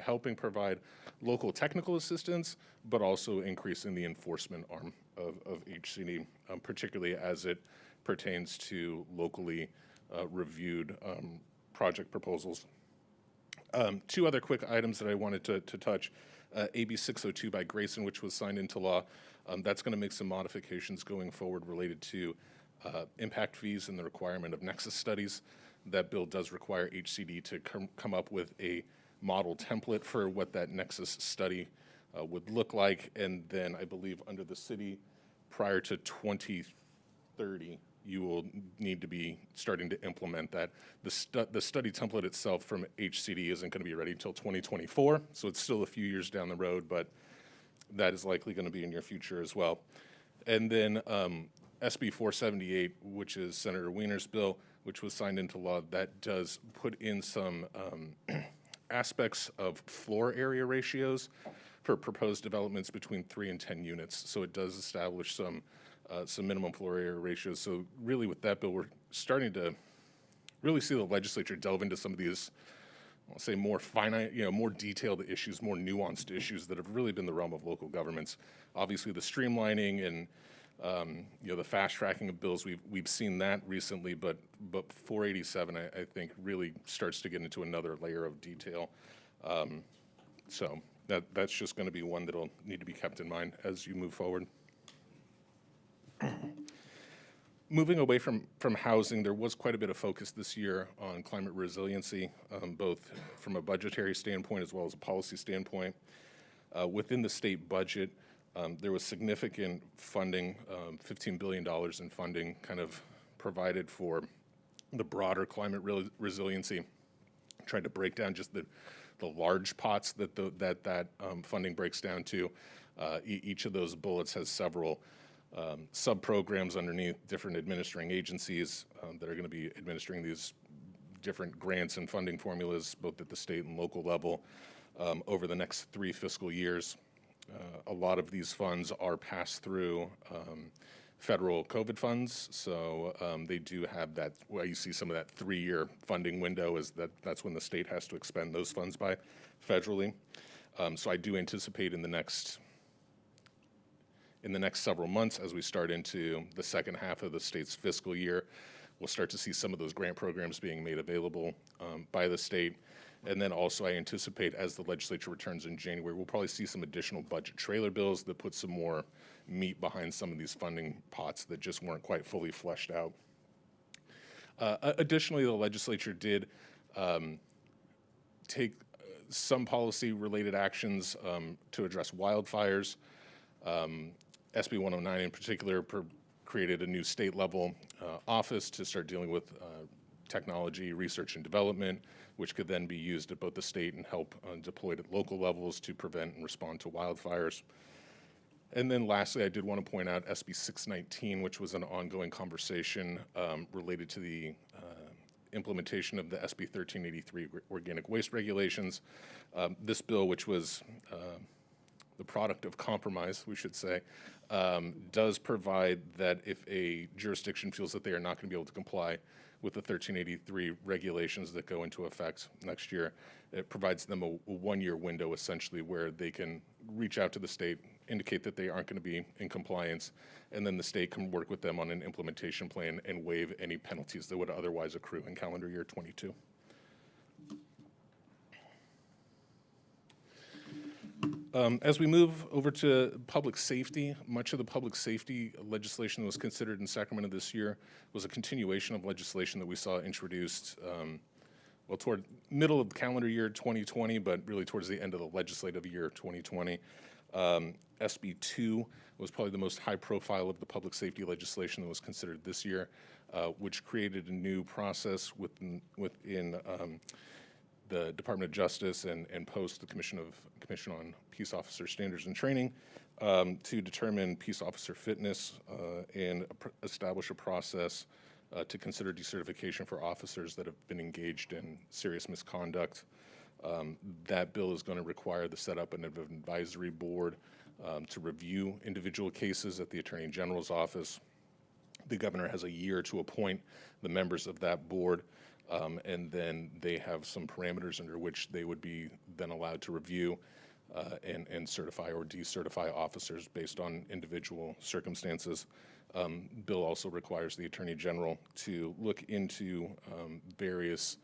helping provide local technical assistance, but also increasing the enforcement arm of HCD, particularly as it pertains to locally reviewed project proposals. Two other quick items that I wanted to touch. AB 602 by Grayson, which was signed into law. That's going to make some modifications going forward related to impact fees and the requirement of nexus studies. That bill does require HCD to come up with a model template for what that nexus study would look like. And then I believe under the city, prior to 2030, you will need to be starting to implement that. The study template itself from HCD isn't going to be ready until 2024, so it's still a few years down the road, but that is likely going to be in your future as well. And then SB 478, which is Senator Wiener's bill, which was signed into law, that does put in some aspects of floor area ratios for proposed developments between 3 and 10 units. So it does establish some minimum floor area ratios. So really with that bill, we're starting to really see the legislature delve into some of these, I'll say more finite, more detailed issues, more nuanced issues that have really been the realm of local governments. Obviously the streamlining and the fast tracking of bills, we've seen that recently, but 487 I think really starts to get into another layer of detail. So that's just going to be one that'll need to be kept in mind as you move forward. Moving away from housing, there was quite a bit of focus this year on climate resiliency, both from a budgetary standpoint as well as a policy standpoint. Within the state budget, there was significant funding, $15 billion in funding kind of provided for the broader climate resiliency. Tried to break down just the large pots that funding breaks down to. Each of those bullets has several sub-programs underneath different administering agencies that are going to be administering these different grants and funding formulas, both at the state and local level, over the next 3 fiscal years. A lot of these funds are passed through federal COVID funds, so they do have that, well, you see some of that 3-year funding window is that's when the state has to expend those funds by federally. So I do anticipate in the next several months, as we start into the second half of the state's fiscal year, we'll start to see some of those grant programs being made available by the state. And then also I anticipate as the legislature returns in January, we'll probably see some additional budget trailer bills that put some more meat behind some of these funding pots that just weren't quite fully fleshed out. Additionally, the legislature did take some policy-related actions to address wildfires. SB 109 in particular created a new state-level office to start dealing with technology, research, and development, which could then be used at both the state and help deployed at local levels to prevent and respond to wildfires. And then lastly, I did want to point out SB 619, which was an ongoing conversation related to the implementation of the SB 1383 organic waste regulations. This bill, which was the product of compromise, we should say, does provide that if a jurisdiction feels that they are not going to be able to comply with the 1383 regulations that go into effect next year, it provides them a 1-year window essentially where they can reach out to the state, indicate that they aren't going to be in compliance, and then the state can work with them on an implementation plan and waive any penalties that would otherwise accrue in calendar year 22. As we move over to public safety, much of the public safety legislation that was considered in Sacramento this year was a continuation of legislation that we saw introduced, toward middle of calendar year 2020, but really towards the end of the legislative year 2020. SB2 was probably the most high profile of the public safety legislation that was considered this year, which created a new process within the Department of Justice and post the Commission on Peace Officer Standards and Training to determine peace officer fitness and establish a process to consider decertification for officers that have been engaged in serious misconduct. That bill is going to require the setup of an advisory board to review individual cases at the Attorney General's office. The governor has a year to appoint the members of that board. And then they have some parameters under which they would be then allowed to review and certify or decertify officers based on individual circumstances. Bill also requires the Attorney General to look into various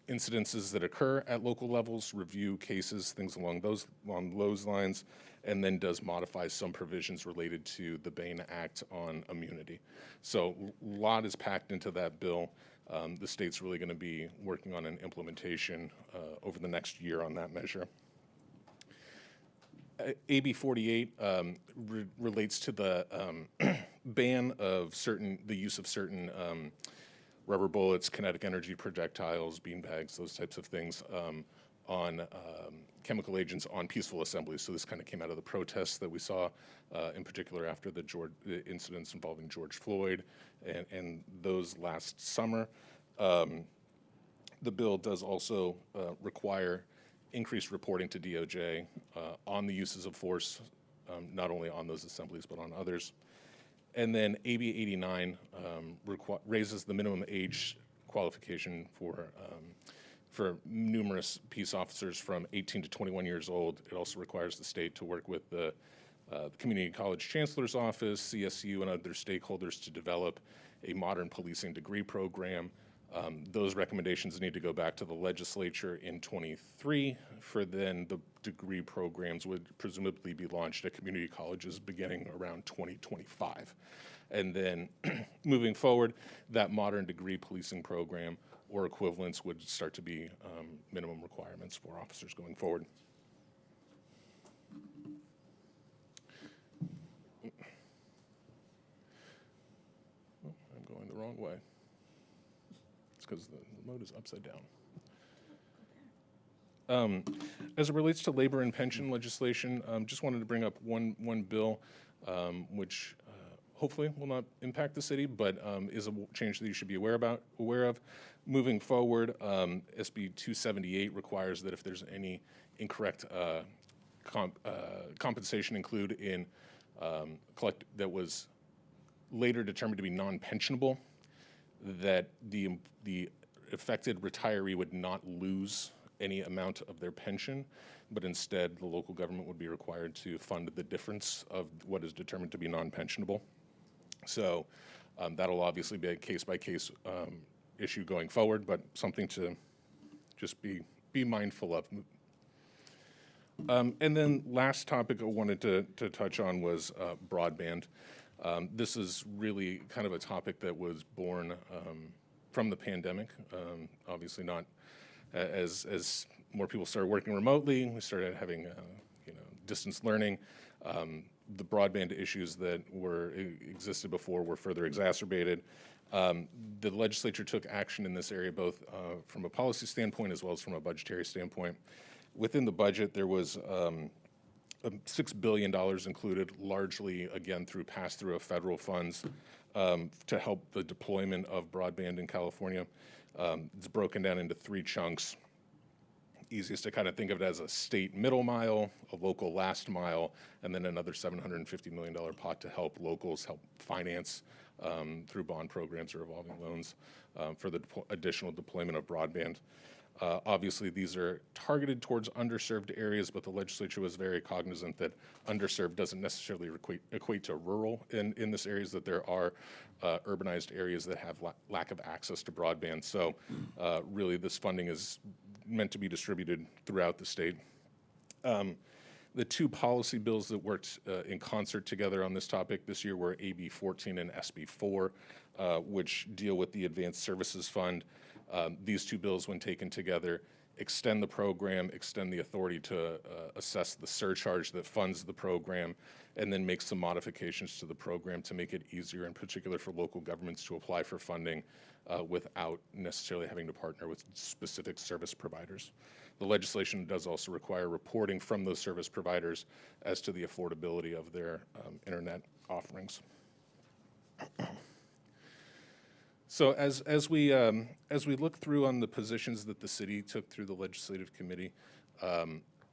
incidences that occur at local levels, review cases, things along those lines, and then does modify some provisions related to the Bain Act on immunity. So a lot is packed into that bill. The state's really going to be working on an implementation over the next year on that measure. AB 48 relates to the ban of the use of certain rubber bullets, kinetic energy projectiles, beanbags, those types of things on chemical agents on peaceful assemblies. So this kind of came out of the protests that we saw, in particular after the incidents involving George Floyd and those last summer. The bill does also require increased reporting to DOJ on the uses of force, not only on those assemblies but on others. And then AB 89 raises the minimum age qualification for numerous peace officers from 18 to 21 years old. It also requires the state to work with the Community College Chancellor's Office, CSU, and other stakeholders to develop a modern policing degree program. Those recommendations need to go back to the legislature in '23, for then the degree programs would presumably be launched at community colleges beginning around 2025. And then moving forward, that modern degree policing program or equivalents would start to be minimum requirements for officers going forward. Oh, I'm going the wrong way. It's because the remote is upside down. As it relates to labor and pension legislation, just wanted to bring up one bill which hopefully will not impact the city, but is a change that you should be aware of. Moving forward, SB 278 requires that if there's any incorrect compensation included in that was later determined to be non-pensionable, that the affected retiree would not lose any amount of their pension, but instead the local government would be required to fund the difference of what is determined to be non-pensionable. So that'll obviously be a case-by-case issue going forward, but something to just be mindful of. And then last topic I wanted to touch on was broadband. This is really kind of a topic that was born from the pandemic. Obviously not as more people started working remotely, we started having distance learning. The broadband issues that existed before were further exacerbated. The legislature took action in this area both from a policy standpoint as well as from a budgetary standpoint. Within the budget, there was $6 billion included, largely, again, through pass-through of federal funds to help the deployment of broadband in California. It's broken down into 3 chunks. Easiest to kind of think of it as a state middle mile, a local last mile, and then another $750 million pot to help locals help finance through bond programs or revolving loans for the additional deployment of broadband. Obviously, these are targeted towards underserved areas, but the legislature was very cognizant that underserved doesn't necessarily equate to rural in this areas, that there are urbanized areas that have lack of access to broadband. So really, this funding is meant to be distributed throughout the state. The 2 policy bills that worked in concert together on this topic this year were AB 14 and SB 4, which deal with the Advanced Services Fund. These 2 bills, when taken together, extend the program, extend the authority to assess the surcharge that funds the program, and then make some modifications to the program to make it easier, in particular for local governments, to apply for funding without necessarily having to partner with specific service providers. The legislation does also require reporting from those service providers as to the affordability of their internet offerings. So as we look through on the positions that the city took through the legislative committee,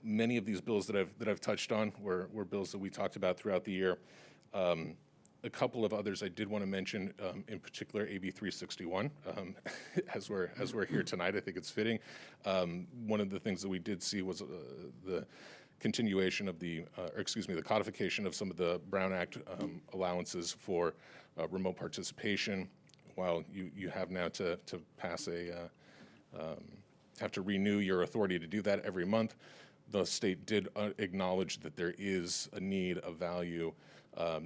many of these bills that I've touched on were bills that we talked about throughout the year. A couple of others I did want to mention, in particular AB 361. As we're here tonight, I think it's fitting. One of the things that we did see was the continuation of the codification of some of the Brown Act allowances for remote participation. While you have now to pass have to renew your authority to do that every month, the state did acknowledge that there is a need, a value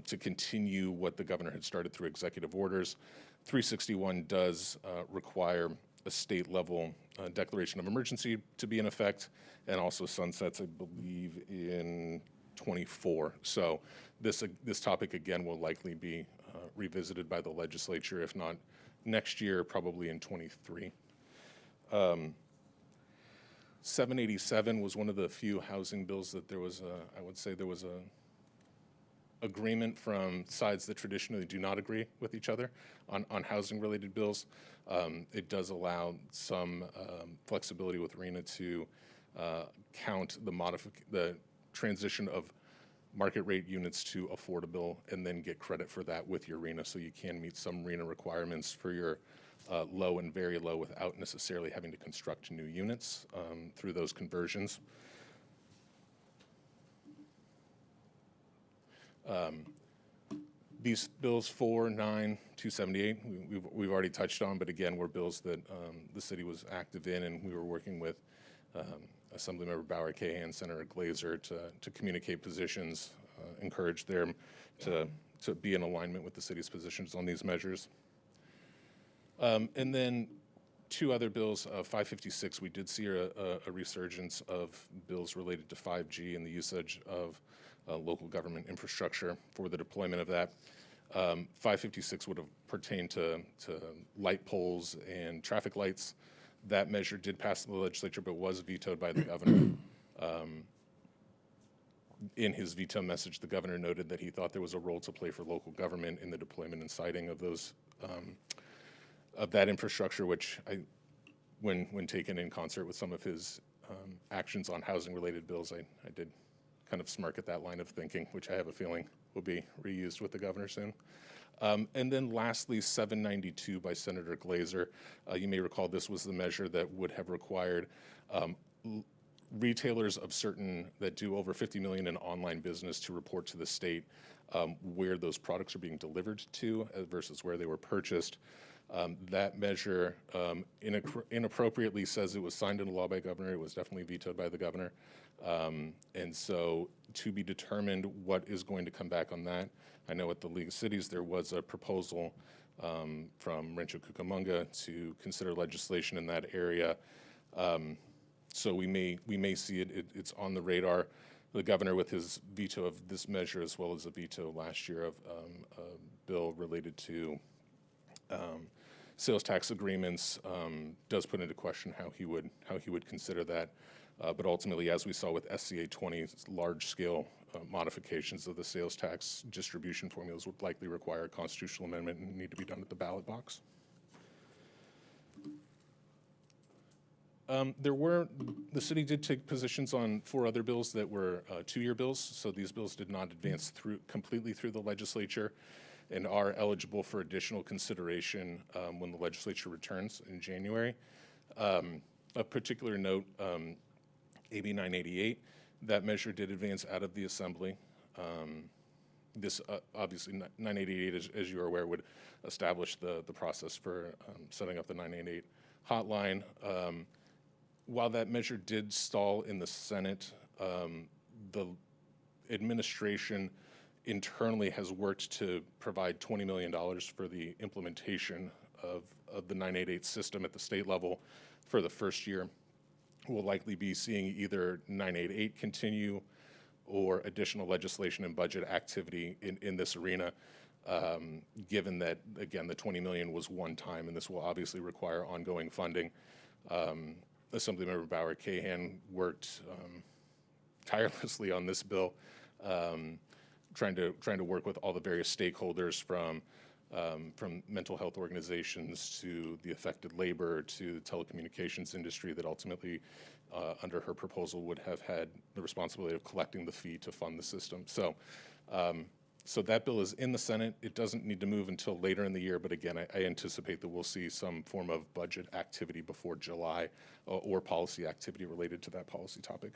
to continue what the governor had started through executive orders. 361 does require a state level declaration of emergency to be in effect, and also sunsets, I believe, in 24. So this topic again will likely be revisited by the legislature, if not next year, probably in 23. 787 was one of the few housing bills that there was I would say there was a agreement from sides that traditionally do not agree with each other on housing related bills. It does allow some flexibility with RENA to count the transition of market rate units to affordable and then get credit for that with your RENA, so you can meet some RENA requirements for your low and very low without necessarily having to construct new units through those conversions. These bills 4, 9, 278, we've already touched on, but again, were bills that the city was active in, and we were working with Assemblymember Bauer Cahan, Senator Glazer to communicate positions, encourage them to be in alignment with the city's positions on these measures. And then two other bills, 556, we did see a resurgence of bills related to 5G and the usage of local government infrastructure for the deployment of that. 556 would have pertained to light poles and traffic lights. That measure did pass the legislature, but was vetoed by the governor. In his veto message, the governor noted that he thought there was a role to play for local government in the deployment and siting of those of that infrastructure, which when taken in concert with some of his actions on housing-related bills, I did kind of smirk at that line of thinking, which I have a feeling will be reused with the governor soon. And then lastly, 792 by Senator Glazer. You may recall this was the measure that would have required retailers of certain that do over 50 million in online business to report to the state where those products are being delivered to versus where they were purchased. That measure inappropriately says it was signed into law by governor. It was definitely vetoed by the governor. And so to be determined what is going to come back on that. I know at the League of Cities there was a proposal from Rancho Cucamonga to consider legislation in that area. So we may see it. It's on the radar. The governor, with his veto of this measure, as well as a veto last year of a bill related to sales tax agreements, does put into question how he would consider that. But ultimately, as we saw with SCA 20, large-scale modifications of the sales tax distribution formulas would likely require a constitutional amendment and need to be done at the ballot box. The city did take positions on 4 other bills that were 2-year bills, so these bills did not advance completely through the legislature and are eligible for additional consideration when the legislature returns in January. Of particular note, AB 988, that measure did advance out of the assembly. This obviously 988, as you are aware, would establish the process for setting up the 988 hotline. While that measure did stall in the Senate, the administration internally has worked to provide $20 million for the implementation of the 988 system at the state level for the first year. We'll likely be seeing either 988 continue or additional legislation and budget activity in this arena, given that, again, the $20 million was one time, and this will obviously require ongoing funding. Assemblymember Bauer Cahan worked tirelessly on this bill, trying to work with all the various stakeholders from mental health organizations to the affected labor to the telecommunications industry that ultimately, under her proposal, would have had the responsibility of collecting the fee to fund the system. So So that bill is in the Senate. It doesn't need to move until later in the year, but again, I anticipate that we'll see some form of budget activity before July or policy activity related to that policy topic.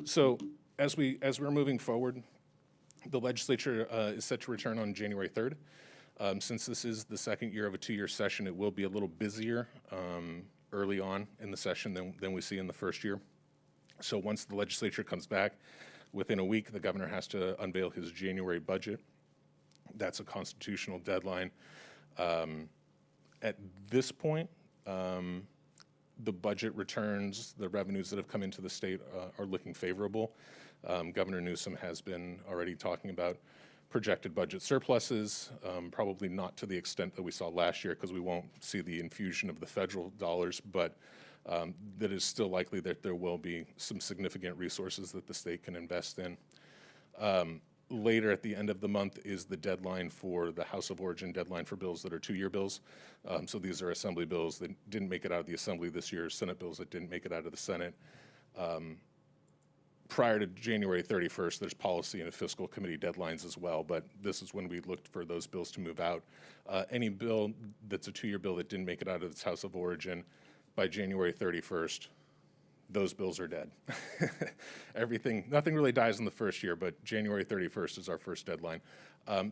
So as we're moving forward, the legislature is set to return on January 3rd. Since this is the second year of a 2-year session, it will be a little busier early on in the session than we see in the first year. So once the legislature comes back, within a week, the governor has to unveil his January budget. That's a constitutional deadline. At this point, the budget returns, the revenues that have come into the state are looking favorable. Governor Newsom has been already talking about projected budget surpluses, probably not to the extent that we saw last year because we won't see the infusion of the federal dollars, but that is still likely that there will be some significant resources that the state can invest in. Later at the end of the month is the deadline for the House of Origin deadline for bills that are 2-year bills. So these are Assembly bills that didn't make it out of the Assembly this year, Senate bills that didn't make it out of the Senate. Prior to January 31st, there's policy and fiscal committee deadlines as well, but this is when we looked for those bills to move out. Any bill that's a 2-year bill that didn't make it out of its House of Origin by January 31st, those bills are dead. Nothing really dies in the first year, but January 31st is our first deadline.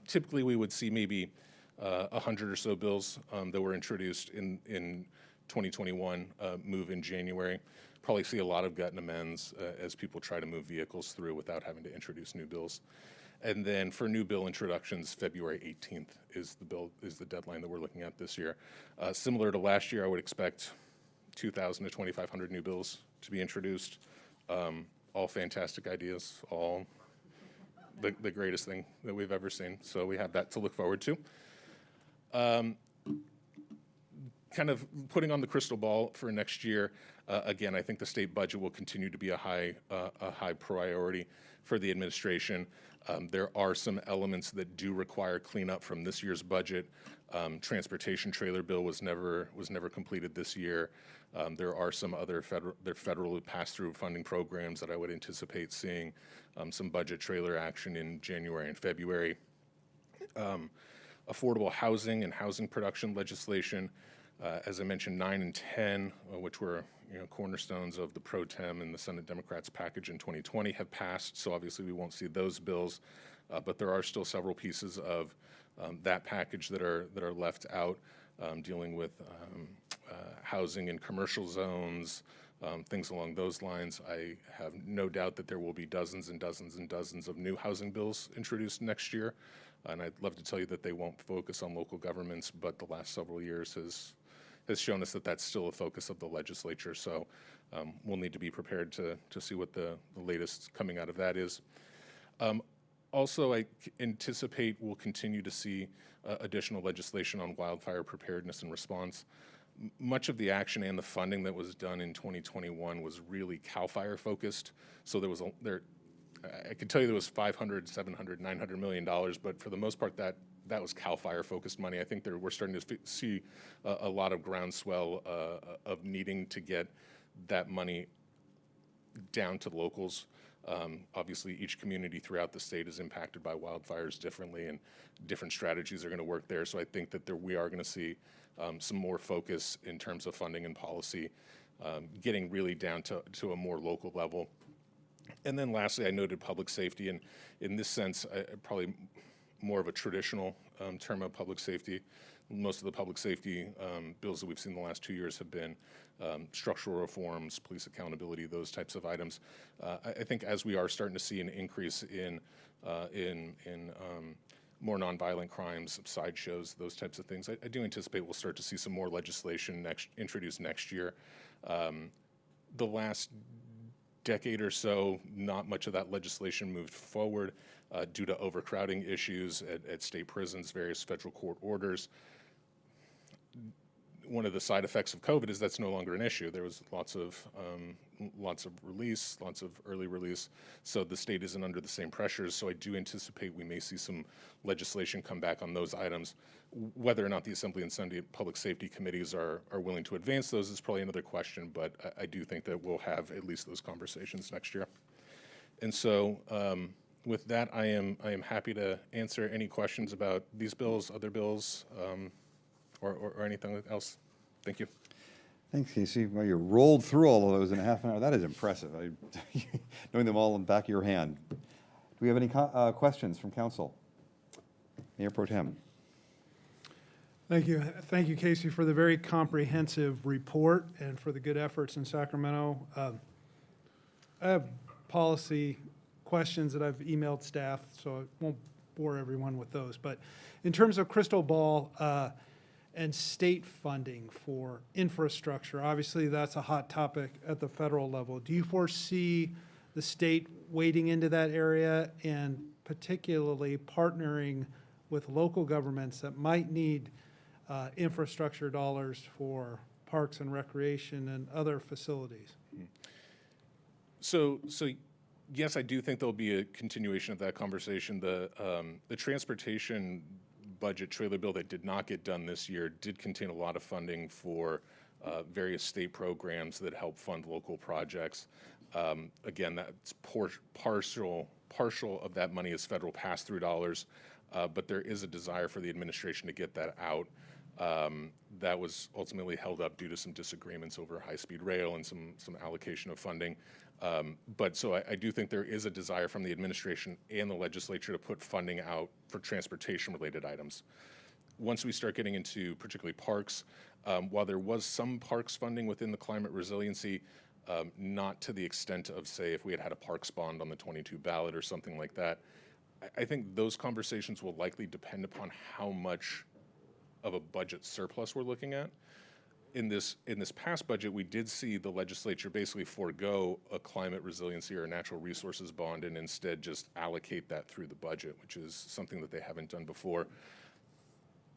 Typically, we would see maybe 100 or so bills that were introduced in 2021 move in January. Probably see a lot of gut and amends as people try to move vehicles through without having to introduce new bills. And then for new bill introductions, February 18th is the deadline that we're looking at this year. Similar to last year, I would expect 2,000 to 2,500 new bills to be introduced. All fantastic ideas, all the greatest thing that we've ever seen. So we have that to look forward to. Kind of putting on the crystal ball for next year, again, I think the state budget will continue to be a high priority for the administration. There are some elements that do require cleanup from this year's budget. Transportation trailer bill was never completed this year. There are some other federal pass-through funding programs that I would anticipate seeing some budget trailer action in January and February. Affordable housing and housing production legislation, as I mentioned, 9 and 10, which were cornerstones of the pro tem and the Senate Democrats package in 2020, have passed. So obviously we won't see those bills, but there are still several pieces of that package that are left out, dealing with housing in commercial zones, things along those lines. I have no doubt that there will be dozens and dozens and dozens of new housing bills introduced next year. And I'd love to tell you that they won't focus on local governments, but the last several years has shown us that that's still a focus of the legislature. So we'll need to be prepared to see what the latest coming out of that is. Also, I anticipate we'll continue to see additional legislation on wildfire preparedness and response. Much of the action and the funding that was done in 2021 was really CAL FIRE focused. So I could tell you there was $500, $700, $900 million, but for the most part, that was CAL FIRE focused money. I think we're starting to see a lot of groundswell of needing to get that money down to locals. Obviously, each community throughout the state is impacted by wildfires differently, and different strategies are going to work there. So I think that we are going to see some more focus in terms of funding and policy, getting really down to a more local level. And then lastly, I noted public safety, and in this sense, probably more of a traditional term of public safety. Most of the public safety bills that we've seen in the last 2 years have been structural reforms, police accountability, those types of items. I think as we are starting to see an increase in more nonviolent crimes, sideshows, those types of things, I do anticipate we'll start to see some more legislation introduced next year. The last decade or so, not much of that legislation moved forward due to overcrowding issues at state prisons, various federal court orders. One of the side effects of COVID is that's no longer an issue. There was lots of release, lots of early release, so the state isn't under the same pressures. So I do anticipate we may see some legislation come back on those items. Whether or not the Assembly and Senate Public Safety Committees are willing to advance those is probably another question, but I do think that we'll have at least those conversations next year. And so with that, I am happy to answer any questions about these bills, other bills, or anything else. Thank you. Thanks, Casey. Well, you rolled through all of those in a half an hour. That is impressive. Knowing them all in the back of your hand. Do we have any questions from council? Mayor Pro Tem. Thank you. Thank you, Casey, for the very comprehensive report and for the good efforts in Sacramento. I have policy questions that I've emailed staff, so I won't bore everyone with those. But in terms of crystal ball and state funding for infrastructure, obviously that's a hot topic at the federal level. Do you foresee the state wading into that area and particularly partnering with local governments that might need infrastructure dollars for parks and recreation and other facilities? So yes, I do think there'll be a continuation of that conversation. The transportation budget trailer bill that did not get done this year did contain a lot of funding for various state programs that help fund local projects. Again, that's partial of that money is federal pass-through dollars, but there is a desire for the administration to get that out. That was ultimately held up due to some disagreements over high-speed rail and some allocation of funding. But so I do think there is a desire from the administration and the legislature to put funding out for transportation-related items. Once we start getting into particularly parks, while there was some parks funding within the climate resiliency, not to the extent of, say, if we had had a parks bond on the 22 ballot or something like that, I think those conversations will likely depend upon how much of a budget surplus we're looking at. In this past budget, we did see the legislature basically forego a climate resiliency or a natural resources bond and instead just allocate that through the budget, which is something that they haven't done before.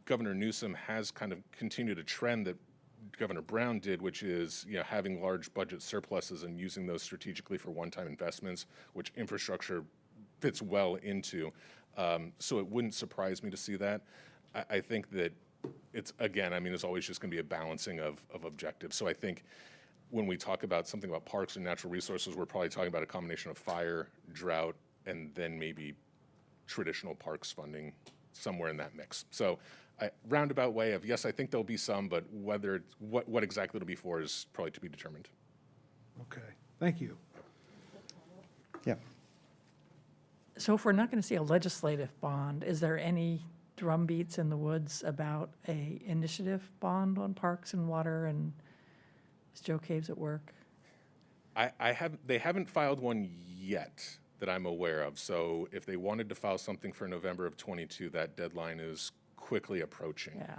Governor Newsom has kind of continued a trend that Governor Brown did, which is having large budget surpluses and using those strategically for one-time investments, which infrastructure fits well into. So it wouldn't surprise me to see that. I think that it's, again, I mean, it's always just going to be a balancing of objectives. So I think when we talk about something about parks and natural resources, we're probably talking about a combination of fire, drought, and then maybe traditional parks funding somewhere in that mix. So roundabout way of, yes, I think there'll be some, but whether what exactly it'll be for is probably to be determined. Okay, thank you. Yeah. So if we're not going to see a legislative bond, is there any drumbeats in the woods about a initiative bond on parks and water, and is Joe Caves at work? They haven't filed one yet that I'm aware of. So if they wanted to file something for November of 22, that deadline is quickly approaching. Yeah.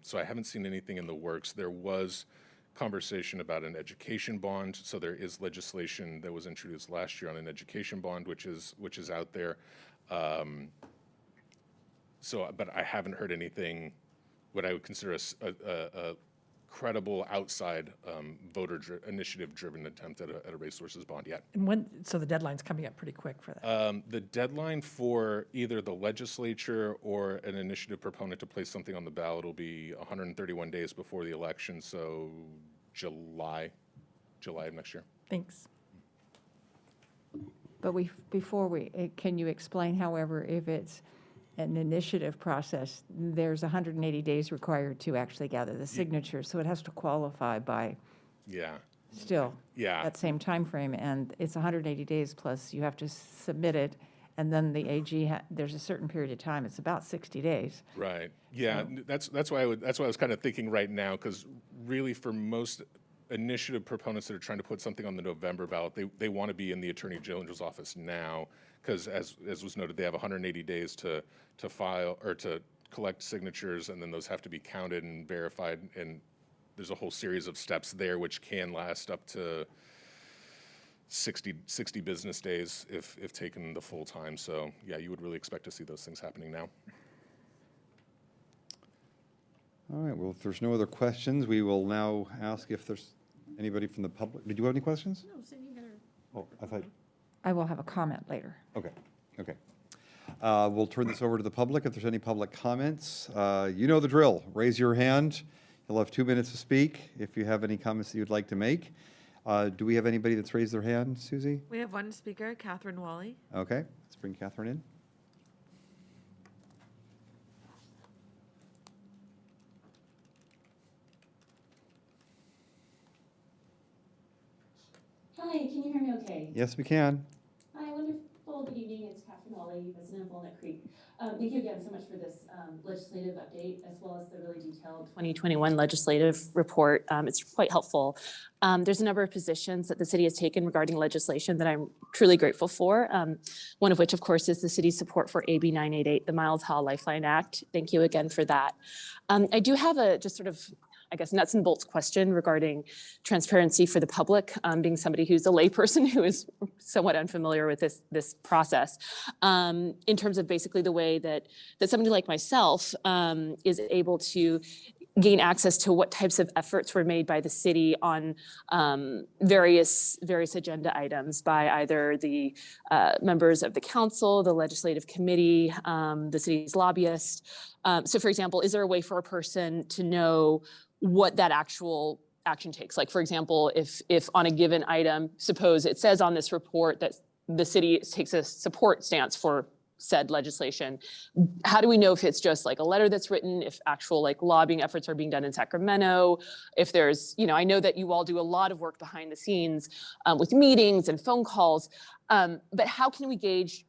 So I haven't seen anything in the works. There was conversation about an education bond. So there is legislation that was introduced last year on an education bond, which is out there. But I haven't heard anything what I would consider a credible outside voter initiative-driven attempt at a resources bond yet. And so the deadline's coming up pretty quick for that. The deadline for either the legislature or an initiative proponent to place something on the ballot will be 131 days before the election, so July of next year. Thanks. But can you explain, however, if it's an initiative process, there's 180 days required to actually gather the signatures, so it has to qualify by still that same time frame, and it's 180 days plus you have to submit it, and then the AG there's a certain period of time. It's about 60 days. Right. Yeah. So. That's why I was kind of thinking right now, because really for most initiative proponents that are trying to put something on the November ballot, they want to be in the Attorney General's office now, because as was noted, they have 180 days to file or to collect signatures, and then those have to be counted and verified, and there's a whole series of steps there which can last up to 60 business days if taken the full time. So yeah, you would really expect to see those things happening now. All right, well, if there's no other questions, we will now ask if there's anybody from the public. Did you have any questions? No, so you gotta. Oh, I thought. I will have a comment later. Okay. We'll turn this over to the public. If there's any public comments, you know the drill. Raise your hand. You'll have 2 minutes to speak if you have any comments that you'd like to make. Do we have anybody that's raised their hand, Susie? We have one speaker, Catherine Wally. Okay, let's bring Catherine in. Hi, can you hear me okay? Yes, we can. Hi, wonderful. Good evening. It's Catherine Wally, resident of Walnut Creek. Thank you again so much for this legislative update, as well as the really detailed 2021 legislative report. It's quite helpful. There's a number of positions that the city has taken regarding legislation that I'm truly grateful for. One of which, of course, is the city's support for AB 988, the Miles Hall Lifeline Act. Thank you again for that. I do have a just sort of, I guess, nuts and bolts question regarding transparency for the public, being somebody who's a layperson who is somewhat unfamiliar with this process, in terms of basically the way that somebody like myself is able to gain access to what types of efforts were made by the city on various agenda items by either the members of the council, the legislative committee, the city's lobbyist. So for example, is there a way for a person to know what that actual action takes? Like, for example, if on a given item, suppose it says on this report that the city takes a support stance for said legislation, how do we know if it's just like a letter that's written, if actual like lobbying efforts are being done in Sacramento, if there's, I know that you all do a lot of work behind the scenes with meetings and phone calls, but how can we gauge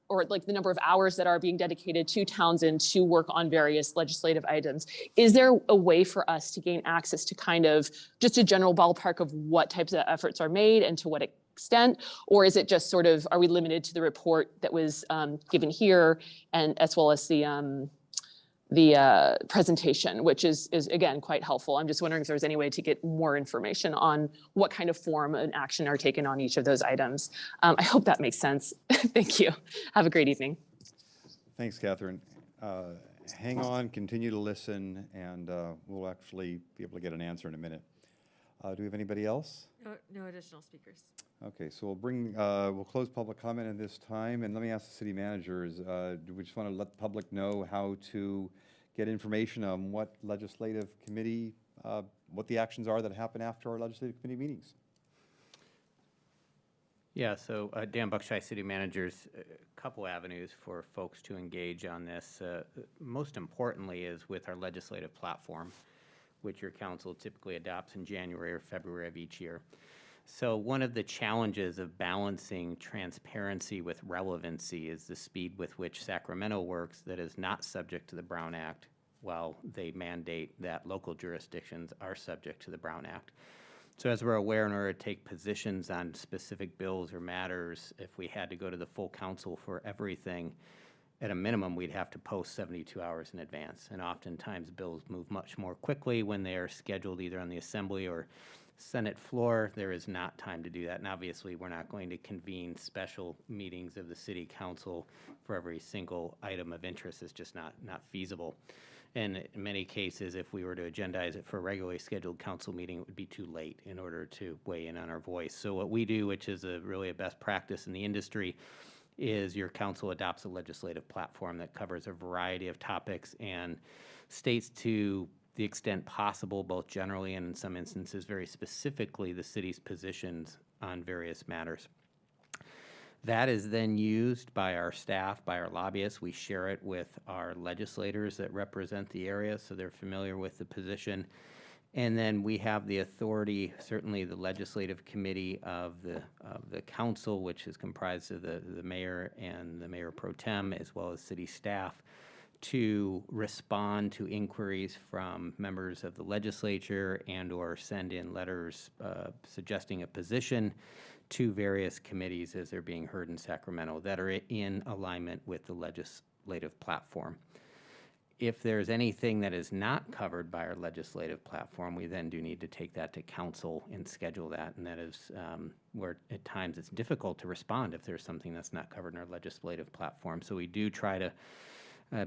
or like the number of hours that are being dedicated to Townsend to work on various legislative items? Is there a way for us to gain access to kind of just a general ballpark of what types of efforts are made and to what extent? Or is it just sort of, are we limited to the report that was given here and as well as the presentation, which is again quite helpful. I'm just wondering if there's any way to get more information on what kind of form and action are taken on each of those items. I hope that makes sense. Thank you. Have a great evening. Thanks, Catherine. Hang on, continue to listen, and we'll actually be able to get an answer in a minute. Do we have anybody else? No additional speakers. Okay, so we'll close public comment at this time, and let me ask the city managers, do we just want to let the public know how to get information on what legislative committee, what the actions are that happen after our legislative committee meetings? Yeah, so Dan Buckshire, city managers, a couple avenues for folks to engage on this. Most importantly is with our legislative platform, which your council typically adopts in January or February of each year. So one of the challenges of balancing transparency with relevancy is the speed with which Sacramento works that is not subject to the Brown Act, while they mandate that local jurisdictions are subject to the Brown Act. So as we're aware, in order to take positions on specific bills or matters, if we had to go to the full council for everything, at a minimum, we'd have to post 72 hours in advance. And oftentimes bills move much more quickly when they are scheduled either on the Assembly or Senate floor. There is not time to do that. And obviously, we're not going to convene special meetings of the City Council for every single item of interest. It's just not feasible. And in many cases, if we were to agendize it for a regularly scheduled council meeting, it would be too late in order to weigh in on our voice. So what we do, which is really a best practice in the industry, is your council adopts a legislative platform that covers a variety of topics and states to the extent possible, both generally and in some instances very specifically, the city's positions on various matters. That is then used by our staff, by our lobbyists. We share it with our legislators that represent the area, so they're familiar with the position. And then we have the authority, certainly the legislative committee of the council, which is comprised of the mayor and the mayor pro tem, as well as city staff, to respond to inquiries from members of the legislature and or send in letters suggesting a position to various committees as they're being heard in Sacramento that are in alignment with the legislative platform. If there's anything that is not covered by our legislative platform, we then do need to take that to council and schedule that. And that is where at times it's difficult to respond if there's something that's not covered in our legislative platform. So we do try to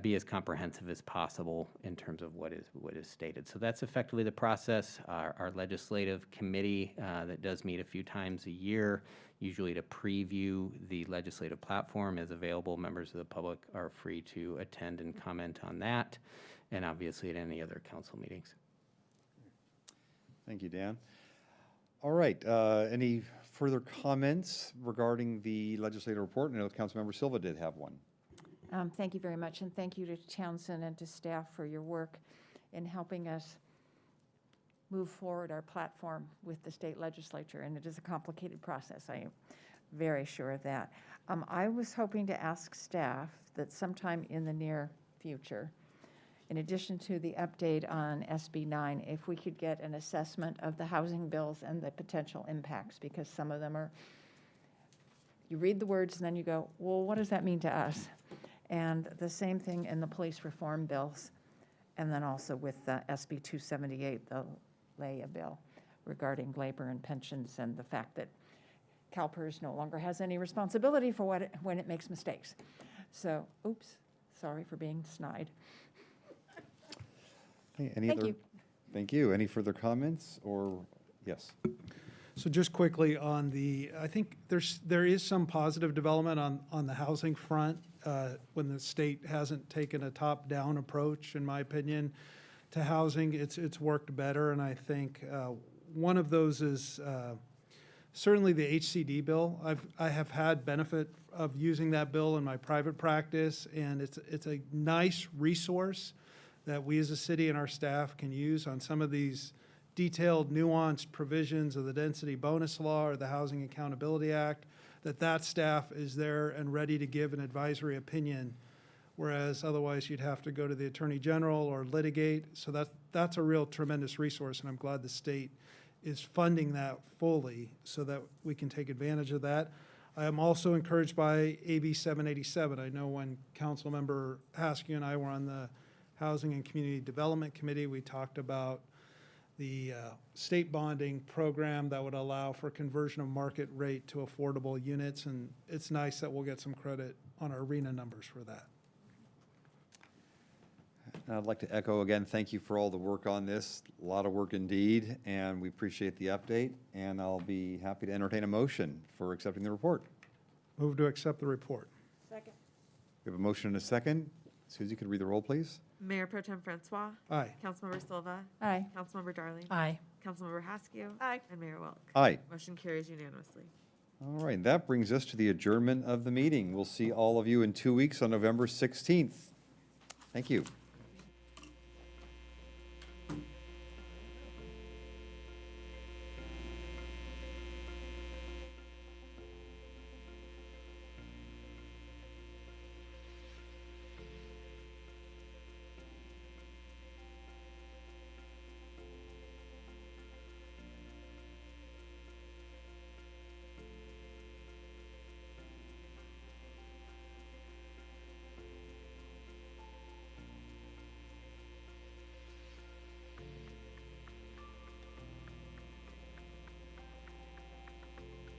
be as comprehensive as possible in terms of what is stated. So that's effectively the process. Our legislative committee that does meet a few times a year, usually to preview the legislative platform, is available. Members of the public are free to attend and comment on that, and obviously at any other council meetings. Thank you, Dan. All right, any further comments regarding the legislative report? I know Councilmember Silva did have one. Thank you very much, and thank you to Townsend and to staff for your work in helping us move forward our platform with the state legislature, and it is a complicated process. I am very sure of that. I was hoping to ask staff that sometime in the near future, in addition to the update on SB9, if we could get an assessment of the housing bills and the potential impacts, because some of them are, you read the words and then you go, well, what does that mean to us? And the same thing in the police reform bills, and then also with SB 278, the LEA bill regarding labor and pensions, and the fact that CalPERS no longer has any responsibility for when it makes mistakes. So, oops, sorry for being snide. Thank you. Thank you. Any further comments, or, yes? So just quickly on I think there is some positive development on the housing front when the state hasn't taken a top-down approach, in my opinion, to housing. It's worked better, and I think one of those is certainly the HCD bill. I have had benefit of using that bill in my private practice, and it's a nice resource that we as a city and our staff can use on some of these detailed, nuanced provisions of the density bonus law or the Housing Accountability Act, that staff is there and ready to give an advisory opinion, whereas otherwise you'd have to go to the Attorney General or litigate. So that's a real tremendous resource, and I'm glad the state is funding that fully so that we can take advantage of that. I am also encouraged by AB 787. I know when Councilmember Haskell and I were on the Housing and Community Development Committee, we talked about the state bonding program that would allow for conversion of market rate to affordable units, and it's nice that we'll get some credit on our RENA numbers for that. And I'd like to echo again, thank you for all the work on this. A lot of work indeed, and we appreciate the update, and I'll be happy to entertain a motion for accepting the report. Move to accept the report. Second. We have a motion and a second. Susie, could you read the roll, please? Mayor Pro Tem Francois. Aye. Councilmember Silva. Aye. Councilmember Darling. Aye. Councilmember Haskew. Aye. And Mayor Wilk. Aye. Motion carries unanimously. All right, that brings us to the adjournment of the meeting. We'll see all of you in 2 weeks on November 16th. Thank you.